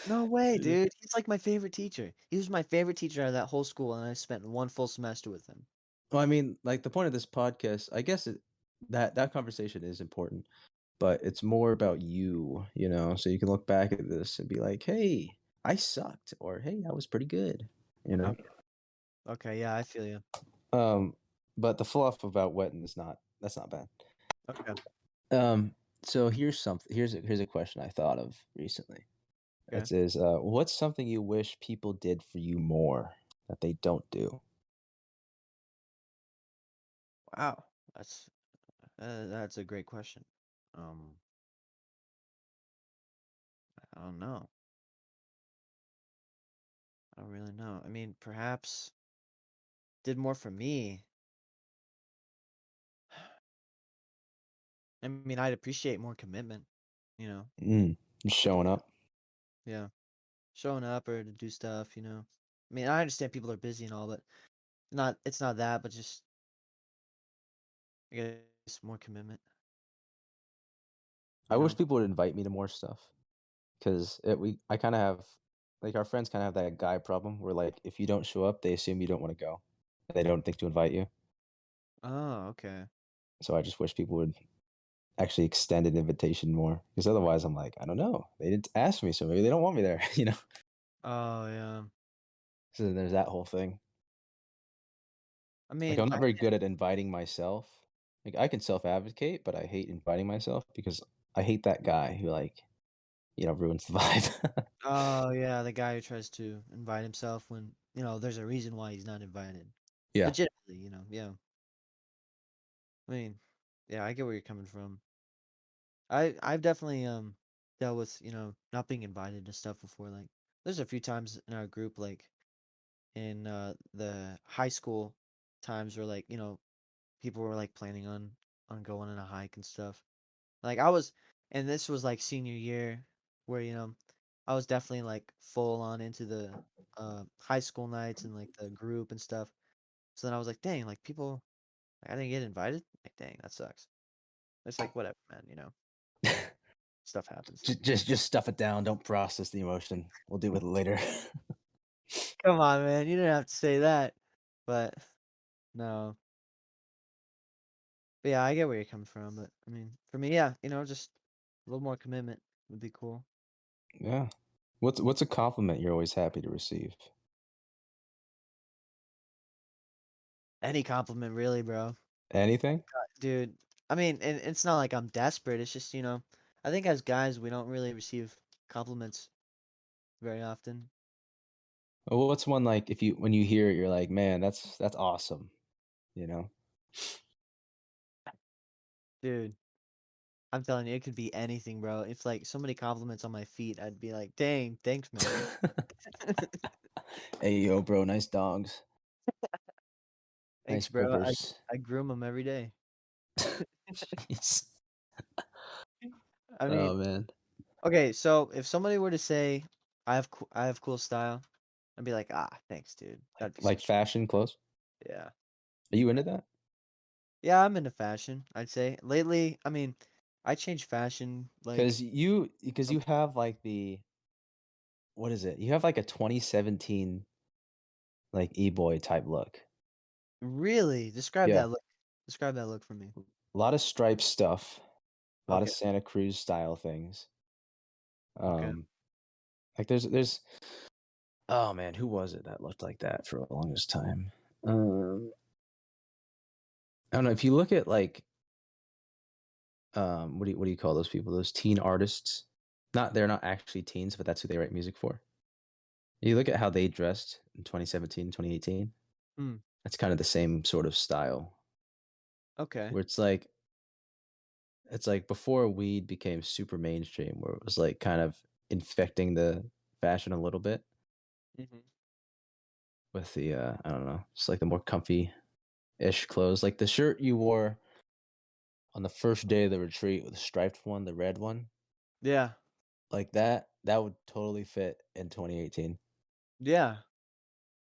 No way, dude. He's like my favorite teacher. He was my favorite teacher out of that whole school, and I spent one full semester with him. Well, I mean, like the point of this podcast, I guess that conversation is important, but it's more about you, you know? So you can look back at this and be like, "Hey, I sucked," or "Hey, I was pretty good," you know? Okay. Okay, yeah, I feel you. Um, but the fluff about wetting is not that's not bad. Okay. Um, so here's a question I thought of recently. Okay. It says, "What's something you wish people did for you more that they don't do?" Wow. That's a great question. Um, I don't know. I don't really know. I mean, perhaps did more for me. I mean, I'd appreciate more commitment, you know, Mm, showing up. yeah, showing up or to do stuff, you know. I mean, I understand people are busy and all, but it's not that, but just I guess more commitment, I you wish know. people would invite me to more stuff because I kind of have like our friends kind of have that guy problem where like if you don't show up, they assume you don't want to go. They don't think to invite you. Oh, okay. So I just wish people would actually extend an invitation more because otherwise I'm like, I don't know. They didn't ask me, so maybe they don't want me there, you know? Oh, yeah. So there's that whole thing. I Like mean, I'm not very good at inviting myself. Like I can self-advocate, but I hate inviting myself because I hate that guy who like, ruins the vibe. oh yeah, the guy who tries to invite himself when, there's a reason why he's not invited. Yeah. Legitimately, yeah. I mean, yeah, I get where you're coming from. I've definitely dealt with, not being invited to stuff before. Like there's a few times in our group, like in the high school times where like, people were like planning on going on a hike and stuff. Like I was and this was like senior year where, I was definitely like full on into the high school nights and like the group and stuff. So then I was like, dang, like people like, I didn't get invited. Like, dang, that sucks. It's like whatever, man, stuff happens. Just stuff it down. Don't process the emotion. We'll deal with it later. Come on, man. You didn't have to say that. But no. But yeah, I get where you're coming from. But I mean, for me, yeah, just a little more commitment would be cool. Yeah. What's a compliment you're always happy to receive? Any compliment, really, bro. Anything? Dude, I mean, and it's not like I'm desperate. It's just, I think as guys, we don't really receive compliments very often. Well, what's one like if you when you hear it, you're like, man, that's awesome, you know? Dude, I'm telling you, it could be anything, bro. If like somebody compliments on my feet, I'd be like, dang, thanks, man. Hey yo, bro, nice dogs. Thanks, Nice bro. grippers. I groom them every day. Jeez. I Oh mean, man. okay, so if somebody were to say, I have cool style," I'd be like, "Ah, thanks, dude. That'd be so Like sweet." fashion clothes? Yeah. Are you into that? Yeah, I'm into fashion, I'd say. Lately, I mean, I change fashion like Because um, you have like the what is it? You have like a 2017 like e-boy type look. really describe Yeah. that look. Describe that look for me. A lot of striped stuff, a lot of Okay. Santa Cruz style things. Okay. Um, like there's oh man, who was it that looked like that for the longest time? I don't know if you look at like what do you call those people? Those teen artists. Not they're not actually teens, but that's who they write music for. You look at how they dressed in 2017, 2018. Hmm. That's kind of the same sort of style Okay. where it's like before weed became super mainstream where it was like kind of infecting the fashion a little bit Hmm. with the I don't know, just like the more comfy ish clothes. Like the shirt you wore on the first day of the retreat, the striped one, the red one, Yeah. like that would totally fit in 2018. Yeah.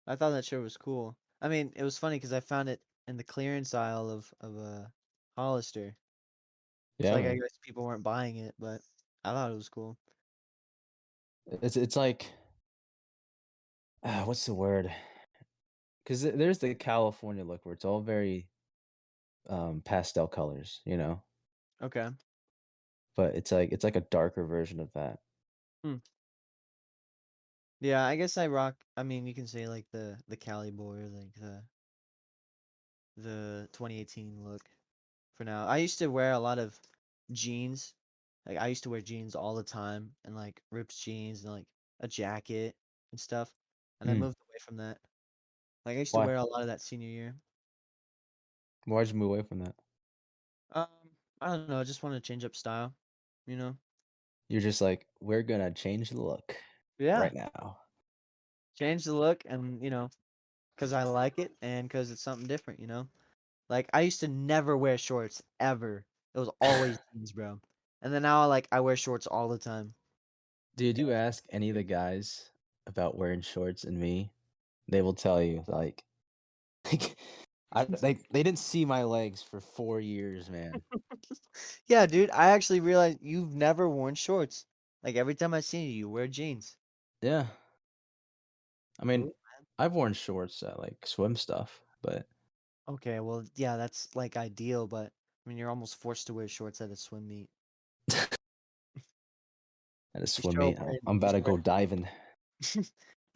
I thought that shirt was cool. I mean, it was funny because I found it in the clearance aisle of Hollister. So Yeah, like I man. guess people weren't buying it, but I thought it was cool. It's like what's the word? Because there's the California look where it's all very pastel colors, you know. Okay. but it's like a darker version of that. Hmm. Yeah, I guess I rock. I mean, you can say like the Cali boy, or like the 2018 look for now. I used to wear a lot of jeans. Like I used to wear jeans all the time and like ripped jeans and like a jacket and stuff. And I Mm. moved away from that. Like I used to Why? wear a lot of that senior year. Why'd you move away from that? I don't know, I just want to change up style, you know? You're just like, we're gonna change the look Yeah, right now. change the look and, because I like it and because it's something different, you know? Like I used to never wear shorts ever. It was always jeans, bro. And then now like I wear shorts all the time. Dude, you ask any of the guys about wearing shorts and me, they will tell you like they didn't see my legs for 4 years, man. Yeah, dude, I actually realized you've never worn shorts. Like every time I see you, you wear jeans. Yeah. I mean, Cool. I've worn shorts at like swim stuff, but Okay, well, yeah, that's like ideal, but I mean, you're almost forced to wear shorts at a swim meet. at a You swim show up meet, wearing, I'm you about to show go diving. up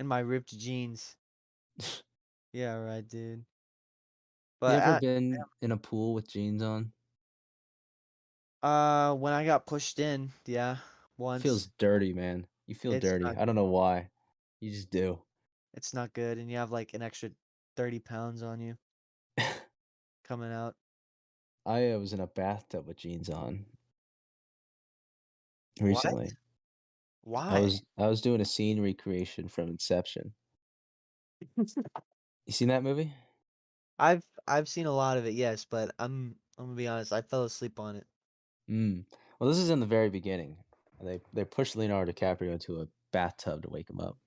in my ripped jeans. Yeah, right, dude. You But ever been in a pool with jeans on? when I got pushed in, yeah, Feels once, dirty, man. You feel it's dirty. not, I don't know why. You just do. it's not good, and you have like an extra 30 pounds on you coming out. I was in a bathtub with jeans on What? recently. Why? I was doing a scene recreation from Inception. You seen that movie? I've seen a lot of it, yes, but I'm gonna be honest, I fell asleep on it. Mm. Well, this is in the very beginning. They pushed Leonardo DiCaprio into a bathtub to wake him up,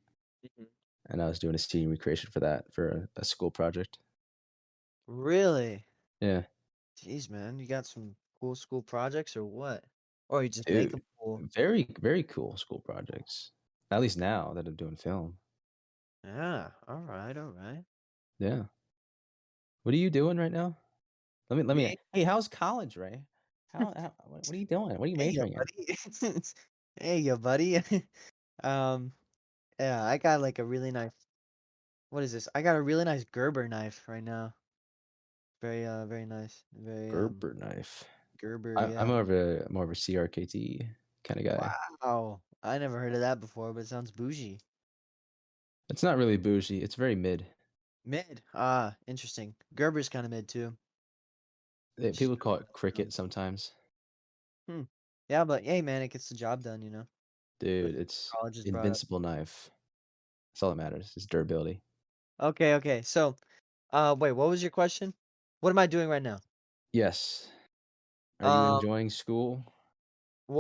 Mhm. and I was doing a scene recreation for that for a school project. Really? Yeah, Jeez, man, you got some cool school projects or what? Or you just make dude, them cool? very cool school projects. At least now that I'm doing film. Yeah, all right, all right. Yeah. What are you doing right now? Let me. Me? Hey, how's college, Ray? What are you doing? What are you Hey, ya majoring in? buddy. Hey, ya buddy. Um, yeah, I got like a really nice. What is this? I got a really nice Gerber knife right now. Very nice. Very Gerber knife. Gerber. Yeah. I'm more of a CRKT kind of guy. Wow. I never heard of that before, but it sounds bougie. It's not really bougie. It's very mid. Mid. Ah, interesting. Gerber's kind of mid too. Just People call it cricket sometimes. hmm. Yeah, but hey, man, it gets the job done. Dude, Especially it's college is brought up. invincible knife. That's all that matters. Is durability. Okay, okay. So, wait, what was your question? What am I doing right now? Yes. Are you Um, enjoying school?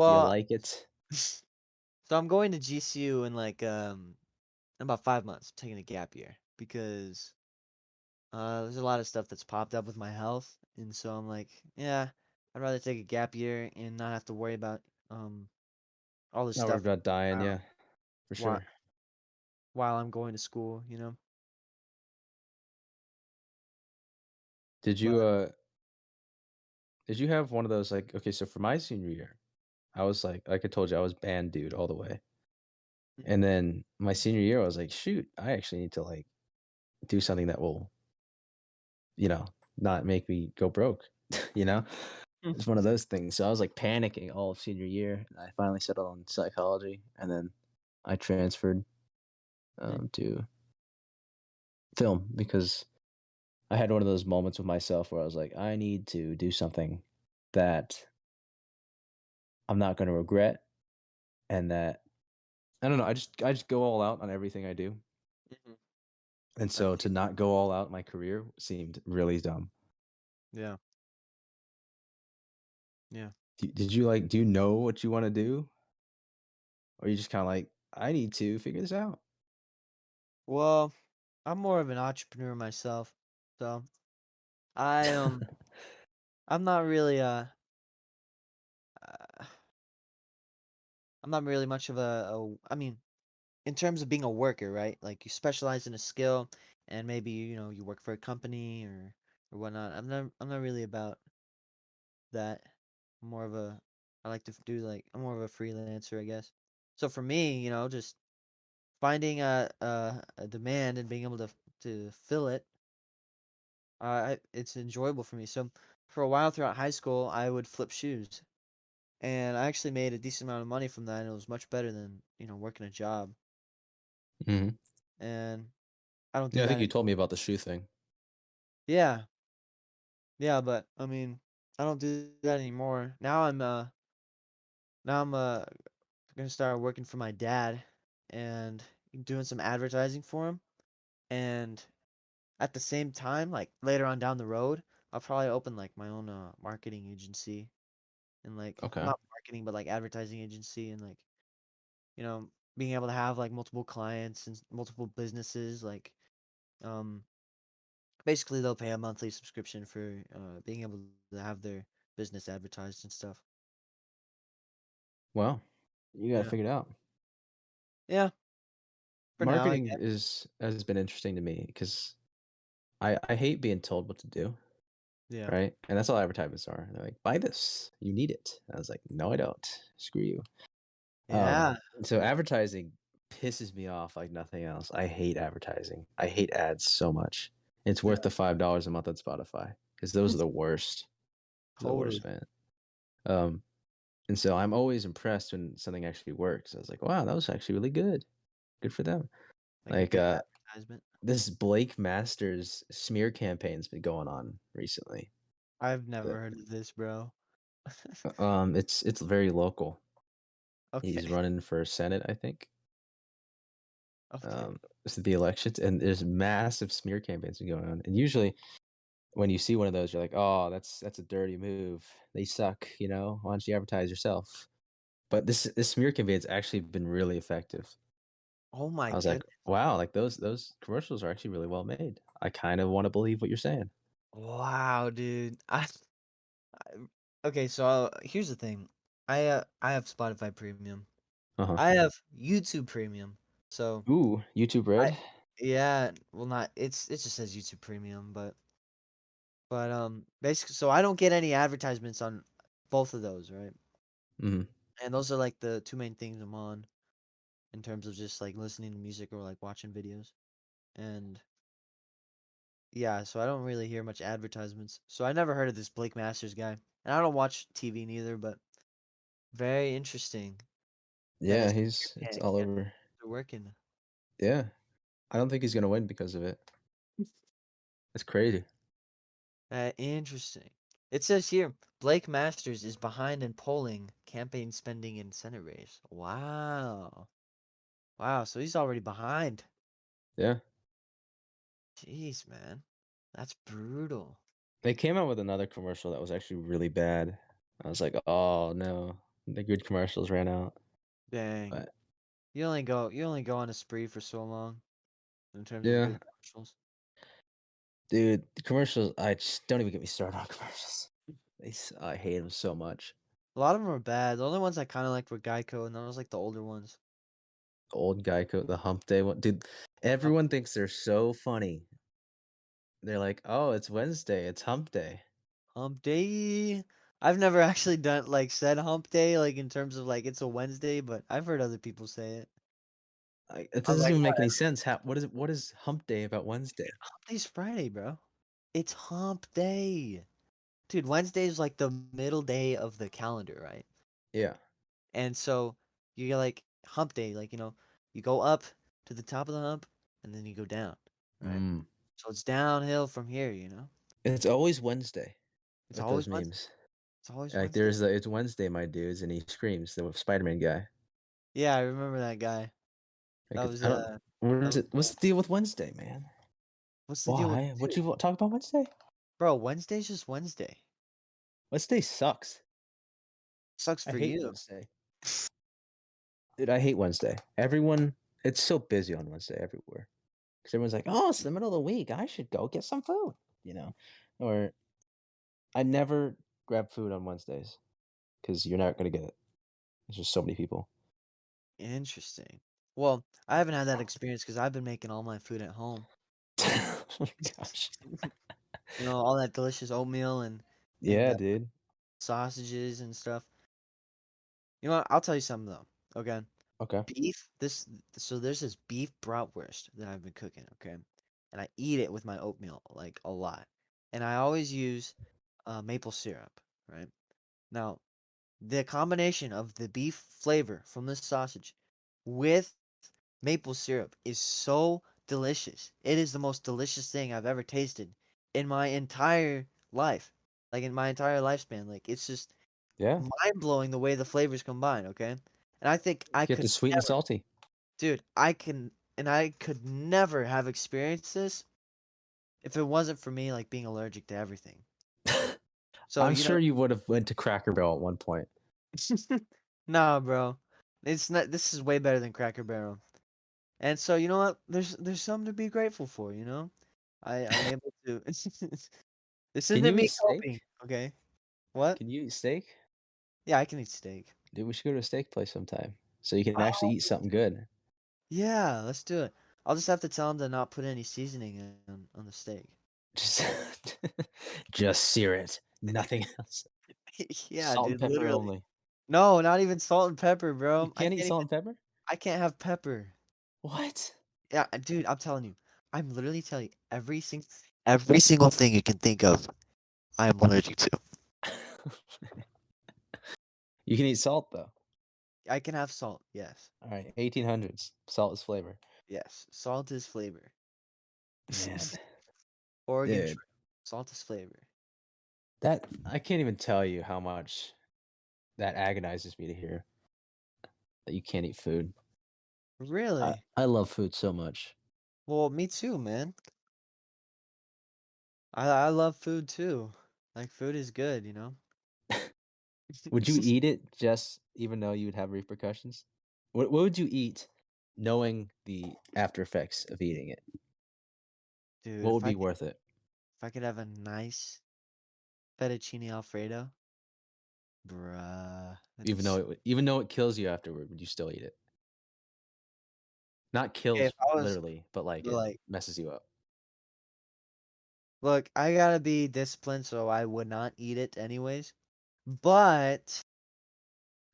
Do you well, like it? so I'm going to GCU in like in about 5 months. I'm taking a gap year because there's a lot of stuff that's popped up with my health, and so I'm like, yeah, I'd rather take a gap year and not have to worry about all this Not worried stuff about dying, while yeah, for while sure. while I'm going to school. Did you But uh did you have one of those like okay, so for my senior year, I was like I told you, I was band dude all the way. Mhm. And then my senior year, I was like, shoot, I actually need to like do something that will, you know, not make me go broke. you know? It's one of those things. So I was like panicking all of senior year. And I finally settled on psychology, and then I transferred Mhm. to film because I had one of those moments with myself where I was like, I need to do something that I'm not going to regret, and that I don't know. I just go all out on everything I do, Mhm. and I so see. to not go all out in my career seemed really dumb. Yeah, yeah. Did you like? Do you know what you want to do, or you just kind of like, I need to figure this out? Well, I'm more of an entrepreneur myself, so I I'm not really uh I'm not really much of I mean, in terms of being a worker, right? Like you specialize in a skill and maybe, you work for a company or whatnot. I'm not really about that. I'm more of a I like to do like I'm more of a freelancer, I guess. So for me, just finding a demand and being able to fill it, it's enjoyable for me. So for a while throughout high school, I would flip shoes, and I actually made a decent amount of money from that, and it was much better than working a job. Hmm. And I don't do Yeah, I think that. you told me about the shoe thing. Yeah, yeah, but I mean, I don't do that anymore. Now I'm gonna start working for my dad and doing some advertising for him. And at the same time, like later on down the road, I'll probably open like my own marketing agency and like Okay. not marketing but like advertising agency and like, you know, being able to have like multiple clients and multiple businesses like um basically they'll pay a monthly subscription for being able to have their business advertised and stuff. Well, you got to Yeah. figure it out. Yeah, for now I Marketing guess. is has been interesting to me because I hate being told what to do, Yeah. right? And that's all advertisements are. They're like, buy this, you need it. I was like, no, I don't. Screw you. Yeah. So advertising pisses me off like nothing else. I hate advertising. I hate ads so much. It's Yeah. worth the $5 a month on Spotify because those are the worst. Those are the Totally. worst, man. Um, and so I'm always impressed when something actually works. I was like, wow, that was actually really good. Good for them. Like a Like good advertisement. this Blake Masters smear campaign's been going on recently. I've never The- heard of this, bro. it's very local. He's Okay. running for Senate, I think. Okay. Um, it's the elections, and there's massive smear campaigns been going on. And usually, when you see one of those, you're like, "Oh, that's a dirty move. They suck." Why don't you advertise yourself? But this smear campaign's actually been really effective. Oh my I was like, goodness. "Wow, like those commercials are actually really well made." I kind of want to believe what you're saying. Wow, dude. Okay, so here's the thing. I have Spotify Premium. Uh huh. I have YouTube Premium. So Ooh, YouTube I Red. yeah, well not it just says YouTube Premium, but basically so I don't get any advertisements on both of those, right? Hmm. And those are like the two main things I'm on in terms of just like listening to music or like watching videos. And yeah, so I don't really hear much advertisements. So I never heard of this Blake Masters guy. And I don't watch TV neither, but very interesting that Yeah, his it's all campaigns over. are working. Yeah, I don't think he's gonna win because of it. It's crazy. Interesting. It says here Blake Masters is behind in polling, campaign spending, and Senate race. Wow. Wow, so he's already behind. Yeah. Jeez, man. That's brutal. They came out with another commercial that was actually really bad. I was like, "Oh no, the good commercials ran out." Dang. But You only go on a spree for so long in terms of yeah, good commercials. dude, the commercials. I just don't even get me started on commercials. I hate them so much. A lot of them are bad. The only ones I kind of liked were Geico, and those like the older ones. The old Geico, the Hump Day one, dude. Hump, Everyone thinks they're so funny. They're like, "Oh, it's Wednesday. It's Hump Day." hump day. I've never actually done like said hump day like in terms of like it's a Wednesday, but I've heard other people say it. It I was doesn't like, even what? make any sense. What is it? What is Hump Day about Wednesday? Hump day's Friday, bro. It's hump day. Dude, Wednesday is like the middle day of the calendar, right? Yeah. And so you get like hump day, like, you go up to the top of the hump and then you go down, right? Mm. So it's downhill from here. It's always Wednesday It's with those always Wednesday. memes. It's always Like Wednesday. there's the it's Wednesday, my dudes, and he screams the Spider-Man guy. Yeah, I remember that guy. That Like was I don't. What that is was it? What's the deal with Wednesday, man? what's the deal with Why? What dude? you talk about Wednesday? Bro, Wednesday's just Wednesday. Wednesday sucks. Sucks I for hate you. Wednesday. Dude, I hate Wednesday. Everyone, it's so busy on Wednesday everywhere. Because everyone's like, oh, it's the middle of the week. I should go get some food, you know? Or I never grab food on Wednesdays because you're not going to get it. There's just so many people. Interesting. Well, I haven't had that experience because I've been making all my food at home. Oh my gosh. All that delicious oatmeal and Yeah, dude. sausages and stuff. You know what? I'll tell you something though. Okay. Okay. Beef. So there's this beef bratwurst that I've been cooking. Okay, and I eat it with my oatmeal like a lot, and I always use maple syrup. Right now, the combination of the beef flavor from the sausage with maple syrup is so delicious. It is the most delicious thing I've ever tasted in my entire life. Like in my entire lifespan. Like it's just Yeah. mind blowing the way the flavors combine, okay? And I think I Get could the sweet and never, salty. dude, I could never have experienced this if it wasn't for me like being allergic to everything. So, I'm you know, sure you would have went to Cracker Barrel at one point. nah, bro. It's not this is way better than Cracker Barrel. And so, you know what? There's something to be grateful for, you know? I'm able to This Can isn't you me eat coping, steak? okay? What? Can you eat steak? Yeah, I can eat steak. Dude, we should go to a steak place sometime so you can actually Oh, eat something good. yeah, let's do it. I'll just have to tell him to not put any seasoning on the steak. Just, just sear it. Nothing else. Yeah, Salt and dude, pepper literally. only. No, not even salt and pepper, You bro. can't eat salt and pepper? I can't have pepper. What? Yeah, dude, I'm telling you. I'm literally telling you every single thing you can think of, I am allergic to. You can eat salt though. I can have salt, yes. All right, 1800s. Salt is flavor. Yes. Salt is flavor. Man, Oregon dude, Trail. Salt is flavor. that I can't even tell you how much that agonizes me to hear that you can't eat food. I, Really? I love food so much. Well, me too, man. I love food too. Like food is good, you know? Would you eat it just even though you would have repercussions? What would you eat knowing the after effects of eating it? Dude, What would be worth it? if I could have a nice fettuccine alfredo, bruh, that'd be so. Even though it kills you afterward, would you still eat it? Not Okay, if kills I was literally, but like it like, messes you up. look, I gotta be disciplined, so I would not eat it anyways. But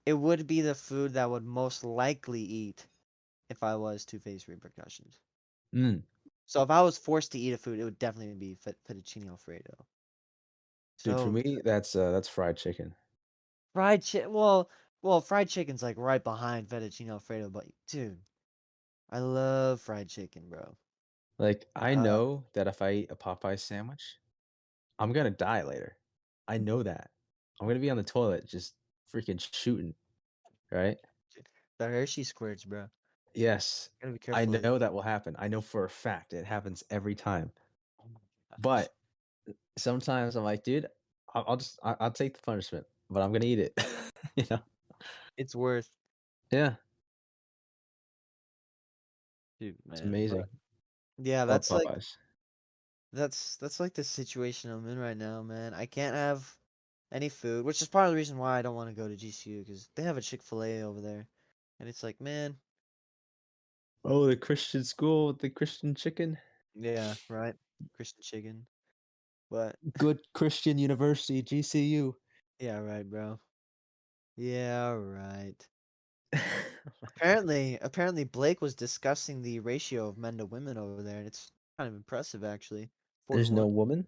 it would be the food that I would most likely eat if I was to face repercussions. Mm. So if I was forced to eat a food, it would definitely be fettuccine alfredo. Dude, for So me, good. that's fried chicken. Fried chicken. Well, fried chicken's like right behind fettuccine alfredo. But dude, I love fried chicken, bro. Like I Uh, know that if I eat a Popeye sandwich, I'm gonna die later. I know that. I'm gonna be on the toilet just freaking shooting, right? the Hershey squirts, bro. Yes, Gotta be I careful of know those. that will happen. I know for a fact it happens every time. Oh my gosh, But sometimes I'm like, dude, I'll take the punishment, but I'm gonna eat it. you know? it's worth, Yeah, dude, it's man. But amazing. yeah, I love Popeyes. that's like the situation I'm in right now, man. I can't have any food, which is part of the reason why I don't want to go to GCU because they have a Chick-fil-A over there, and it's like, man, Oh, the Christian school with the Christian chicken. yeah, right, Christian chicken, but Good Christian University, GCU. yeah, right, bro. Yeah, right. Oh my God. Apparently Blake was discussing the ratio of men to women over there, and it's kind of impressive actually. Four to There's no one. woman?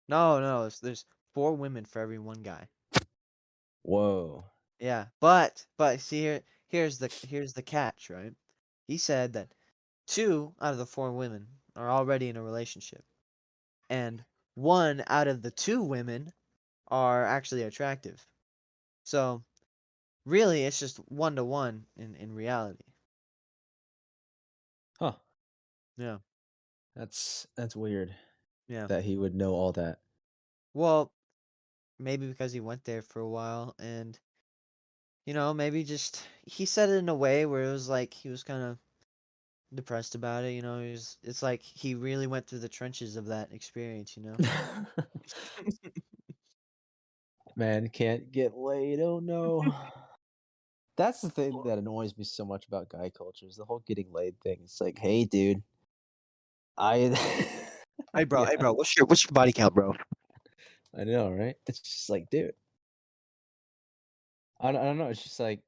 No, no, there's four women for every one guy. Whoa. Yeah, but see here's the catch, right? He said that two out of the four women are already in a relationship, and one out of the two women are actually attractive. So really, it's just 1 to 1 in reality. Huh. Yeah, That's weird yeah. that he would know all that. Well, maybe because he went there for a while, and maybe just he said it in a way where it was like he was kind of depressed about it. It's like he really went through the trenches of that experience. Man can't get laid. Oh no. That's the thing that annoys me so much about guy culture is the whole getting laid thing. It's like, hey, dude, I, Hey yeah, bro, what's your body count, bro? I know, right? It's just like, dude, I don't know. It's just like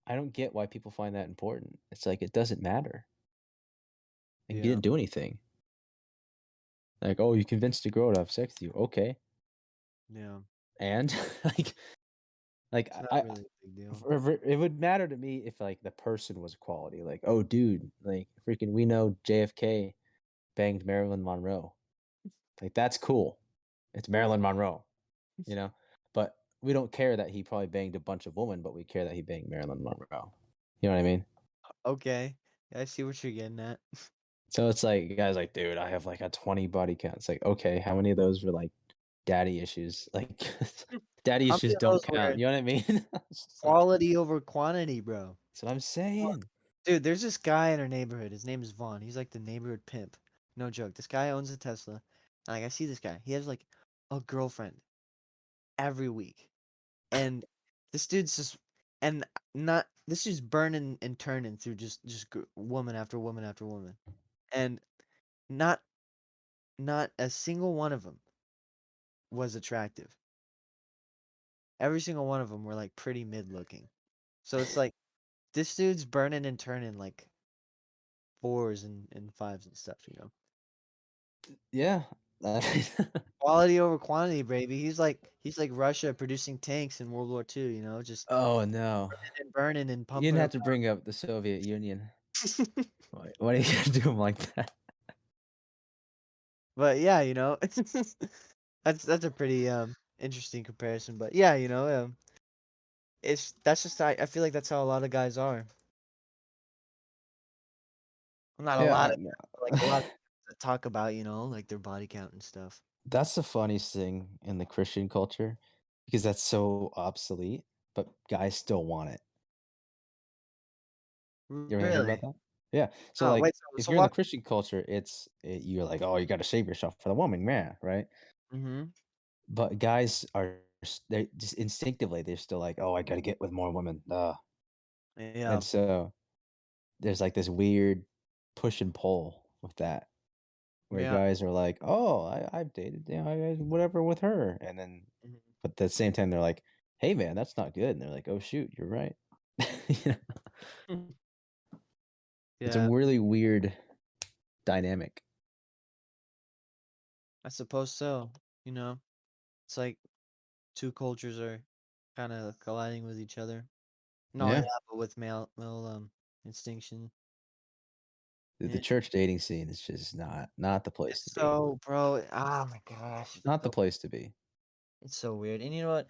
I don't get why people find that important. It's like it doesn't matter. Like you Yeah, didn't do anything. Like, oh, you convinced a girl to have sex with you. Okay, yeah. and like, like It's not I, really a big deal. it would matter to me if like the person was quality. Like, oh, dude, like freaking, we know JFK banged Marilyn Monroe. Like that's cool. It's Marilyn Monroe, you know. But we don't care that he probably banged a bunch of women, but we care that he banged Marilyn Monroe. You know what I mean? Okay, I see what you're getting at. So it's like guys like, dude, I have like a 20 body count. It's like, okay, how many of those were like daddy issues? Like daddy How many issues of don't those count. were You know what I mean? It's just like quality over quantity, bro? that's what I'm saying. Dude, there's this guy in our neighborhood. His name is Vaughn. He's like the neighborhood pimp. No joke. This guy owns a Tesla. And like I see this guy. He has like a girlfriend every week. And this dude's just and not this dude's burning and turning through just woman after woman after woman. And not not a single one of them was attractive. Every single one of them were like pretty mid looking. So it's like this dude's burning and turning like fours and fives and stuff, you know. Yeah. Quality over quantity, baby. He's like Russia producing tanks in World War II, you know, just Oh no. burning and You didn't pumping have them to bring up the Soviet Union. out. Why do you gotta do them like that? But yeah, you know, that's a pretty interesting comparison. But yeah, you know, it's that's just I feel like that's how a lot of guys are. Not a Yeah, lot I of know. like a lot of that talk about, you know, like their body count and stuff. That's the funniest thing in the Christian culture because that's so obsolete, but guys still want it. You ever hear about Really? that? Yeah. So Oh, like wait, so if so you're in the what? Christian culture, you're like, "Oh, you got to save yourself for the woman, man," right? Mhm. But guys are they just instinctively they're still like, "Oh, I got to get with more women." Yeah. And so there's like this weird push and pull with that where Yeah. guys are like, "Oh, I've dated, whatever with her," and then, Mhm. but at the same time, they're like, "Hey, man, that's not good," and they're like, "Oh, shoot, you're right." You know? It's a Yeah, really weird dynamic. I suppose so. You know, it's like two cultures are kind of colliding with each other. Not only Yeah, that, but with male instinction. the Yeah. church dating scene is just not the place to It's be. so, bro. Oh my gosh, Not the place to be. it's so weird. And you know what?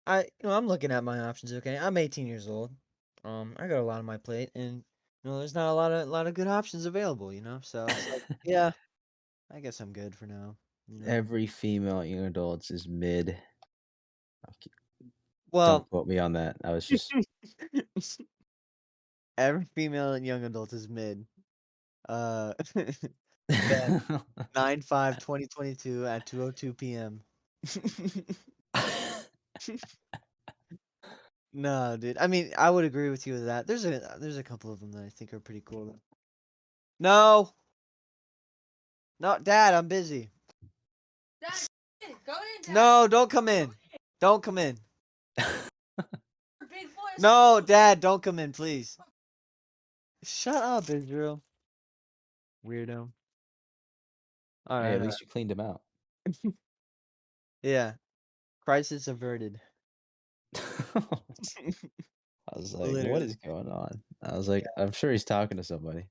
I'm looking at my options. Okay, I'm 18 years old. I got a lot on my plate, and there's not a lot of good options available. So it's like, yeah, I guess I'm good for now. You know. Every female young adult is mid. Okay, don't Well, quote me on that. I was just every female and young adult is mid. Uh, Ben 9/5/2022 at 2:02 p.m. No, dude. I mean, I would agree with you with that. There's a couple of them that I think are pretty cool though. No, no, Dad, I'm busy. Dad, go in, Dad. No, don't come in. Don't come in. Big boy. No, Dad, don't come in, please. Shut up, Israel. Weirdo. All Hey, right, at all least you cleaned him out. right. Yeah, crisis averted. I was like, "What Literally. is going on?" I was Yeah, like, "I'm sure he's talking to somebody."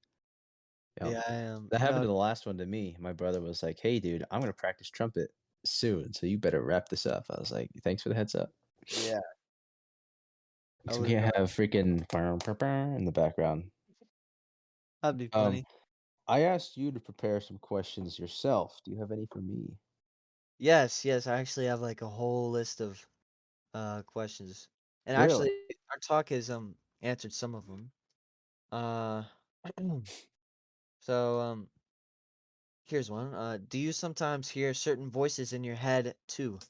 Yep. yeah, I am. That happened No, to the last one to me. My brother was like, "Hey, dude, I'm gonna practice trumpet soon, so you better wrap this up." I was like, "Thanks for the heads up." yeah, I Because we would. can't have freaking in the background. That'd be Um, funny. I asked you to prepare some questions yourself. Do you have any for me? Yes, yes. I actually have like a whole list of questions, and Really? actually, our talk has answered some of them. Uh, so here's one. Do you sometimes hear certain voices in your head too?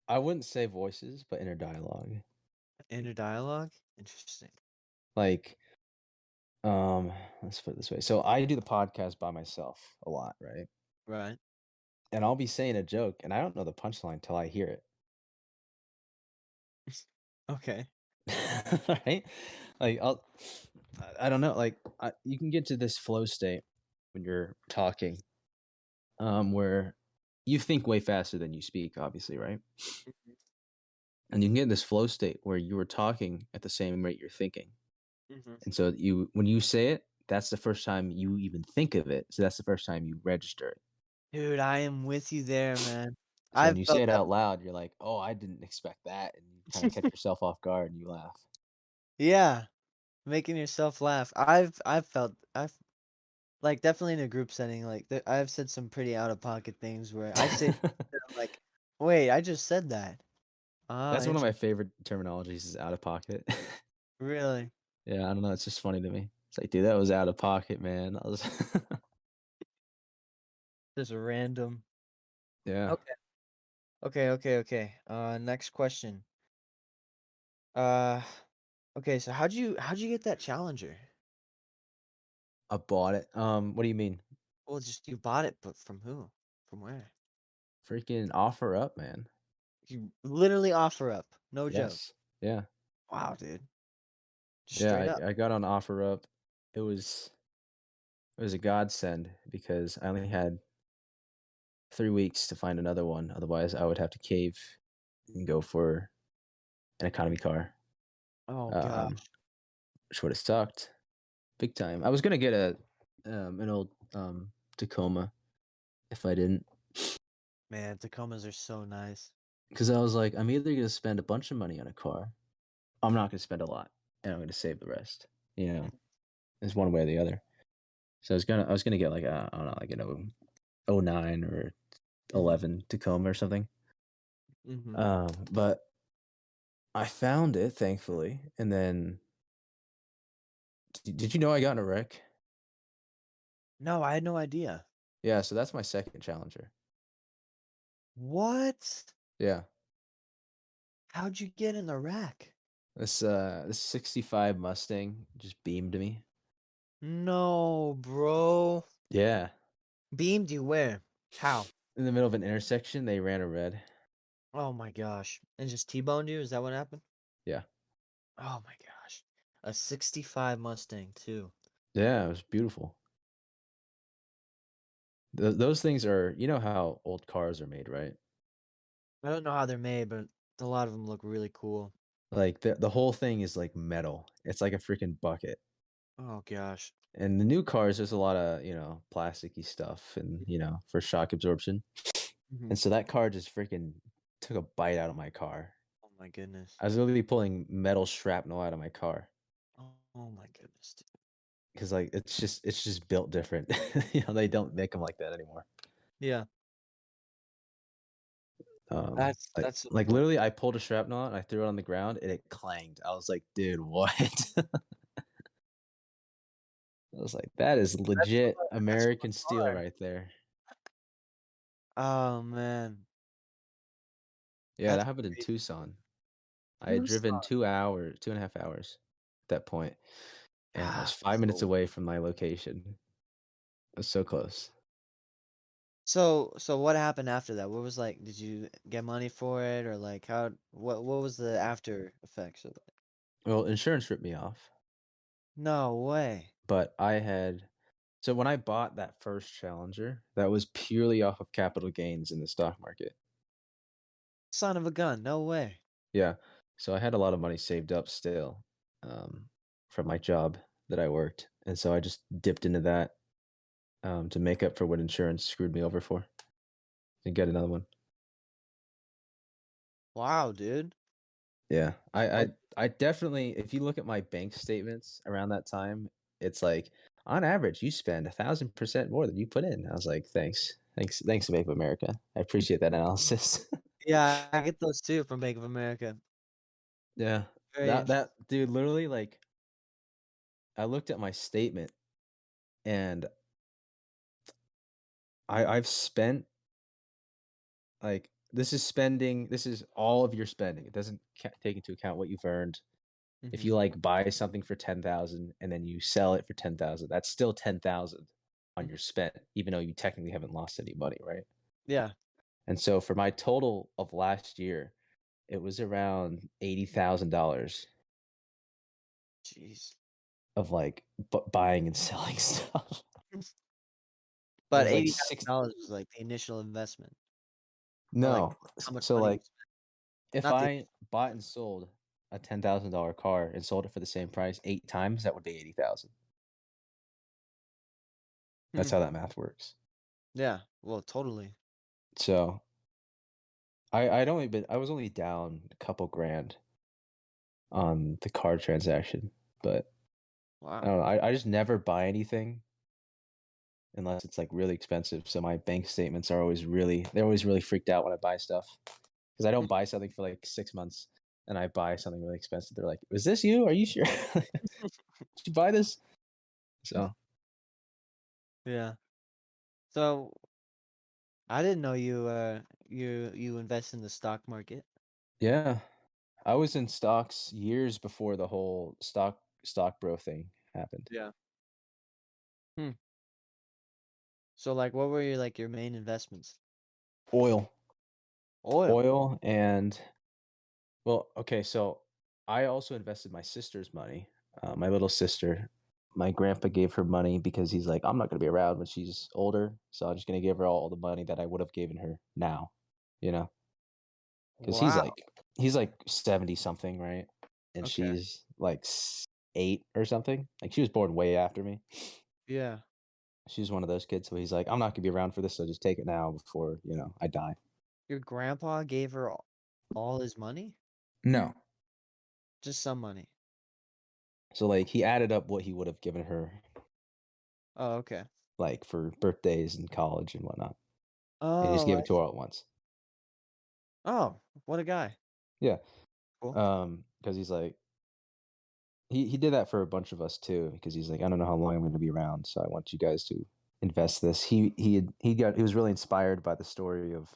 I wouldn't say voices, but inner dialogue. Inner dialogue? Interesting. Like, um, let's put it this way. So I do the podcast by myself a lot, right? Right. And I'll be saying a joke, and I don't know the punchline till I hear it. Okay. Right? Like I don't know. Like you can get to this flow state when you're talking, where you think way faster than you speak, obviously, right? Mhm. And you can get in this flow state where you are talking at the same rate you're thinking. Mhm. And so when you say it, that's the first time you even think of it. So that's the first time you register it. Dude, I am with you there, man. So when I've you say felt it that. out loud, you're like, "Oh, I didn't expect that," and you kind of catch yourself off guard and you laugh. Yeah, making yourself laugh. I've like, definitely in a group setting, like, I've said some pretty out of pocket things where I say that I'm like, "Wait, I just said that." Ah, That's one of interesting. my favorite terminologies is out of pocket. Really? Yeah, I don't know. It's just funny to me. It's like, dude, that was out of pocket, man. I was Just random. yeah, Okay. Okay. Next question. Uh, okay, so how'd you get that Challenger? I bought it. What do you mean? Well, just you bought it, but from who? From where? Freaking offer up, man. You literally offer up. No joke. Yes. Yeah. Wow, dude. Just Yeah, straight up. I got on offer up. It was it was a godsend because I only had 3 weeks to find another one. Otherwise, I would have to cave and go for an economy car. Oh Um, gosh. which would have sucked big time. I was gonna get an old Tacoma if I didn't, Man, Tacomas are so nice. because I was like, I'm either gonna spend a bunch of money on a car, I'm not gonna spend a lot, and I'm gonna save the rest. You know, it's one way or the other. So I was gonna get like a, I don't know, like an '09 or Mhm. 11 Tacoma or something. Mhm. But I found it thankfully, and then did you know I got in a wreck? No, I had no idea. Yeah, so that's my second Challenger. What? Yeah, How'd you get in the wreck? this '65 Mustang just beamed me. No, bro. Yeah, Beamed you where? How? in the middle of an intersection, they ran a red. Oh my gosh. And just T-boned you? Is that what happened? Yeah, Oh my gosh. A 65 Mustang too. yeah, it was beautiful. Those things are, you know how old cars are made, right? I don't know how they're made, but a lot of them look really cool. Like the whole thing is like metal. It's like a freaking bucket. Oh gosh. And the new cars, there's a lot of, plasticky stuff and, for shock absorption. Mhm. And so that car just freaking took a bite out of my car. Oh my goodness. I was literally pulling metal shrapnel out of my car Oh my goodness, dude. because like it's just built different. They don't make them like that anymore. Yeah, Like that's like unfortunate. literally, I pulled a shrapnel out and I threw it on the ground and it clanged. I was like, dude, what? I was like, that is legit That's from American a steel car. right there. Oh man, Yeah, that that's happened in crazy. Tucson. I had driven Tucson. 2 hours, 2.5 hours at that point, and I was Ah, 5 minutes away from my location. I was so close. so what happened after that? What was like? Did you get money for it, or like how? What was the after effects of it? Well, insurance ripped me off, No way. but I had so when I bought that first Challenger, that was purely off of capital gains in the stock market. Son of a gun. No way. Yeah. So I had a lot of money saved up still, um, from my job that I worked, and so I just dipped into that, to make up for what insurance screwed me over for and get another one. Wow, dude. Yeah. I Oh, I I definitely, if you look at my bank statements around that time, it's like, on average, you spend 1,000% more than you put in. I was like, "Thanks. Thanks, Bank of America. I appreciate that analysis." yeah, I get those too from Bank of America. Yeah. Very That interesting. dude, literally, like, I looked at my statement and I've spent, like, this is all of your spending. It doesn't take into account what you've earned. If Hmm. you, like, buy something for 10,000 and then you sell it for 10,000, that's still 10,000 on your spend, even though you technically haven't lost any money, right? Yeah. And so for my total of last year, it was around $80,000 Jeez. of like buying and selling stuff. It But was like $80,000 was like the initial investment. Or like no. how much So money like was spent. if Not the I bought and sold a $10,000 car and sold it for the same price 8 times, that would be 80,000. That's Hmm. how that math works. Yeah, well, totally. So I was only down a couple grand on the car transaction, but I Wow. don't know. I just never buy anything unless it's like really expensive. So my bank statements are they're always really freaked out when I buy stuff because I don't buy something for like 6 months and I buy something really expensive. They're like, "Was this you? Are you sure? Did you buy this?" So Yeah. So I didn't know you invest in the stock market. yeah, I was in stocks years before the whole stock bro thing happened. Yeah. Hmm. So like what were your main investments? Oil, Oil. oil, and well, okay, so I also invested my sister's money. My little sister, my grandpa gave her money because he's like, I'm not going to be around when she's older, so I'm just going to give her all the money that I would have given her now, you know, because Wow. he's like 70 something, right? And Okay. she's like 8 or something. Like she was born way after me. Yeah. She's one of those kids, so he's like, I'm not going to be around for this, so just take it now before I die. Your grandpa gave her all his money? No. Just some money. So like he added up what he would have given her Oh, okay. like for birthdays and college and whatnot. And he just Oh, gave it to her all at once. oh, what a guy. Yeah. Cool. Because he's like he did that for a bunch of us too, because he's like, I don't know how long I'm gonna be around, so I want you guys to invest this. He was really inspired by the story of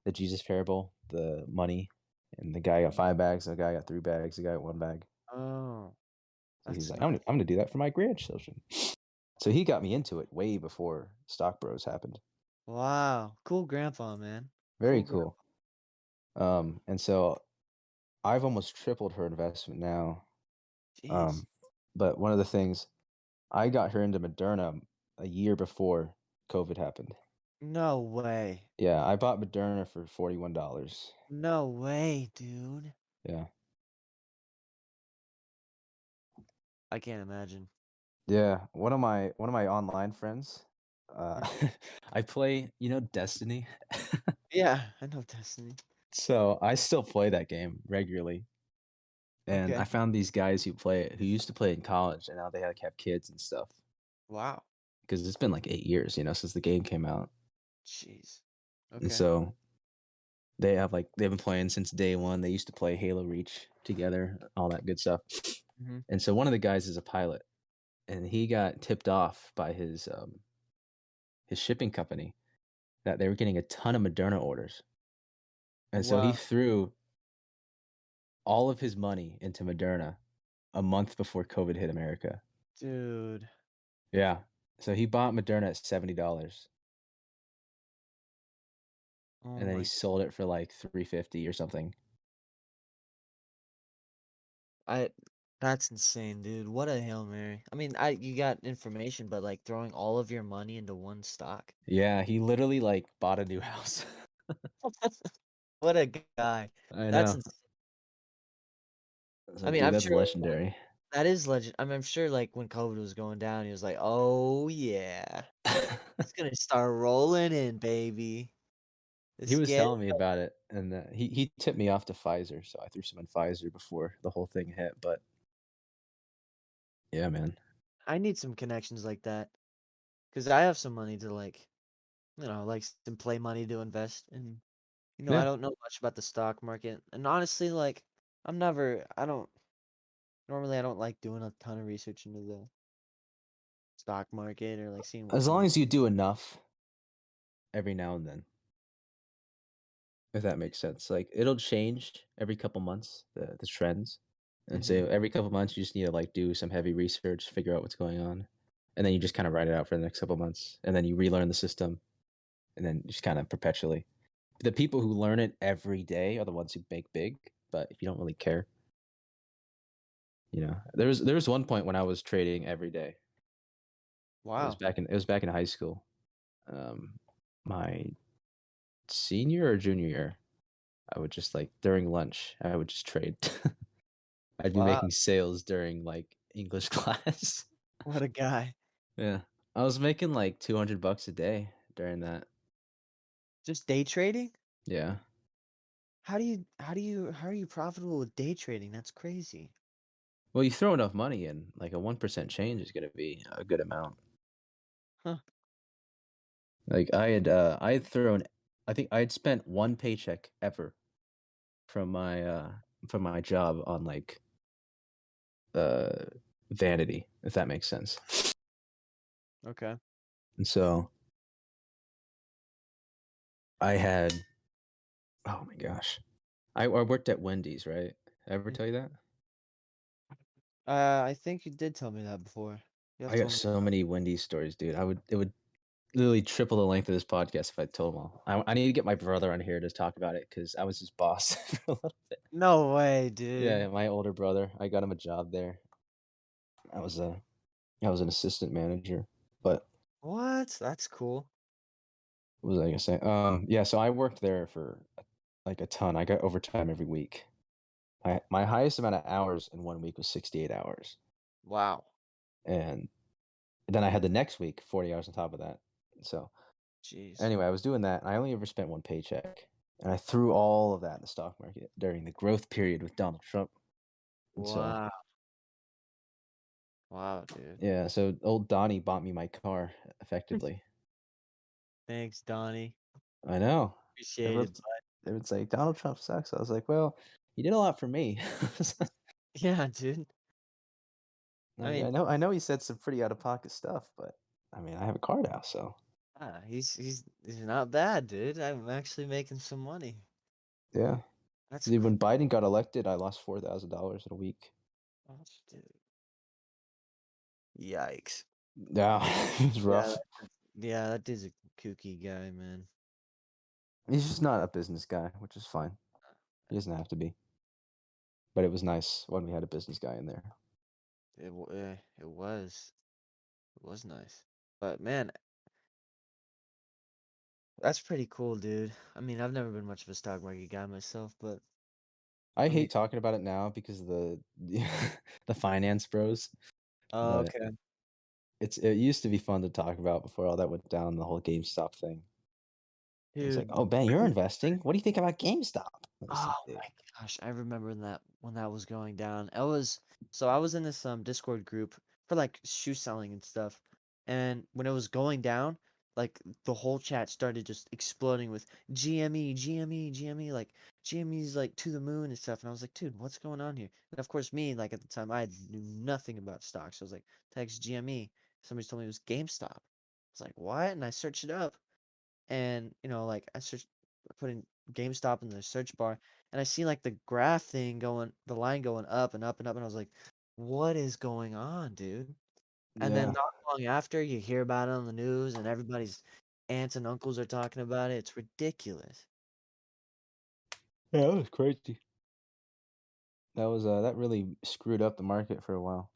the Jesus parable, the money, and the guy got 5 bags, the guy got 3 bags, the guy got 1 bag. Oh, So he's that's like, nice. I'm gonna do that for my grandchildren. So he got me into it way before Stock Bros happened. Wow. Cool grandpa, man. Very Cool grandpa. cool. And so I've almost tripled her investment now. Jeez. But one of the things I got her into Moderna a year before COVID happened. No way. Yeah, I bought Moderna for $41. No way, dude. Yeah. I can't imagine. Yeah, one of my online friends, uh Mhm. I play, Destiny. Yeah, I know Destiny. So I still play that game regularly. And I Okay. found these guys who used to play in college and now they like have kids and stuff. Wow. Because it's been like 8 years, since the game came out. Jeez. And Okay. so they've been playing since day one. They used to play Halo Reach together, all that good stuff. Hmm. And so one of the guys is a pilot, and he got tipped off by his shipping company that they were getting a ton of Moderna orders. And so he Wow, threw all of his money into Moderna a month before COVID hit America. dude. Yeah. So he bought Moderna at $70 Oh and then he my. sold it for like 350 or something. I. That's insane, dude. What a Hail Mary. I mean, you got information, but like throwing all of your money into one stock. Yeah, he literally like bought a new house. What a guy. I That's know. insane. I was I like, mean, dude, I'm that's sure legendary. that is legend. I'm sure like when COVID was going down, he was like, "Oh yeah, it's gonna start rolling in, baby." He It's was getting telling me about it, and he tipped me off to Pfizer, so I threw some in Pfizer before the whole thing hit. But yeah, man. I need some connections like that because I have some money to like some play money to invest, and I Yeah, don't know much about the stock market. And honestly, like I don't like doing a ton of research into the stock market or like seeing what as long company. as you do enough every now and then, if that makes sense. Like it'll change every couple months, the trends, and Mm-hmm. so every couple months you just need to like do some heavy research, figure out what's going on, and then you just kind of write it out for the next couple months, and then you relearn the system, and then just kind of perpetually. the people who learn it every day are the ones who make big. But if you don't really care, there was one point when I was trading every day. Wow. It was back in high school. My senior or junior year, I would just like during lunch, I would just trade. I'd be Wow. making sales during like English class. What a guy. Yeah. I was making like $200 a day during that. Just day trading? Yeah. How are you profitable with day trading? That's crazy. Well, you throw enough money in, like a 1% change is going to be a good amount. Huh. Like I had thrown, I think I had spent one paycheck ever from my job on like uh vanity, if that makes sense. Okay. And so I had, oh my gosh, I worked at Wendy's, right? I ever Mm. tell you that? I think you did tell me that before. You have I got told me. so many Wendy's stories, dude. It would literally triple the length of this podcast if I told them all. I need to get my brother on here to talk about it because I was his boss for a little bit. No way, dude. Yeah, my older brother. I got him a job there. I was a I was an assistant manager, but What? That's cool. what was I gonna say? Yeah, so I worked there for like a ton. I got overtime every week. My highest amount of hours in one week was 68 hours, Wow. and then I had the next week 40 hours on top of that. So Jeez. anyway, I was doing that, and I only ever spent one paycheck, and I threw all of that in the stock market during the growth period with Donald Trump. And so Wow. Wow, dude. yeah, so old Donnie bought me my car effectively. Thanks, Donnie. I know. Appreciate it, Everyone's, bud. everyone's like, Donald Trump sucks. I was like, well, he did a lot for me. Yeah, dude. I Like, mean, I know he said some pretty out of pocket stuff, but I mean, I have a car now, so he's not bad, dude. I'm actually making some money. yeah. That's Dude, when Biden got elected, I lost $4,000 in a week. crazy, dude. Yikes. Yeah, it was Yeah, rough. yeah, that dude's a kooky guy, man. He's just not a business guy, which is fine. He doesn't have to be. But it was nice when we had a business guy in there. It was nice. But man, that's pretty cool, dude. I mean, I've never been much of a stock market guy myself, but I I mean, hate talking about it now because of the the finance bros, oh, but okay, it used to be fun to talk about before all that went down, the whole GameStop thing. It was like, dude. "Oh, Ben, you're investing. What do you think about GameStop?" I was Oh like, "Dude, my gosh, I remember when that was going down. I was in this Discord group for like shoe selling and stuff. And when it was going down, like the whole chat started just exploding with GME, GME, GME, like GME's like to the moon and stuff. And I was like, dude, what's going on here? And of course, me, like at the time, I knew nothing about stocks. I was like, text GME. Somebody told me it was GameStop. I was like, what? And I searched it up. And like I searched putting GameStop in the search bar, and I see like the graph thing going, the line going up and up and up, and I was like, "What is going on, dude?" And then yeah, not long after, you hear about it on the news, and everybody's aunts and uncles are talking about it. It's ridiculous. yeah, that was crazy." That really screwed up the market for a while.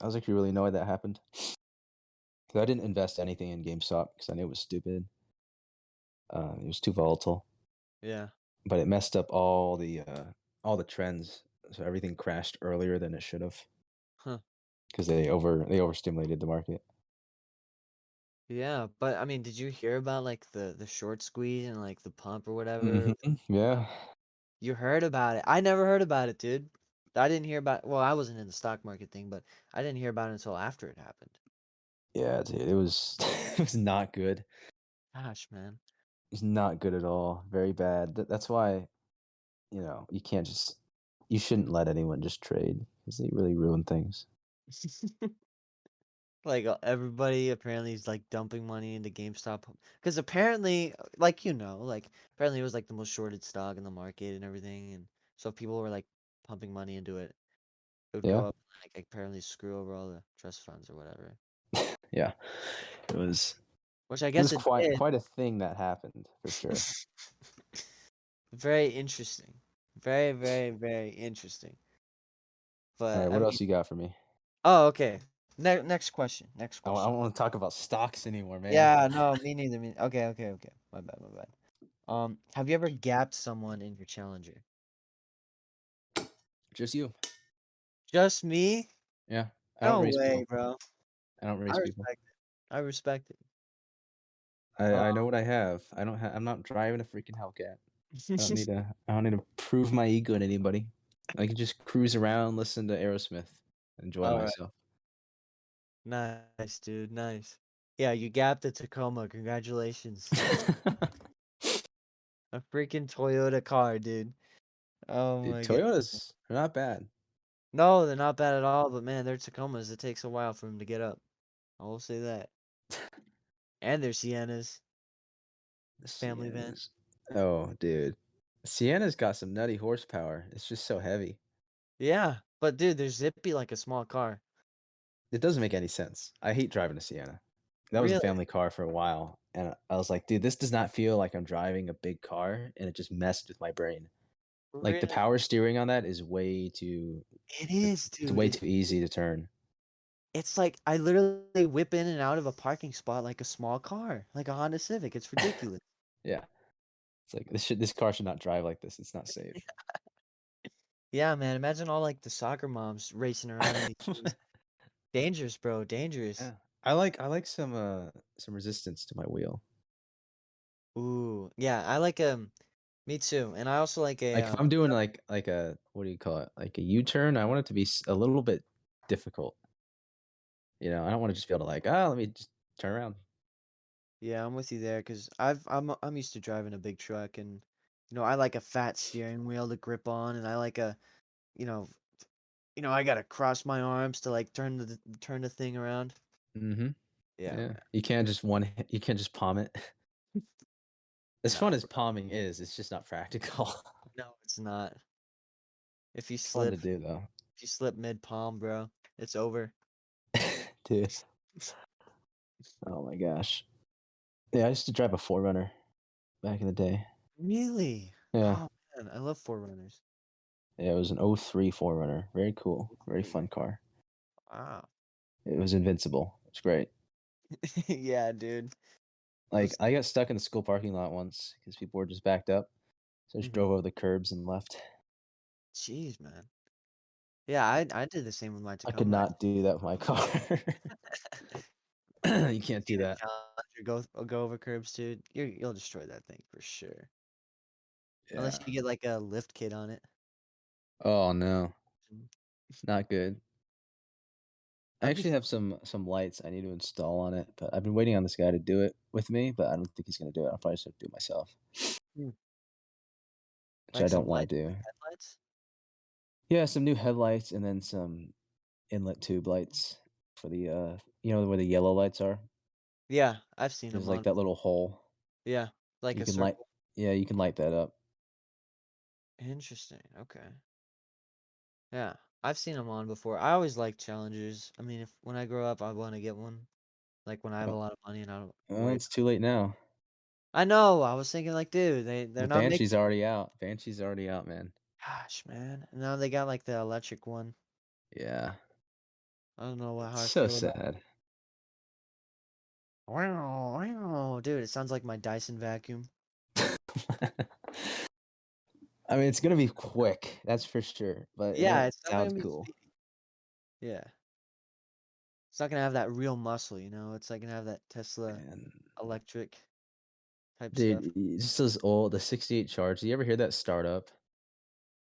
I was actually really annoyed that happened because I didn't invest anything in GameStop because I knew it was stupid. It was too volatile, Yeah. but it messed up all the trends. So everything crashed earlier than it should have Huh. because they overstimulated the market. Yeah, but I mean, did you hear about like the short squeeze and like the pump or whatever? Yeah, You heard about it. I never heard about it, dude. I didn't hear about, well, I wasn't in the stock market thing, but I didn't hear about it until after it happened. yeah, dude, it was it was not good. Gosh, man. It's not good at all. Very bad. That's why you can't just you shouldn't let anyone just trade because they really ruin things. Like everybody apparently is like dumping money into GameStop because apparently, like like apparently it was like the most shorted stock in the market and everything, and so if people were like pumping money into it, it would Yeah, go up, like apparently screw over all the trust funds or whatever. yeah. It was. which I It guess was it quite did. quite a thing that happened for sure. Very interesting. Very, very, very interesting. All right, But I what mean, else you got for me? oh, okay. Next question. Next I question. don't want to talk about stocks anymore, man. Yeah, no, me neither. Okay, okay, okay. My bad, my bad. Have you ever gapped someone in your challenger? Just you. Just me? Yeah. I don't No race way, people. bro. I don't I race people. respect it. I respect it. I know what I have. I don't I'm not driving a freaking Hellcat. I don't need to prove my ego to anybody. I can just cruise around, listen to Aerosmith, enjoy All right. myself. Nice, dude. Nice. Yeah, you gapped the Tacoma. Congratulations. A freaking Toyota car, dude. Oh Dude, my god. Toyotas are not bad. No, they're not bad at all, but man, they're Tacomas. It takes a while for them to get up. I will say that. And they're Siennas, family van. Siennas. Oh, dude. Sienna's got some nutty horsepower. It's just so heavy. Yeah, but dude, they're zippy like a small car. It doesn't make any sense. I hate driving a Sienna. That was a Really? family car for a while, and I was like, dude, this does not feel like I'm driving a big car, and it just messed with my brain. Like the Really? power steering on that is way too It is, it's dude. way too easy to turn. It's like I literally whip in and out of a parking spot like a small car, like a Honda Civic. It's ridiculous. Yeah. It's like this car should not drive like this. It's not safe. Yeah, man. Imagine all like the soccer moms racing around in these things. Dangerous, bro. Dangerous. Yeah. I like some resistance to my wheel. Ooh, yeah. I like Me too. And I also like a Like if I'm doing like a what do you call it? Like a U-turn, I want it to be a little bit difficult. You know, I don't want to just be able to like, let me just turn around. Yeah, I'm with you there because I'm used to driving a big truck and I like a fat steering wheel to grip on and I like a you know I gotta cross my arms to like turn the thing around. Mm-hmm. Yeah, Yeah. man. You can't just palm it. As fun No, as bro. palming is, it's just not practical. No, it's not. If you It's fun slip to do though. if you slip mid palm, bro, it's over. Dude. Oh my gosh. Yeah, I used to drive a 4Runner back in the day. Really? Yeah. Oh man, I love forerunners. Yeah, it was an '03 4Runner. Very cool. Very Ooh, fun car. wow. It was invincible. It's great. Yeah, dude. Like Those. I got stuck in the school parking lot once because people were just backed up. So I just Mhm. drove over the curbs and left. Jeez, man. Yeah, I did the same with my I could Tacoma. not do that with my car. You can't do See the that. Challenger go over curbs, dude. You'll destroy that thing for sure. Unless Yeah. you get like a lift kit on it. Oh no, Mm. not good. I That'd be actually fun. have some lights I need to install on it, but I've been waiting on this guy to do it with me, but I don't think he's gonna do it. I'll probably just have to do it myself, Mm. which I Like some don't want lights, to do. like headlights. Yeah, some new headlights and then some inlet tube lights for the you know where the yellow lights are. Yeah, I've seen There's them like on. that little hole. Yeah, like You a can light circle. yeah, you can light that up. Interesting. Okay. Yeah, I've seen them on before. I always like Challengers. I mean, if when I grow up, I want to get one. Like when I have a Oh, lot of money and I don't well, worry it's about. too late now. I know. I was thinking like, dude, they're The not making. Banshee's already out. Banshee's already out, man. Gosh, man. And now they got like the electric one. Yeah. I don't know It's how I so feel about. sad. Wow, wow, dude, it sounds like my Dyson vacuum. I mean, it's gonna be quick, that's for sure, but it Yeah, won't it's definitely sound gonna be cool. speedy. Yeah, it's not gonna have that real muscle, It's like gonna have that Tesla And electric type dude, stuff. just those old the 68 charge. Do you ever hear that startup?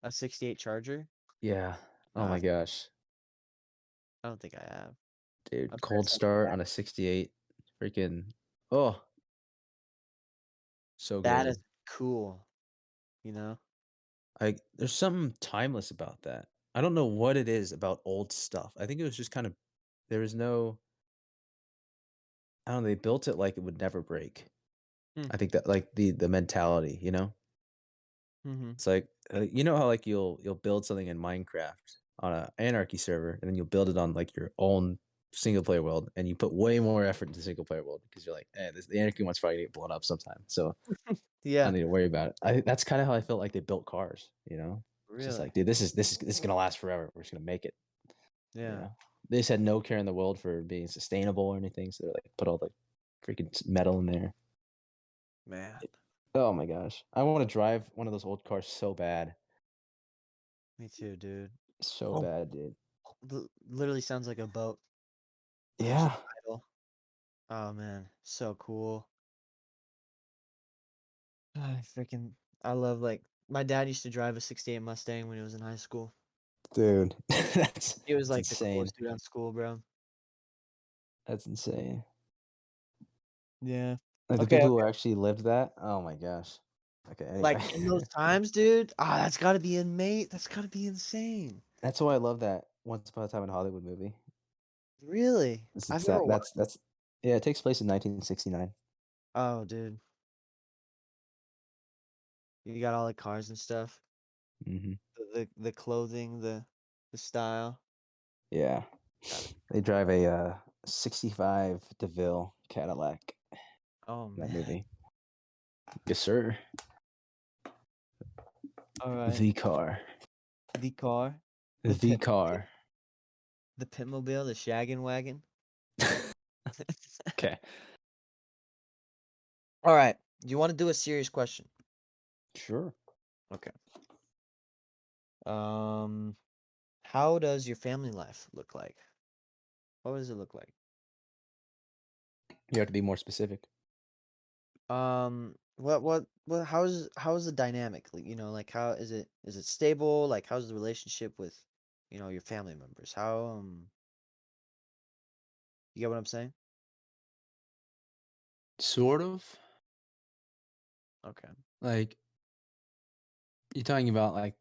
A 68 Charger? Yeah. No, Oh my gosh. I don't think I have. Dude, I've heard cold something start that on a 68. Freaking oh, so that is good. cool, you know? Like there's something timeless about that. I don't know what it is about old stuff. I think it was just kind of there was no I don't know, they built it like it would never break. Hmm. I think that like the mentality, you know? Mm-hmm. It's like you know how like you'll build something in Minecraft on a anarchy server and then you'll build it on like your own single player world, and you put way more effort into single player world because you're like, the Anakin one's probably gonna get blown up sometime, so I Yeah, don't need to worry about it. That's kind of how I felt like they built cars. It's just really. like, dude, this is gonna last forever. We're just gonna make it. Yeah, They just had no care in the world for being sustainable or anything, so they're like, put all the freaking metal in there. man. Oh my gosh, I want to drive one of those old cars so bad, Me too, dude. so Oh, bad, dude. literally sounds like a boat. There's a Yeah, title. Oh man, so cool. I freaking I love like my dad used to drive a '68 Mustang when he was in high school. dude, He was that's like the insane. coolest dude on school, bro. That's insane. Yeah. Like the Okay, people who okay. actually lived that. Oh my gosh. Okay, Like anyway. in those times, dude. That's gotta be mate. That's gotta be insane. That's why I love that Once Upon a Time in Hollywood movie. Really? I've It's never that watched. that's yeah, it takes place in 1969. Oh, dude. You got all the cars and stuff. Hmm. The clothing, the style. Yeah. Gotta be. They drive a 65 DeVille Cadillac Oh in that man. movie. Yes, sir. All right. The car. The car, the The pit, car. the pitmobile, the shaggin' wagon. Okay. All right. Do you want to do a serious question? Sure. Okay. Um, how does your family life look like? What does it look like? You have to be more specific. What how's the dynamic? Like, like how is it stable? Like how's the relationship with, your family members? How you get what I'm saying? Sort of. Okay. Like you're talking about like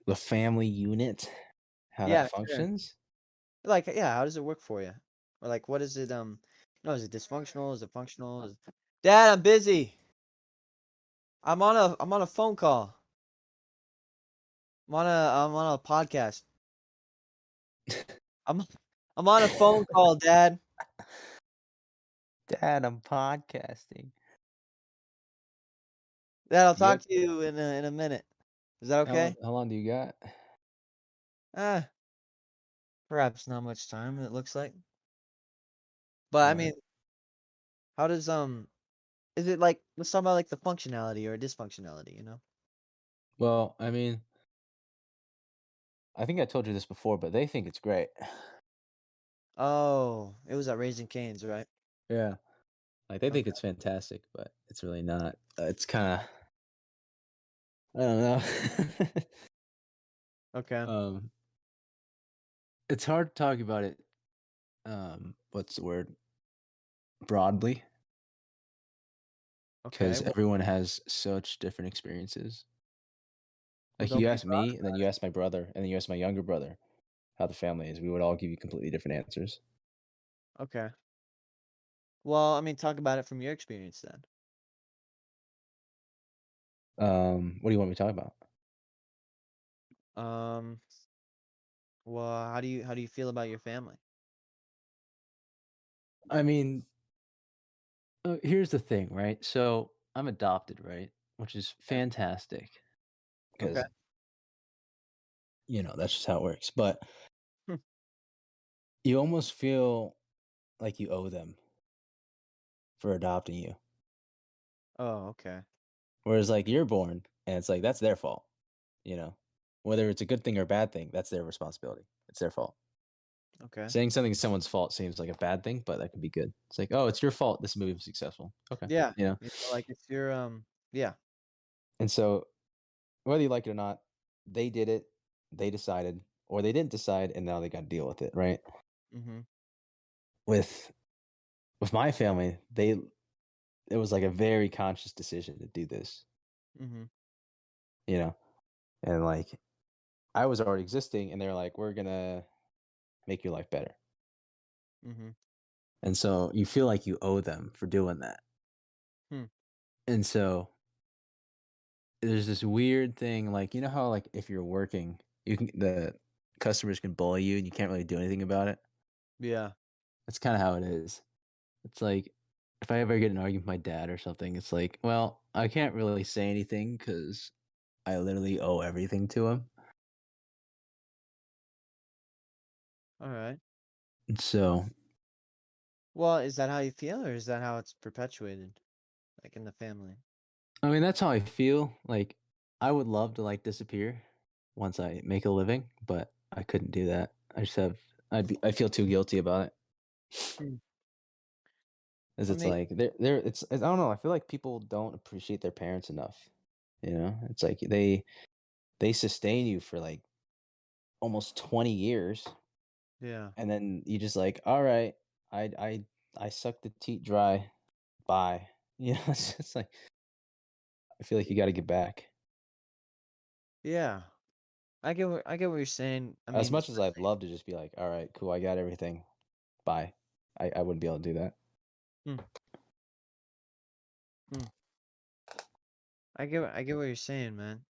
the family unit, how that Yeah, sure. functions. Like, yeah, how does it work for you? Or like what is it is it dysfunctional? Is it functional? Dad, I'm busy. I'm on a phone call. I'm on a podcast. I'm I'm on a phone call, Dad. Dad, I'm podcasting. Dad, I'll You talk got to you in a minute. Is that okay? how long do you got? Ah, perhaps not much time, it looks like. But I All mean, right. how does is it like let's talk about like the functionality or dysfunctionality, Well, I mean, I think I told you this before, but they think it's great. Oh, it was at Raising Cane's, right? Yeah. Like they think Okay. it's fantastic, but it's really not. It's kind of I don't know. Okay. um, it's hard to talk about it. What's the word? Broadly, Okay. because Well, everyone has such different experiences. Like don't you be ask broad. me, and then you ask my brother, and then you ask my younger brother how the family is. We would all give you completely different answers. Okay. Well, I mean, talk about it from your experience then. What do you want me to talk about? Um, well, how do you feel about your family? I mean, here's the thing, right? So I'm adopted, right? Which is Yeah. fantastic Okay. because that's just how it works. But Hmm. you almost feel like you owe them for adopting you. Oh, okay. Whereas like you're born and it's like that's their fault, you know. Whether it's a good thing or a bad thing, that's their responsibility. It's their fault. Okay. Saying something is someone's fault seems like a bad thing, but that can be good. It's like, oh, it's your fault this movie was successful. Okay. Yeah. You know. Like it's your yeah. And so whether you like it or not, they did it, they decided, or they didn't decide, and now they got to deal with it, right? Mhm. With my family, it was like a very conscious decision to do this, Mhm. you know, and like I was already existing, and they're like, we're gonna make your life better, Mhm. and so you feel like you owe them for doing that, Hmm. and so there's this weird thing, like how like if you're working, you can the customers can bully you and you can't really do anything about it. Yeah. That's kind of how it is. It's like if I ever get in an argument with my dad or something, it's like, well, I can't really say anything because I literally owe everything to him. All right. And so, Well, is that how you feel, or is that how it's perpetuated, like in the family? I mean, that's how I feel. Like, I would love to like disappear once I make a living, but I couldn't do that. I feel too guilty about it. Hmm. As I it's mean, like I don't know. I feel like people don't appreciate their parents enough. You know, it's like they sustain you for like almost 20 years, yeah, and then you just like, all right, I I I sucked the teat dry. Bye. You know, it's just like I feel like you got to get back. yeah. I get what you're saying. I As mean, much as I'd especially. love to just be like, all right, cool, I got everything. Bye. I wouldn't be able to do that. Hmm, hmm. I get what you're saying, man.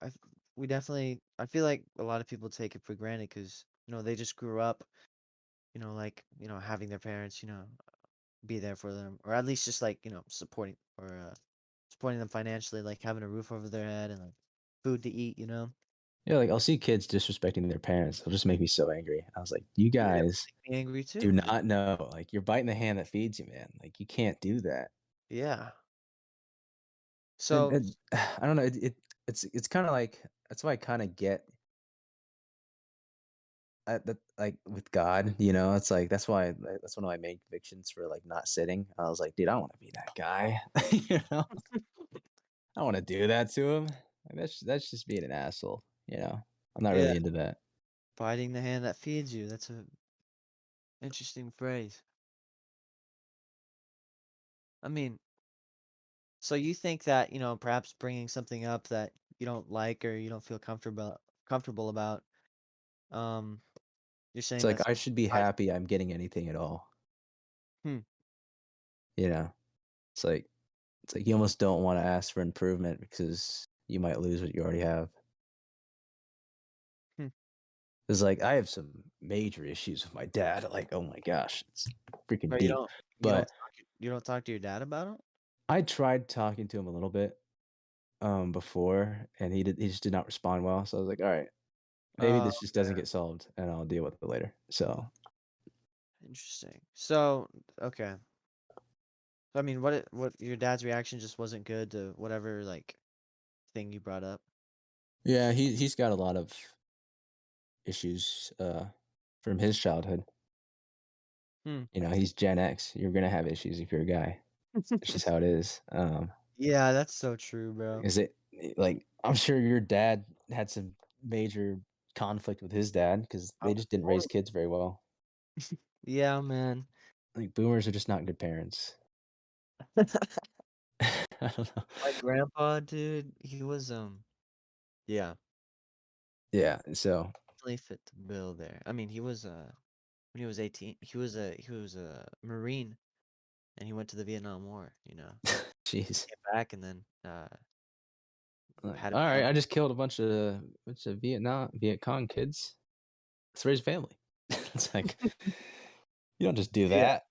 I f- we definitely. I feel like a lot of people take it for granted because they just grew up, like having their parents, be there for them, or at least just like supporting them financially, like having a roof over their head and like food to eat. Yeah, like I'll see kids disrespecting their parents. It'll just make me so angry. I was like, you Yeah, it would guys make me angry do too. not know. Like you're biting the hand that feeds you, man. Like you can't do that. Yeah. And, So, and I don't know. It's kind of like that's why I kind of get at the like with God. You know, it's like that's one of my main convictions for like not sitting. I was like, dude, I don't want to be that guy. You know, I don't want to do that to him. Like, that's just being an asshole. You know, I'm not yeah, really into that. biting the hand that feeds you. That's a interesting phrase. I mean, so you think that, perhaps bringing something up that you don't like or you don't feel comfortable about, um, you're It's saying like that's I should be priding. happy I'm getting anything at all. Hmm. You know, it's like you almost don't want to ask for improvement because you might lose what you already have. Hmm. It's like I have some major issues with my dad. Like, oh my gosh, it's freaking But you deep. don't you don't But talk you don't talk to your dad about it? I tried talking to him a little bit before, and he just did not respond well. So I was like, all right, maybe Oh, this just doesn't get solved, and I'll deal with it later. So interesting. So, okay. So, I mean, what your dad's reaction just wasn't good to whatever like thing you brought up. yeah, he's got a lot of issues from his childhood. Hmm. You know, he's Gen X. You're gonna have issues if you're a guy. It's just how it is. Yeah, that's so true, bro. Is it like I'm sure your dad had some major conflict with his dad because they Of just didn't raise course. kids very well. Yeah, man. Like boomers are just not good parents. I don't know. My grandpa, dude, he was yeah, Yeah, so definitely fit the bill there. I mean, he was when he was 18, he was a Marine and he went to the Vietnam War. jeez. Came back and then Like, had a all right, family. I just killed a bunch of Viet Cong kids. Let's raise a family. It's like you don't just do Yeah. that.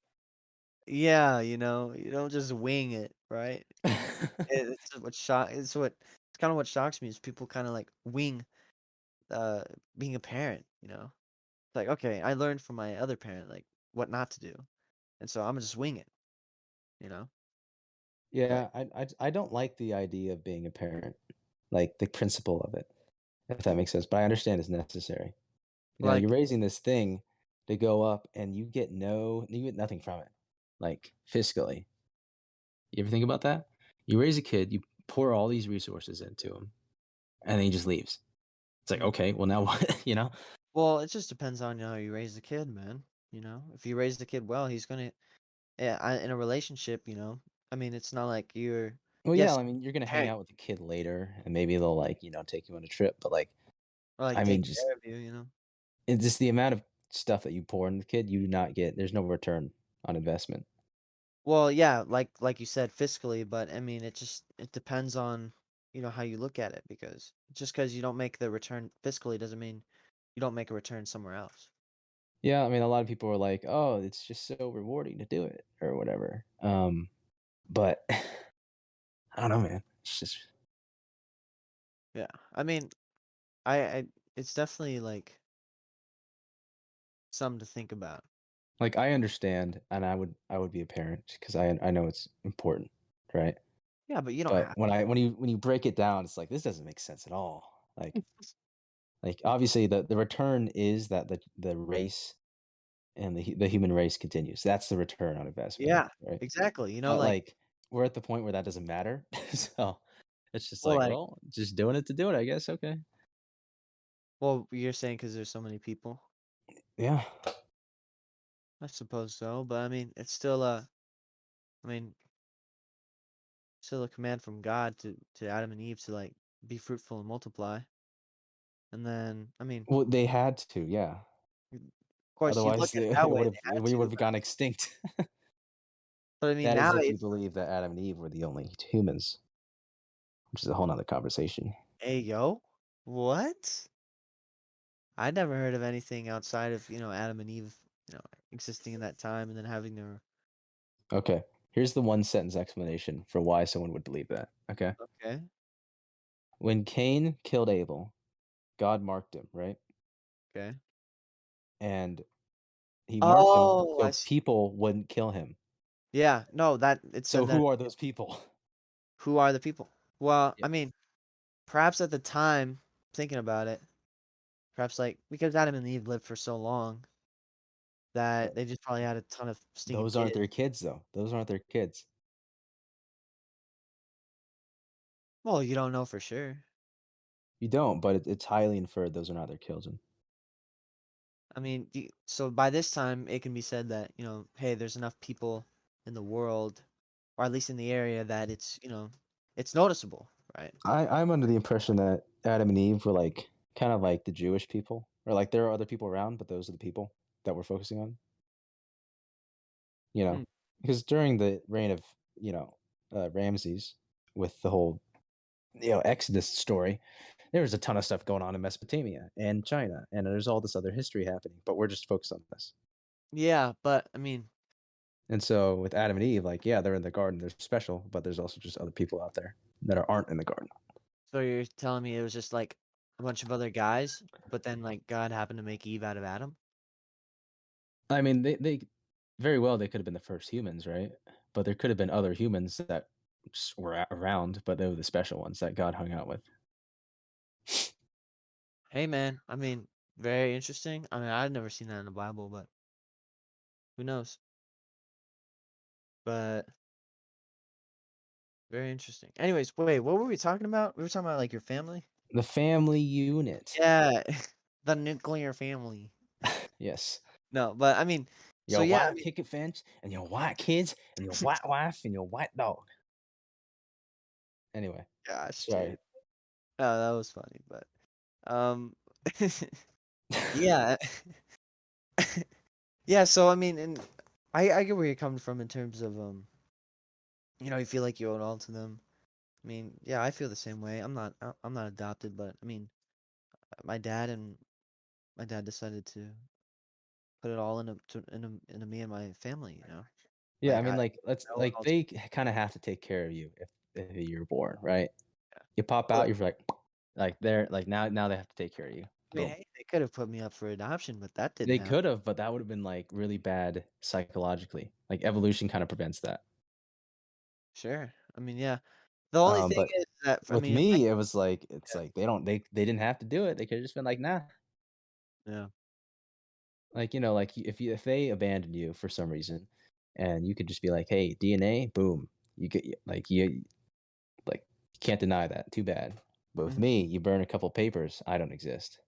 Yeah, you don't just wing it, right? It's kind of what shocks me is people kind of like wing uh being a parent. It's like, okay, I learned from my other parent like what not to do. And so I'm gonna just wing it, you know? Like, Yeah, I don't like the idea of being a parent, like the principle of it, if that makes sense. But I understand it's necessary. You know, you're like, raising this thing to go up and you get nothing from it. Like fiscally. You ever think about that? You raise a kid, you pour all these resources into him, and then he just leaves. It's like, hmm. okay, well now what, you know? Well, it just depends on how you raise the kid, man. If you raise the kid well, he's gonna, yeah, in a relationship. I mean, it's not like Well, yeah, yes, I mean, you're gonna hang parent, out with the kid later, and maybe they'll like, take you on a trip, but like, or like I mean, take just care of you. it's just the amount of stuff that you pour into the kid, you do not get. There's no return on investment. Well, yeah, like you said, fiscally, but I mean, it depends on, how you look at it, because just because you don't make the return fiscally doesn't mean you don't make a return somewhere else. Yeah, I mean, a lot of people are like, "Oh, it's just so rewarding to do it," or whatever. But I don't know, man. It's just Yeah. I mean, I it's definitely like something to think about. like I understand, and I would be a parent because I know it's important, right? Yeah, but you don't But have when you break it down, it's like this doesn't make sense at all. Like obviously the return is that the race and the human race continues. That's the return on investment, Yeah, right? exactly. But Like, like we're at the point where that doesn't matter. So it's just well, like, like, well, just doing it to do it, I guess. Okay. well, you're saying because there's so many people. Yeah. I suppose so, but I mean, it's still I mean, still a command from God to Adam and Eve to like be fruitful and multiply. And then, I mean, Well, they had to, yeah. of course, you look Otherwise, at it that it way, would have they had we would to, have gone extinct. but I mean, That is now if you it's believe that Adam and Eve were the only humans, which is a whole nother conversation. hey yo, what? I never heard of anything outside of Adam and Eve, existing in that time and then having their Okay. Here's the one sentence explanation for why someone would believe that. Okay. okay. When Cain killed Abel, God marked him, right? Okay. And he marked him Oh, I so see. people wouldn't kill him. Yeah, no, that it So said that. who are those people? Who are the people? Well, Yeah. I mean, perhaps at the time, thinking about it, perhaps like because Adam and Eve lived for so long that But they just probably had a ton of stinking those aren't kids. their kids, though. Those aren't their kids. Well, you don't know for sure. You don't, but it's highly inferred those are not their children. I mean, so by this time, it can be said that, hey, there's enough people in the world, or at least in the area, that it's noticeable, right? I'm under the impression that Adam and Eve were like kind of like the Jewish people, or like there are other people around, but those are the people that we're focusing on. You know, Hmm. because during the reign of you know Ramses, with the whole Exodus story, there was a ton of stuff going on in Mesopotamia and China, and there's all this other history happening. But we're just focused on this. Yeah, but I mean, And so with Adam and Eve, like yeah, they're in the garden, they're special, but there's also just other people out there that aren't in the garden. so you're telling me it was just like a bunch of other guys, but then like God happened to make Eve out of Adam? I mean, they very well they could have been the first humans, right? But there could have been other humans that just were around, but they were the special ones that God hung out with. Hey, man, I mean, very interesting. I mean, I've never seen that in the Bible, but who knows? But very interesting. Anyways, wait, what were we talking about? We were talking about like your family? The family unit. Yeah, the nuclear family. Yes. No, but I mean, so Your yeah, I white mean, picket fence and your white kids and your white wife and your white dog. Anyway, gosh, sorry. dude. Oh, that was funny, but um, yeah, yeah. So I mean, and I get where you're coming from in terms of you feel like you owe it all to them. I mean, yeah, I feel the same way. I'm not adopted, but I mean, my dad and my dad decided to put it all into me and my family. Yeah, I Like mean, like let's I owe it like all to they kind of have to take care of you if you're born, right? yeah. You pop Well, out, you're like they're like now they have to take care of you. I mean, Boom. hey, they could have put me up for adoption, but that didn't They happen. could have, but that would have been like really bad psychologically. Like evolution kind of prevents that. Sure. I mean, yeah. The only thing But is that I with mean, if I me, it was like it's yeah, like they didn't have to do it. They could have just been like, nah. yeah. Like like if they abandon you for some reason, and you could just be like, hey, DNA, boom, you get like you can't deny that. Too bad. But with Mhm. me, you burn a couple papers, I don't exist.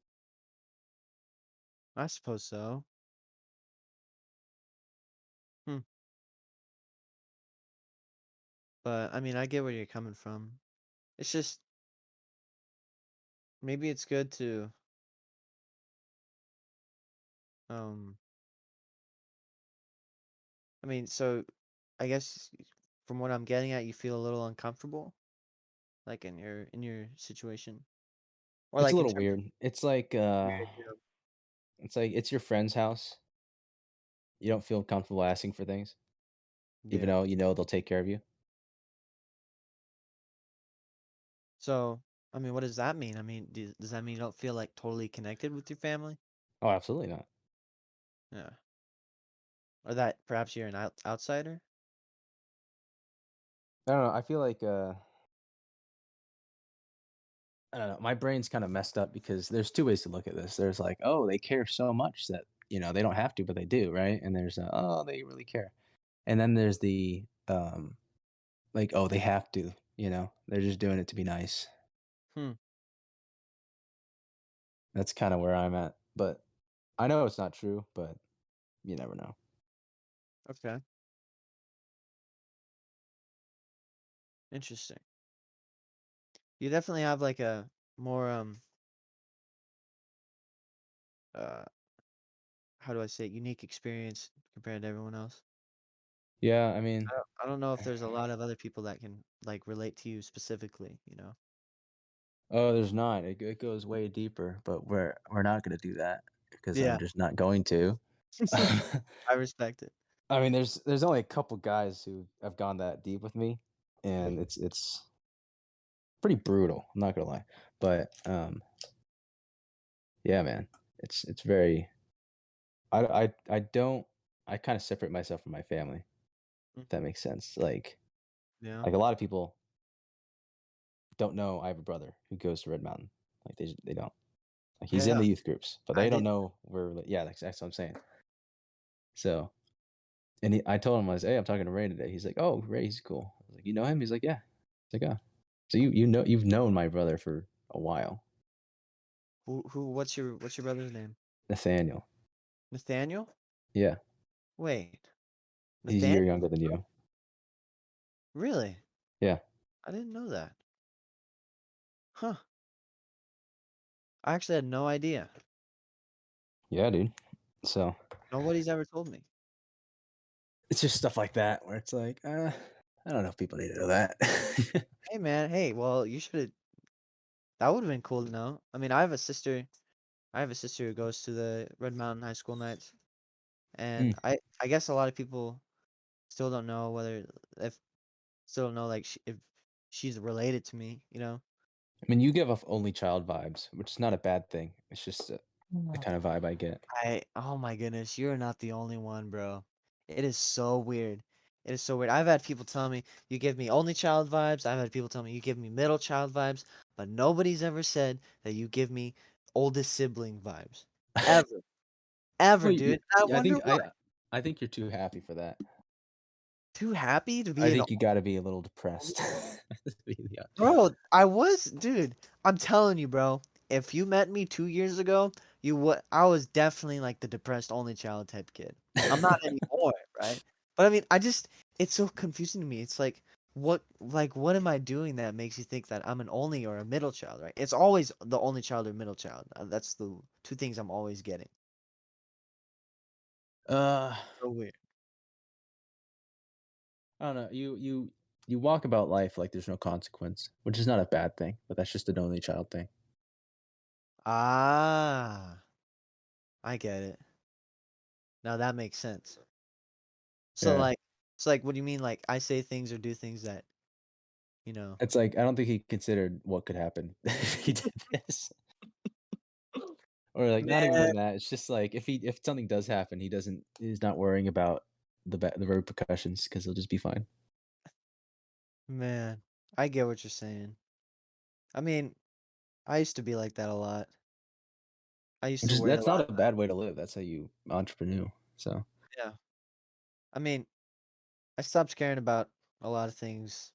I suppose so. Hmm. But I mean, I get where you're coming from. It's just maybe it's good to um I mean, so I guess from what I'm getting at, you feel a little uncomfortable. like in your situation, or It's a like in little terms of weird. weird, you know? It's like it's your friend's house. You don't feel comfortable asking for things, even Yeah. though you know they'll take care of you. So, I mean, what does that mean? I mean, does that mean you don't feel like totally connected with your family? Oh, absolutely not. Yeah. Or that perhaps you're an outsider? I don't know. I feel like I don't know. My brain's kind of messed up because there's two ways to look at this. There's like, oh, they care so much that they don't have to, but they do, right? And there's oh, they really care. And then there's the like, oh, they have to. They're just doing it to be nice. Hmm. That's kind of where I'm at. But I know it's not true, but you never know. Okay. Interesting. You definitely have like a more uh how do I say it, unique experience compared to everyone else. Yeah, I mean, I don't know if there's a lot of other people that can like relate to you specifically, you know. oh, there's not. It goes way deeper, but we're not going to do that because I'm Yeah. just not going to. I I respect it. mean, there's only a couple guys who have gone that deep with me, Yeah. and it's pretty brutal. I'm not gonna lie, but yeah, man, it's very. I don't. I kind of separate myself from my family. If that Mhm. makes sense. Like Yeah. like a lot of people don't know I have a brother who goes to Red Mountain. Like they don't. Like he's in Yeah. the youth groups, but I they don't didn't. know yeah, that's what I'm saying. So, and I told him, I was, hey, I'm talking to Ray today. He's like, oh, Ray, he's cool. I was like, you know him? He's like, yeah. It's like, oh, so you've known my brother for a while, Who what's your brother's name? Nathaniel. Nathaniel? Yeah, Wait. he's a year Nathaniel? younger than you. Really? Yeah, I didn't know that. Huh. I actually had no idea. yeah, dude. So Nobody's ever told me. it's just stuff like that where it's like, I don't know if people need to know that. Hey man, hey, well, you should have that would have been cool to know. I mean, I have a sister. I have a sister who goes to the Red Mountain High School nights, and Mm. I guess a lot of people still don't know whether if still don't know like if she's related to me, you know? I mean, you give off only child vibes, which is not a bad thing. It's just the Oh. kind of vibe I get. Oh my goodness, you're not the only one, bro. It is so weird. It is so weird. I've had people tell me you give me only child vibes. I've had people tell me you give me middle child vibes, but nobody's ever said that you give me oldest sibling vibes. Ever. Ever, Well, dude. I I wonder think why. I think you're too happy for that. Too happy to I be an think you got to be a little only. depressed. Yeah. Bro, I was, dude. I'm telling you, bro. If you met me 2 years ago, you would. I was definitely like the depressed only child type kid. I'm not anymore, right? But I mean, it's so confusing to me. It's what am I doing that makes you think that I'm an only or a middle child, right? It's always the only child or middle child. That's the two things I'm always getting. uh, So weird. I don't know. You walk about life like there's no consequence, which is not a bad thing, but that's just an only child thing. Ah, I get it. Now that makes sense. So Yeah. like, what do you mean? Like, I say things or do things that, you know? It's like I don't think he considered what could happen if he did this. Or like not even Man, that. It's just like if something does happen, he's not worrying about the repercussions because he'll just be fine. man, I get what you're saying. I mean, I used to be like that a lot. I used Which to is worry a that's lot not a about, bad way to live. That's how you entrepreneur. So yeah. I mean, I stopped caring about a lot of things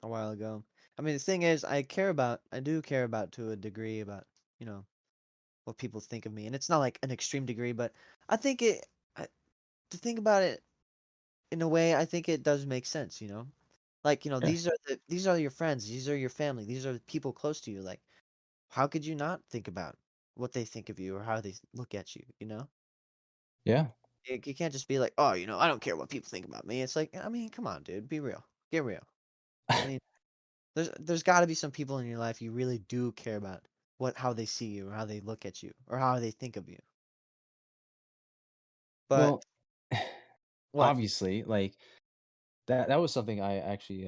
a while ago. I mean, the thing is, I do care about to a degree about, you know, what people think of me. And it's not like an extreme degree, but I think to think about it in a way, I think it does make sense, you know? Like, yeah, these are your friends, these are your family, these are the people close to you. Like, how could you not think about what they think of you or how they look at you, you know? yeah. You can't just be like, "Oh, I don't care what people think about me." It's like, I mean, come on, dude, be real. Get real. I mean, there's got to be some people in your life you really do care about how they see you or how they look at you or how they think of you. But Well, what? obviously, like that was something I actually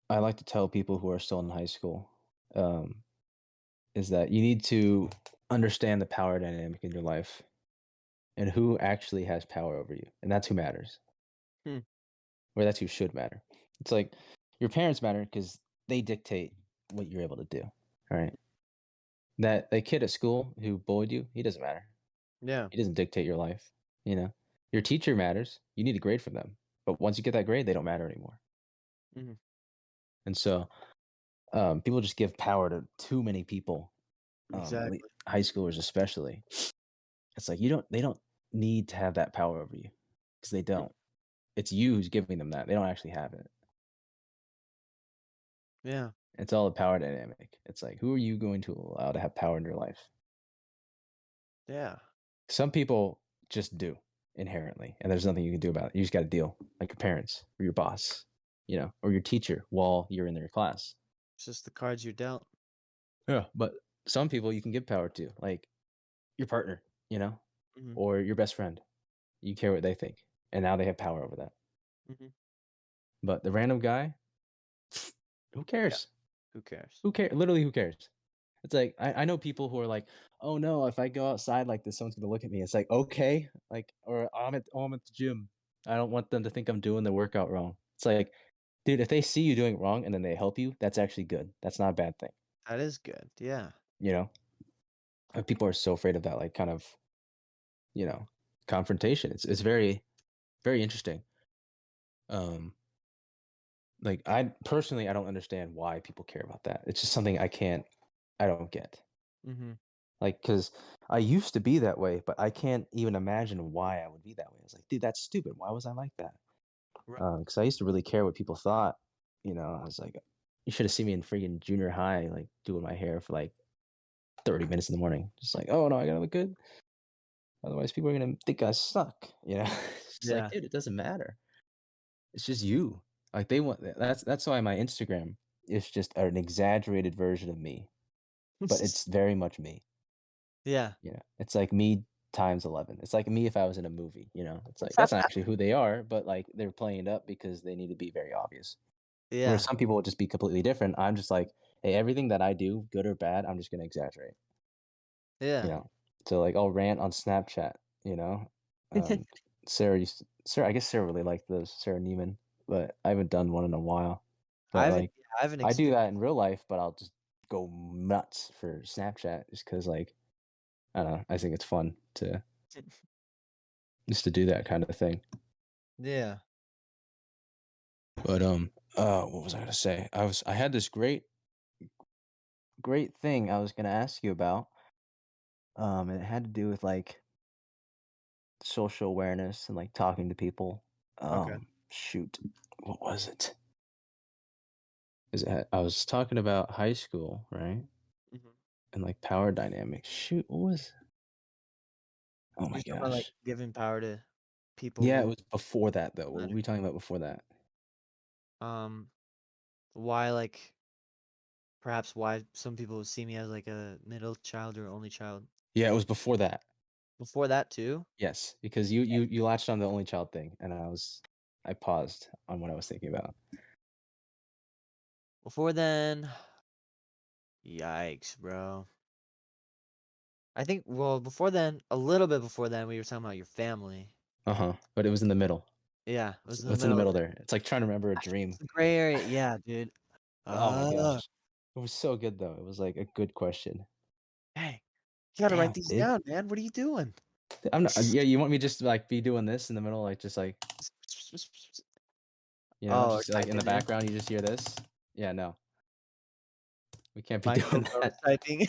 I like to tell people who are still in high school, um, is that you need to understand the power dynamic in your life and who actually has power over you, and that's who matters, Hmm. or that's who should matter. It's like your parents matter because they dictate what you're able to do. All right, that kid at school who bullied you, he doesn't matter. Yeah. He doesn't dictate your life. You know, your teacher matters. You need a grade from them, but once you get that grade, they don't matter anymore. Hmm. And so, people just give power to too many people, Exactly. high schoolers especially. It's like they don't need to have that power over you because they Mm. don't. It's you who's giving them that. They don't actually have it. Yeah. It's all a power dynamic. It's like, who are you going to allow to have power in your life? Yeah. Some people just do inherently, and there's nothing you can do about it. You just got to deal, like your parents or your boss, or your teacher while you're in their class. It's just the cards you're dealt. Yeah, but some people you can give power to, like your partner, Hmm. or your best friend. You care what they think, and now they have power over that. Hmm. But the random guy, who Yeah. cares? Who cares? Who cares? Literally, who cares? It's like I know people who are like, oh no, if I go outside like this, someone's gonna look at me. It's like, okay, like, or I'm at the gym. I don't want them to think I'm doing the workout wrong. It's like, dude, if they see you doing it wrong and then they help you, that's actually good. That's not a bad thing. That is good. Yeah. You know, and people are so afraid of that, like kind of, you know, confrontation. It's very, very interesting. Um, like I personally, I don't understand why people care about that. It's just something I don't get. Hmm. Like, because I used to be that way, but I can't even imagine why I would be that way. It's like, dude, that's stupid. Why was I like that? Right. Because I used to really care what people thought. I was like, you should have seen me in freaking junior high, like doing my hair for like 30 minutes in the morning. Just like, oh no, I gotta look good. Otherwise, people are gonna think I suck. It's like, Yeah. dude, it doesn't matter. It's just you. Like they want that's why my Instagram is just an exaggerated version of me, but it's very much me. Yeah. It's like me times 11. It's like me if I was in a movie. It's like that's not actually who they are, but like they're playing it up because they need to be very obvious. Where Yeah. some people would just be completely different. I'm just like, hey, everything that I do, good or bad, I'm just gonna exaggerate. You Yeah. know, so like I'll rant on Snapchat. You know, um, Sarah. I guess Sarah really liked those, Sarah Neiman, but I haven't done one in a while. But like, I haven't I do experienced. that in real life, but I'll just go nuts for Snapchat just because like I don't know. I think it's fun to just to do that kind of thing. Yeah. But what was I gonna say? I had this great thing I was gonna ask you about. And it had to do with like social awareness and like talking to people. Okay. Shoot, what was it? I was talking about high school, right? Hmm. And like power dynamics. Shoot, what was? Oh You're my talking about like gosh. giving power to people Yeah, it who was before that though. What were matter. we talking about before that? Um, why like perhaps why some people would see me as like a middle child or only child. Yeah, it was before that. Before that too. Yes, because you latched on the only child thing, and I paused on what I was thinking about. Before then, yikes, bro. I think well before then, a little bit before then, we were talking about your family. Uh-huh. But it was in the middle. Yeah, it was in the What's in the middle middle there. there? It's like trying to remember a It's dream. the gray area. Yeah, dude. Oh my Uh, gosh. It was so good though. It was like a good question. Hey, you gotta write Damn, these dude. down, man. What are you doing? I'm not yeah, you want me just to like be doing this in the middle, like just like, Oh, or just like in the typing in background you just hear this? Yeah, no. We can't be doing microphone that. typing.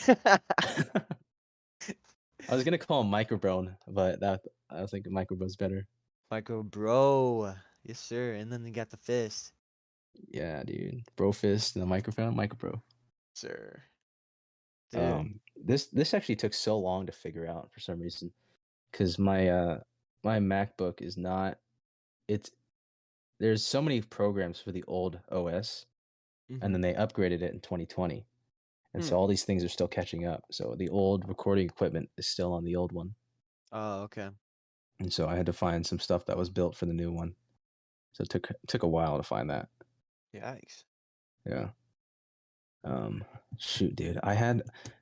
I was gonna call him Microbrone, but I was thinking Microbro's better. Micro bro. Yes, sir. And then you got the fist. Yeah, dude. Bro fist and the microphone, Microbro. Sir. Dude. This actually took so long to figure out for some reason, because my MacBook is not it's there's so many programs for the old OS, and then they upgraded it in 2020, and so Hmm. all these things are still catching up. So the old recording equipment is still on the old one, Oh, okay. and so I had to find some stuff that was built for the new one. So it took a while to find that. Yikes. Yeah. Um, Shoot, dude.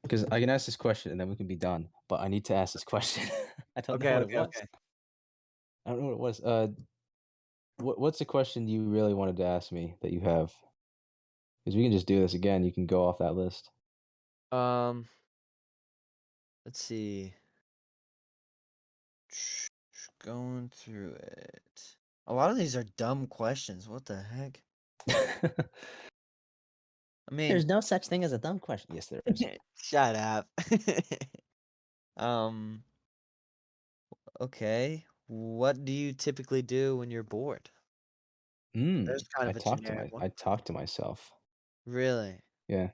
Because I can ask this question and then we can be done. But I need to ask this question. I don't know Okay, what it okay, was. okay. I don't know what it was. What's the question you really wanted to ask me that you have? Because we can just do this again. You can go off that list. Um, let's see. Going through it. A lot of these are dumb questions. What the heck? I There's mean, no such thing as a dumb question. Yes, there is. shut up. Um, okay. What do you typically do when you're bored? There's kind of a generic one. I talk to myself. Really? Yeah,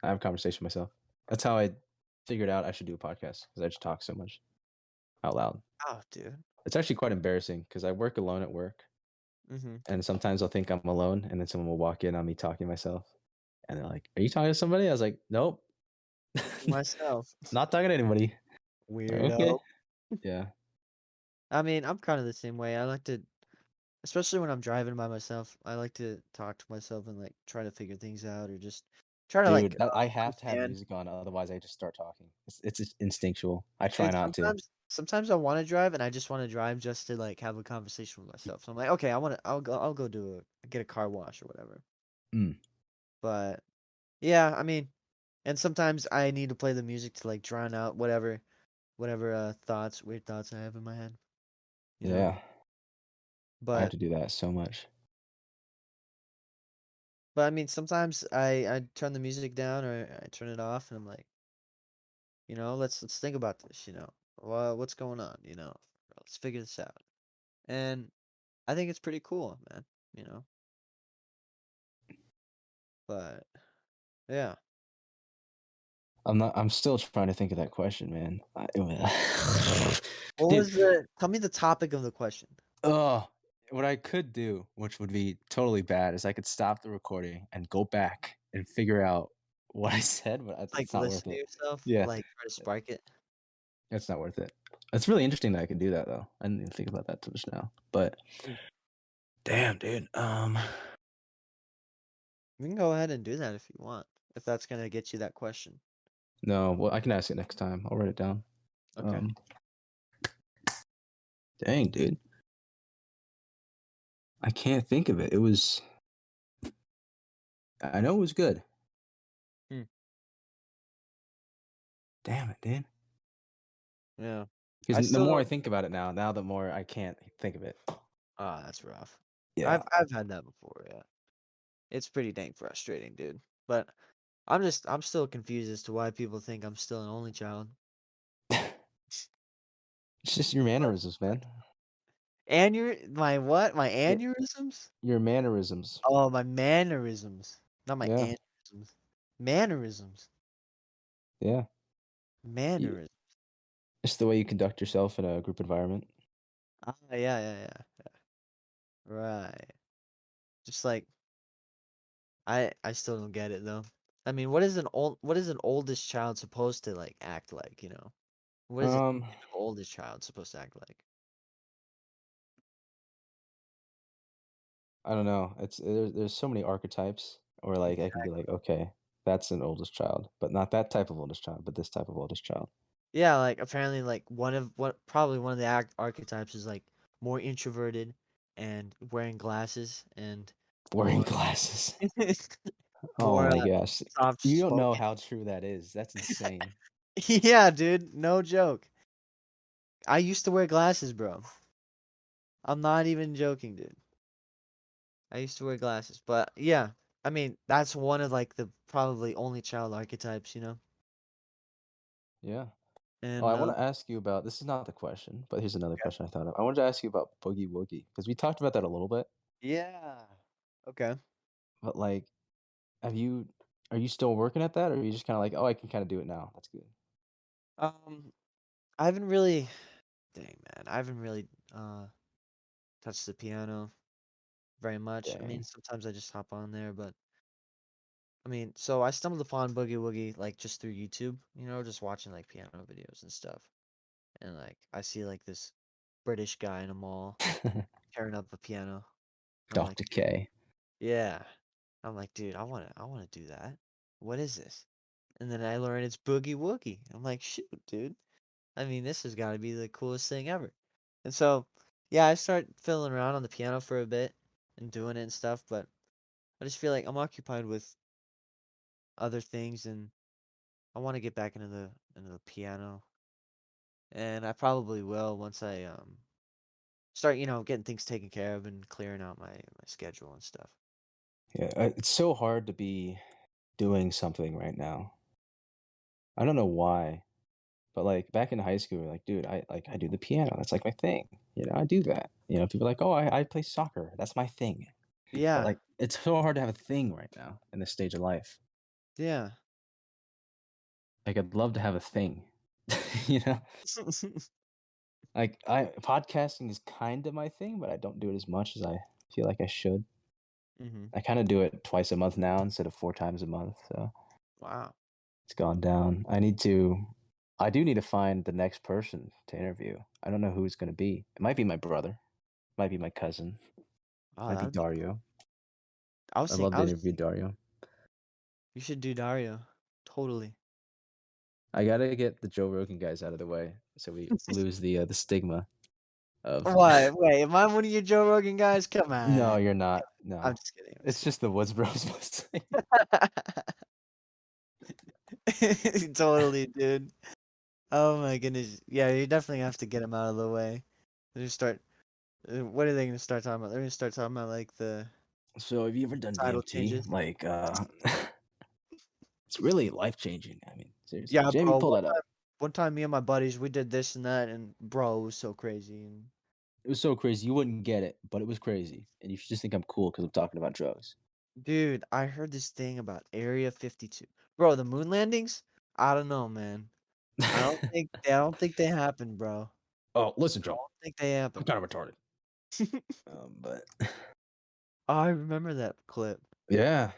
I have a conversation with myself. That's how I figured out I should do a podcast because I just talk so much out loud. Oh, dude. It's actually quite embarrassing because I work alone at work, Mm-hmm. and sometimes I'll think I'm alone, and then someone will walk in on me talking to myself, and they're like, "Are you talking to somebody?" I was like, "Nope, Myself. not talking to anybody." Okay. Weirdo. Yeah. I mean, I'm kind of the same way. I like to, especially when I'm driving by myself, I like to talk to myself and like try to figure things out or just try to like Dude, I have to have understand. music on, otherwise I just start talking. It's just instinctual. I try Dude, not to. sometimes I want to drive and I just want to drive just to like have a conversation with myself. So I'm like, okay, I'll go get a car wash or whatever. Mm, But yeah, I mean, and sometimes I need to play the music to like drown out whatever weird thoughts I have in my head, you know. yeah, I have But to do that so much. I mean, sometimes I turn the music down or I turn it off and I'm like, let's think about this, what's going on, let's figure this out. And I think it's pretty cool, man, you know. But yeah. I'm still trying to think of that question, man. What Dude, was the tell me the topic of the question. oh, what I could do, which would be totally bad, is I could stop the recording and go back and figure out what I said, but Like it's not worth listen to it. yourself, Yeah, like try to spark it. it's not worth it. It's really interesting that I can do that though. I didn't even think about that till just now. But Mm. damn, dude. We can go ahead and do that if you want, if that's gonna get you that question. No, well, I can ask it next time. I'll write it down. Okay. Um, Dang, dude. I can't think of it. I know it was good. Hmm. Damn it, dude. Yeah. I Because the still more I don't. think about it now the more I can't think of it. Ah, that's rough. Yeah. I've had that before, yeah. It's pretty dang frustrating, dude. But I'm still confused as to why people think I'm still an only child. It's just your mannerisms, man. My what? My Your, aneurysms? your mannerisms. Oh, my mannerisms. Not my Yeah. aneurysms. Mannerisms. Yeah. You, Mannerisms. it's the way you conduct yourself in a group environment. Ah, yeah. Right. Just like I still don't get it though. I mean, what is an oldest child supposed to like act like, you know? What is a Um, typical oldest child supposed to act like? I don't know. There's so many archetypes, or like I can be like, okay, that's an oldest child, but not that type of oldest child, but this type of oldest child. Yeah, like apparently like probably one of the archetypes is like more introverted and wearing glasses and Wearing more glasses. Oh more my gosh. soft You don't know spoken. how true that is. That's insane. Yeah, dude, no joke. I used to wear glasses, bro. I'm not even joking, dude. I used to wear glasses, but yeah, I mean that's one of like the probably only child archetypes, you know. Yeah. Oh, And I want to ask you about this is not the question, but here's another okay. question I thought of. I wanted to ask you about Boogie Woogie because we talked about that a little bit, Yeah. Okay. but like, have you are you still working at that, or are you just kind of like, oh, I can kind of do it now? That's good. Um, I haven't really, dang man, I haven't really touched the piano. very much. I mean, Dang. sometimes I just hop on there, but I mean, so I stumbled upon Boogie Woogie like just through YouTube, just watching like piano videos and stuff. And like I see like this British guy in a mall tearing up a piano. And I'm like, Dr. dude, K. yeah. I'm like, dude, I wanna do that. What is this? And then I learned it's Boogie Woogie. I'm like, shoot, dude. I mean, this has got to be the coolest thing ever. And so, yeah, I start fiddling around on the piano for a bit and doing it and stuff, but I just feel like I'm occupied with other things and I want to get back into the piano. And I probably will once I start, getting things taken care of and clearing out my schedule and stuff. Yeah, it's so hard to be doing something right now. I don't know why, but like back in high school, like, dude, I do the piano. That's like my thing. I do that. People are like, oh, I play soccer. That's my thing. But Yeah. like, it's so hard to have a thing right now in this stage of life. Yeah. Like, I'd love to have a thing. you know, like I podcasting is kind of my thing, but I don't do it as much as I feel like I should. hmm I kind of do it twice a month now instead of 4 times a month. So Wow. it's gone down. I do need to find the next person to interview. I don't know who it's going to be. It might be my brother, might be my cousin, Oh, might that be would be Dario. cool. I was I'd thinking, love I to was interview Dario. You should do Dario. Totally. I gotta get the Joe Rogan guys out of the way so we lose the stigma of. What? Wait, am I one of your Joe Rogan guys? Come No, on. you're not. I'm No, just kidding. I'm just it's just the Woods Bros mostly. kidding. Totally, dude. Oh my goodness. Yeah, you definitely have to get him out of the way. They just start. What are they going to start talking about? They're going to start talking about like the So have you ever done title DMT? changes. Like, it's really life changing. I mean, seriously, Yeah, Jamie, bro. pull that up. One time, me and my buddies, we did this and that, and bro, it was so crazy. And It was so crazy you wouldn't get it, but it was crazy, and you should just think I'm cool because I'm talking about drugs. dude, I heard this thing about Area 52. Bro, the moon landings? I don't know, man. I don't think they happened, bro. Oh, listen, I Joe, don't think they I'm happened. kind of retarded. But Oh, I remember that clip. yeah,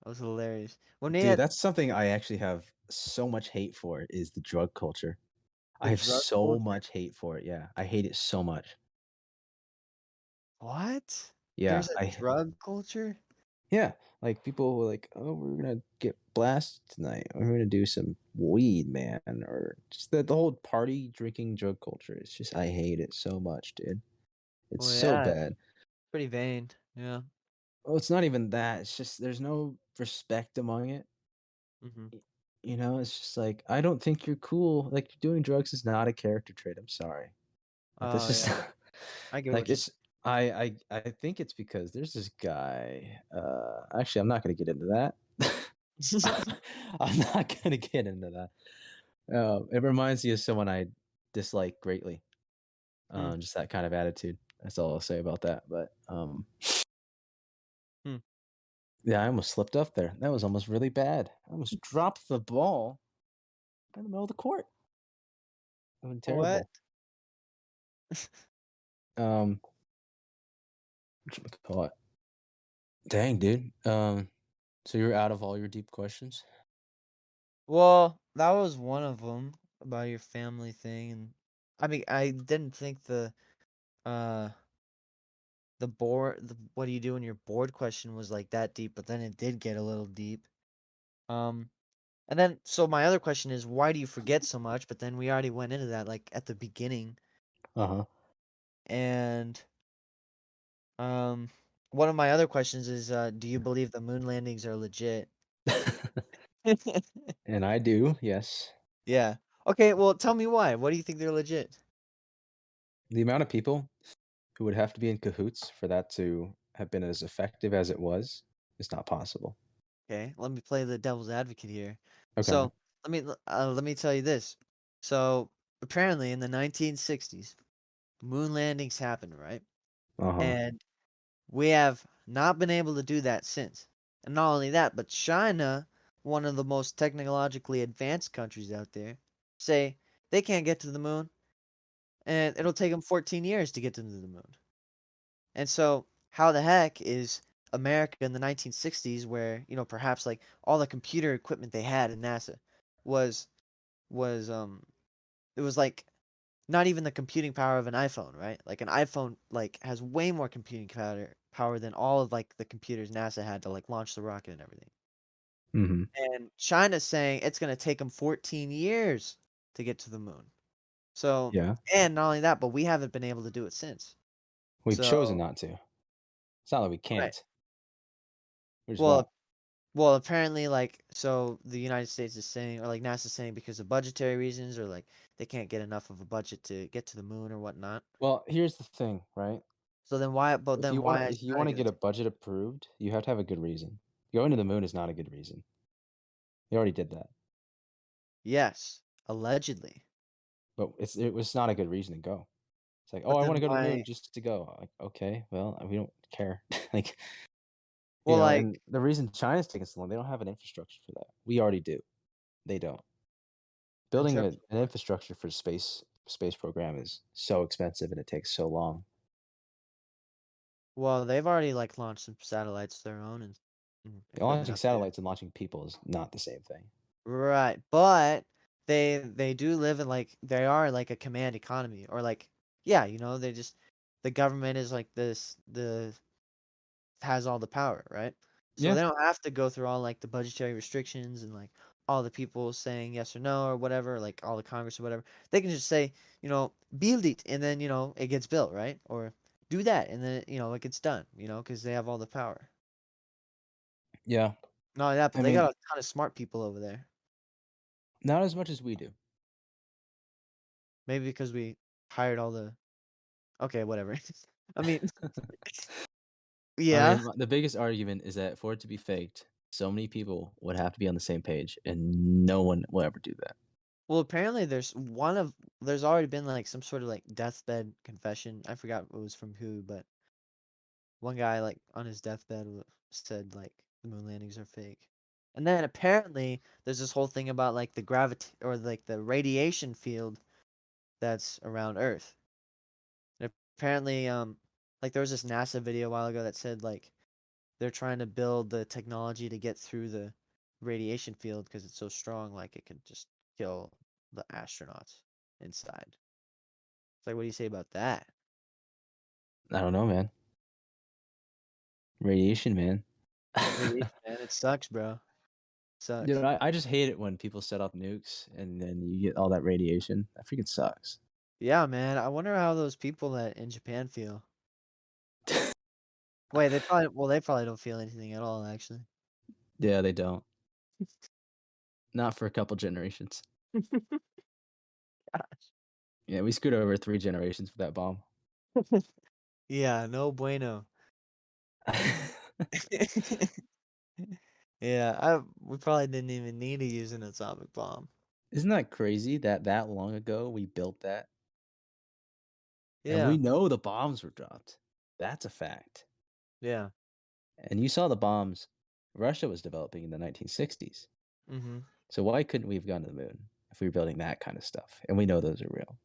That was hilarious. When they dude, had that's something I actually have so much hate for is the drug culture. I the have drug so culture. much hate for it. Yeah, I hate it so much. What? Yeah, There's a I drug culture? yeah, like people were like, "Oh, we're gonna get blasted tonight. We're gonna do some weed, man," or just the whole party drinking drug culture. It's just I hate it so much, dude. It's Oh so yeah, bad. pretty vain. Yeah. Well, it's not even that. It's just there's no respect among it. hmm It's just like I don't think you're cool. Like doing drugs is not a character trait. I'm sorry. Like this Oh is yeah, I get like what you're it's I think it's because there's this guy. Actually, I'm not gonna get into that. saying. I'm not gonna get into that. It reminds me of someone I dislike greatly. Hmm, Just that kind of attitude. That's all I'll say about that. But hmm. yeah, I almost slipped up there. That was almost really bad. I almost dropped the ball in the middle of the court. That was What? terrible. Um, what call it? Dang, dude. So you're out of all your deep questions. Well, that was one of them about your family thing, and I mean, I didn't think uh what do you do when you're bored question was like that deep, but then it did get a little deep. Um, and then so my other question is why do you forget so much? But then we already went into that like at the beginning, Uh and um, one of my other questions is do you believe the moon landings are legit? huh. And I do, yes. Yeah. Okay, well, tell me why. What do you think they're legit? The amount of people who would have to be in cahoots for that to have been as effective as it was is not possible. Okay, let me play the devil's advocate here. Okay. So let me tell you this. So apparently in the 1960s, moon landings happened, right? Uh huh. And we have not been able to do that since. And not only that, but China, one of the most technologically advanced countries out there, say they can't get to the moon, and it'll take them 14 years to get to the moon. And so, how the heck is America in the 1960s, where perhaps like all the computer equipment they had in NASA was was it was like not even the computing power of an iPhone, right? Like an iPhone like has way more computing power than all of like the computers NASA had to like launch the rocket and everything. Mm-hmm. And China's saying it's going to take them 14 years to get to the moon. So, Yeah, and not only that, but we haven't been able to do it since. we've chosen So, not to. It's not that we right. can't. We just won't. Well, apparently, like, so the United States is saying, or like NASA's saying, because of budgetary reasons, or like they can't get enough of a budget to get to the moon or whatnot. Well, here's the thing, right? So then why? But If then you want why to, is if you China want to gonna get a take? budget approved, you have to have a good reason. Going to the moon is not a good reason. You already did that, Yes, allegedly. but it was not a good reason to go. It's like, oh, But I then want to go to the moon why? just to go. Like, okay, well, we don't care. Like, Well, like and the reason China's taking so long, they don't have an infrastructure for that. We already do. They don't. in Building terms an of infrastructure for space program is so expensive and it takes so long. well, they've already like launched some satellites of their own and equipment Launching up there. satellites and launching people is not the same thing. Right, but they do live in like they are like a command economy or like yeah, they just the government is like the has all the power, right? So Yeah, they don't have to go through all like the budgetary restrictions and like all the people saying yes or no or whatever, like all the Congress or whatever. They can just say, build it and then, it gets built, right? Or do that and then, it gets done, because they have all the power. yeah. Not only that, but I they mean, got a ton of smart people over there. not as much as we do. Maybe because we hired all the okay, whatever. I mean, I yeah. mean, the biggest argument is that for it to be faked, so many people would have to be on the same page, and no one will ever do that. Well, apparently there's already been like some sort of like deathbed confession. I forgot it was from who, but one guy like on his deathbed said like the moon landings are fake. And then apparently there's this whole thing about like the gravity or like the radiation field that's around Earth. And apparently like there was this NASA video a while ago that said like they're trying to build the technology to get through the radiation field because it's so strong, like it could just kill the astronauts inside. It's like, what do you say about that? I don't know, man. Radiation, man. Radiation, man, it sucks, bro. You Sucks. know, I just hate it when people set off nukes and then you get all that radiation. That freaking sucks. Yeah, man. I wonder how those people that in Japan feel. Wait, they probably don't feel anything at all, actually. Yeah, they don't. Not for a couple generations. Yeah, we screwed over 3 generations with that bomb. Yeah, no bueno. Yeah, we probably didn't even need to use an atomic bomb. Isn't that crazy that long ago we built that? And we Yeah, know the bombs were dropped. That's a fact. yeah. And you saw the bombs Russia was developing in the 1960s. Mm-hmm. So why couldn't we have gone to the moon if we were building that kind of stuff? And we know those are real.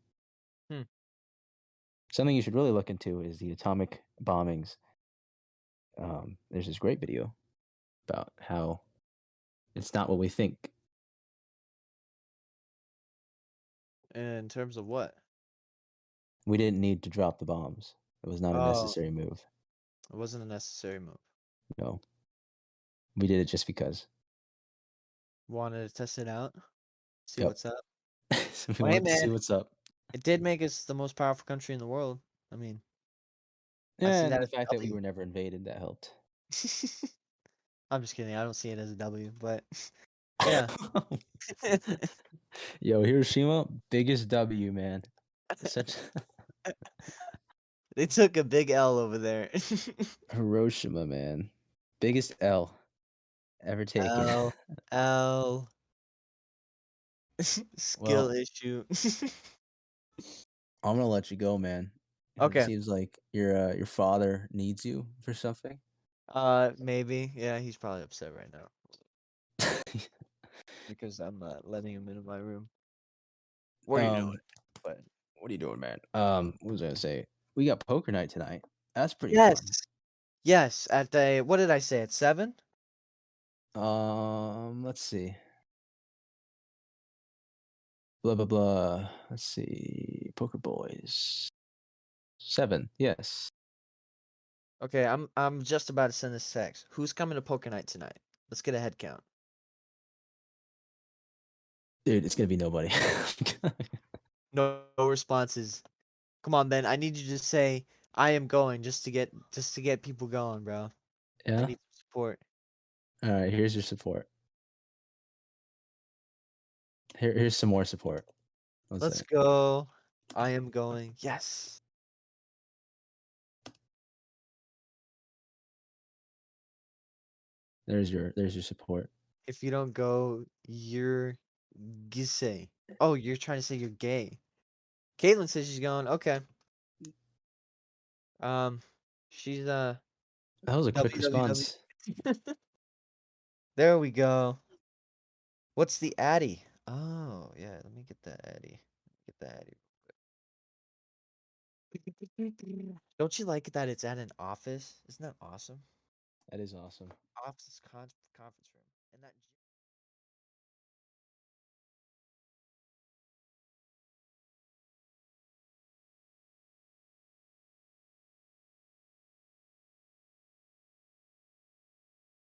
Hmm. Something you should really look into is the atomic bombings. There's this great video about how it's not what we think. In terms of what? We didn't need to drop the bombs. It was not a Oh, necessary move. it wasn't a necessary move. No, we did it just because. Wanted to test it out, see Yep. what's up. So we Well, hey, wanted to see man, what's up. it did make us the most powerful country in the world. I mean, I see And that the as fact a that we W. were never invaded, that helped. I'm just kidding. I don't see it as a W, but yeah. Yo, Hiroshima, biggest W, man. Such They took a big L over there. Hiroshima, man. Biggest L ever taken. L L skill Well, issue. I'm gonna let you go, man. It Okay. seems like your father needs you for something. Maybe. Yeah, he's probably upset right now because I'm not letting him into my room. What are you doing? um, But what are you doing, man? What was I gonna say? We got poker night tonight. That's pretty yes, fun. Yes, at the what did I say? At 7? Let's see. Blah blah blah. Let's see. Poker Boys. 7. Yes. Okay, I'm just about to send this text. Who's coming to poker night tonight? Let's get a head count. Dude, it's gonna be nobody. No responses. Come on, Ben. I need you to say I am going just to get people going, bro. I Yeah. need some support. All right. Here's your support. Here's some more support. One Let's sec. go. I am going. Yes. There's your support. If you don't go, you're gay. Oh, you're trying to say you're gay. Caitlin says she's going. Okay. Um, she's That was a quick www. response. There we go. What's the Addy? Oh yeah, let me get the Addy. Get the Addy. Don't you like that it's at an office? Isn't that awesome? That is awesome. Office conference room. And that